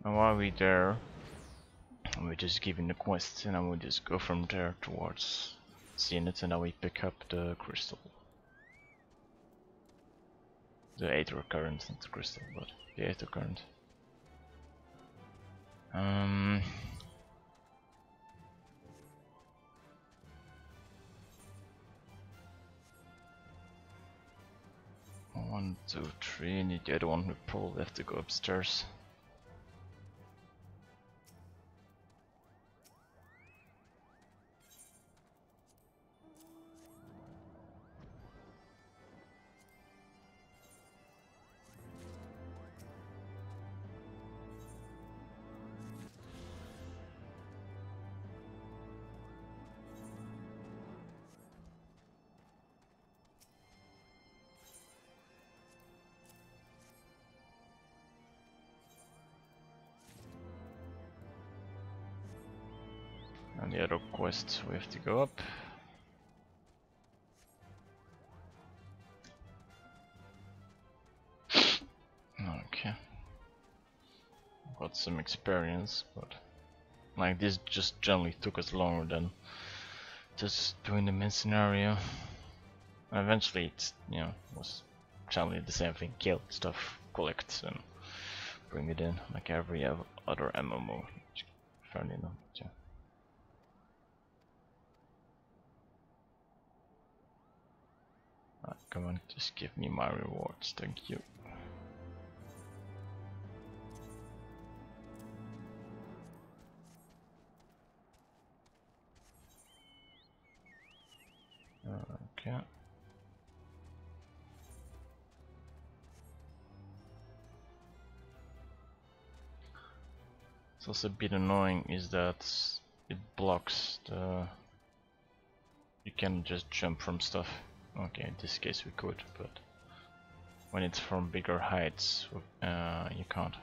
And while we're there, we're just giving the quest, and then we just go from there towards Zenith, and then we pick up the crystal. The Aether current, not the crystal, but the Aether current. One, two, three, and the other one we probably have to go upstairs. And the other quest we have to go up. Okay. Got some experience, but like this just generally took us longer than just doing the main scenario. And eventually it's, you know, was generally the same thing: kill stuff, collect, and bring it in like every other MMO. Fairly enough, yeah. Come on, just give me my rewards, thank you. Okay. It's also a bit annoying is that it blocks the... You can just jump from stuff. Okay, in this case we could, but when it's from bigger heights, you can't.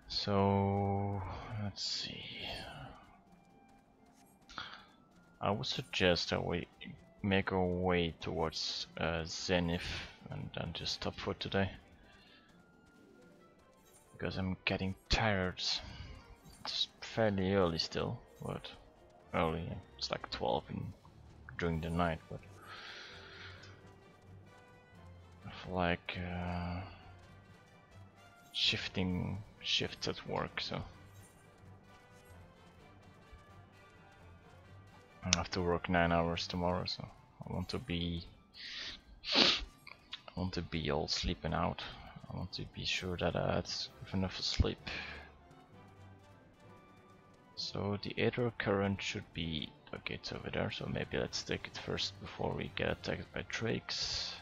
So let's see. I would suggest that we make our way towards Zenith and then just stop for today, because I'm getting tired. It's fairly early still, but early. It's like 12 during the night, but I feel like shifting shifts at work, so I have to work 9 hours tomorrow, so I want to be all sleeping out. I want to be sure that I had enough sleep. So the Aether current should be okay, it's over there, so maybe let's take it first before we get attacked by drakes.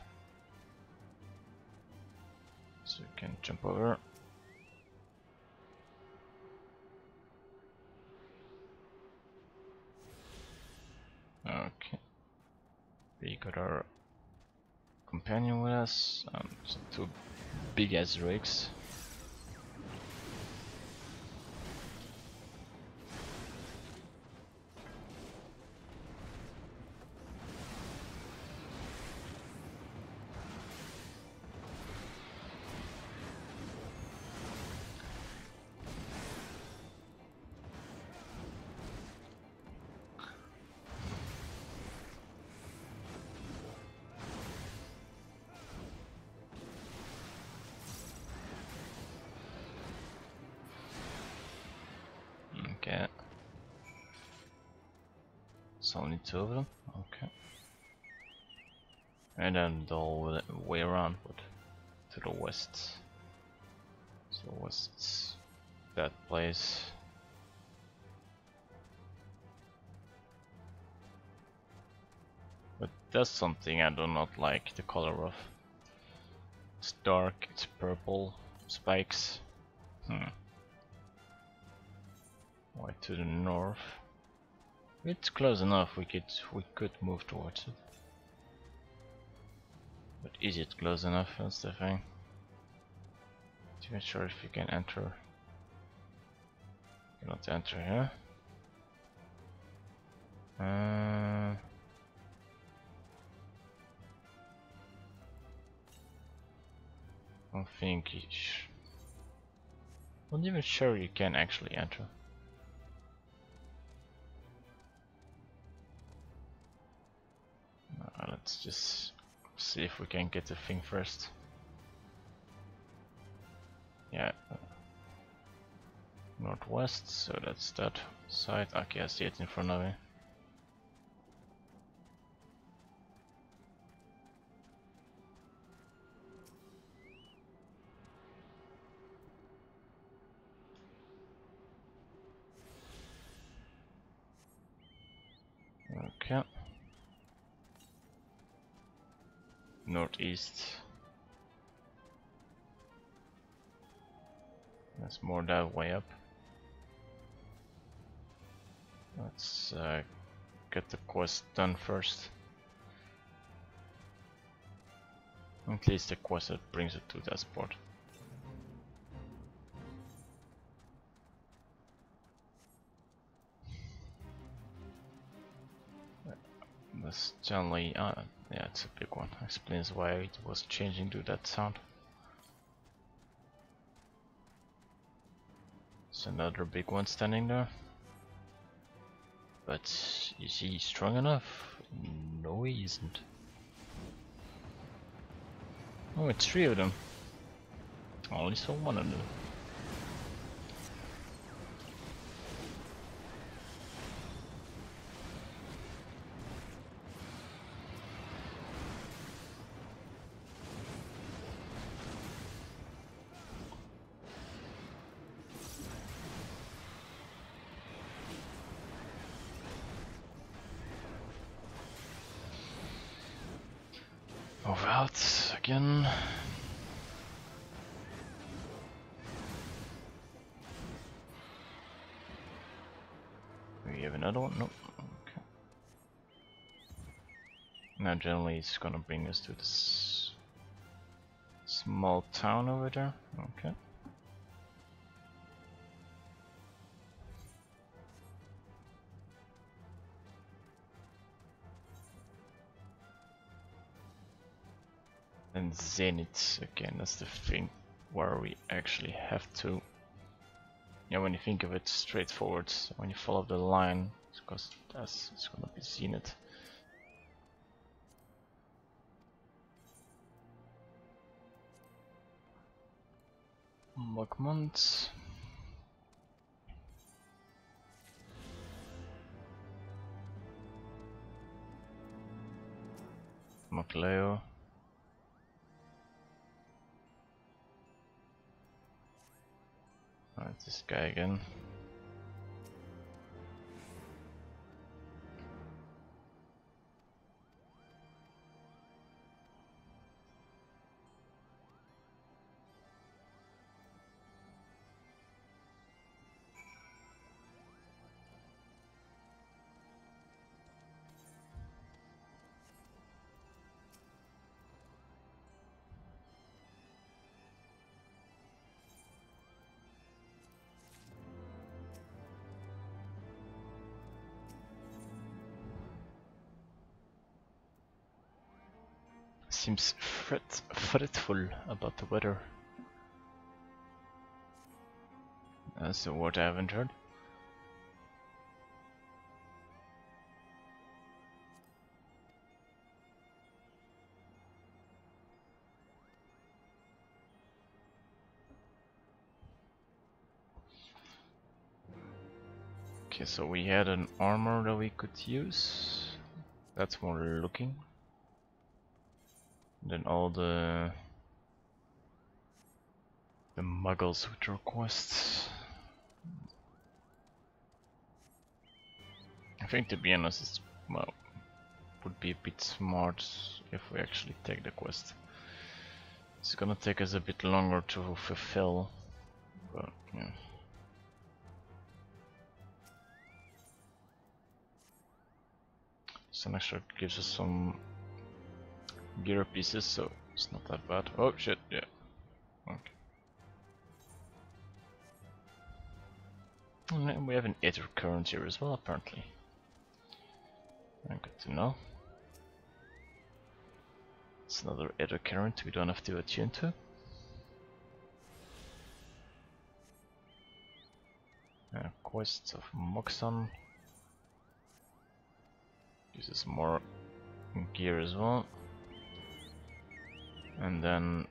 So we can jump over. Okay. We got our companion with us, some two big ass drakes. Okay. It's only two of them? Okay. And then the whole way around, but to the west. So west's that place. But that's something I do not like the color of. It's dark, it's purple, spikes. Right to the north. It's close enough, we could move towards it. But is it close enough? That's the thing. Not sure if you can enter. Cannot enter here. I don't think I'm not even sure you can actually enter. Let's just see if we can get the thing first. Yeah. Northwest, so that's that side. Okay, I see it in front of me. Okay. Northeast. That's more that way up. Let's get the quest done first. At least the quest that brings it to that spot. That's generally, yeah, it's a big one. Explains why it was changing to that sound. It's another big one standing there. But is he strong enough? No, he isn't. Oh, it's 3 of them. I only saw 1 of them. Over out again. We have another one? Nope. Okay. Now generally it's gonna bring us to this small town over there. Okay. And Zenith again, that's the thing where we actually have to. Yeah, when you think of it straightforward, when you follow the line, because it's gonna be Zenith. Mogmont. Mokleo. Alright, this guy again. Seems fretful about the weather. That's a word I haven't heard. Okay, so we had an armor that we could use. That's more looking. Then all the muggles with requests. I think, to be honest, it's, well, would be a bit smart if we actually take the quest. It's gonna take us a bit longer to fulfill, but yeah. Sun extract gives us some gear pieces, so it's not that bad. Oh shit, yeah. Okay. And then we have an ether current here as well, apparently. Good to know. It's another ether current we don't have to attune to. Quest of Moxon. Uses more gear as well. And then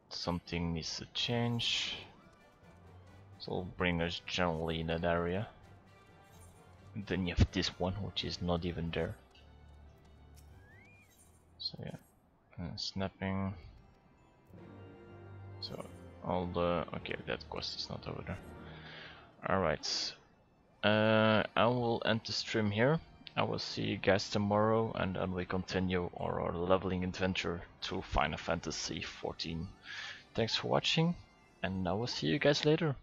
something needs to change. So it'll bring us generally in that area. And then you have this one, which is not even there. So yeah, snapping. So all the okay, that quest is not over there. Alright, I will end the stream here. I will see you guys tomorrow, and then we continue our leveling adventure to Final Fantasy XIV. Thanks for watching, and I will see you guys later.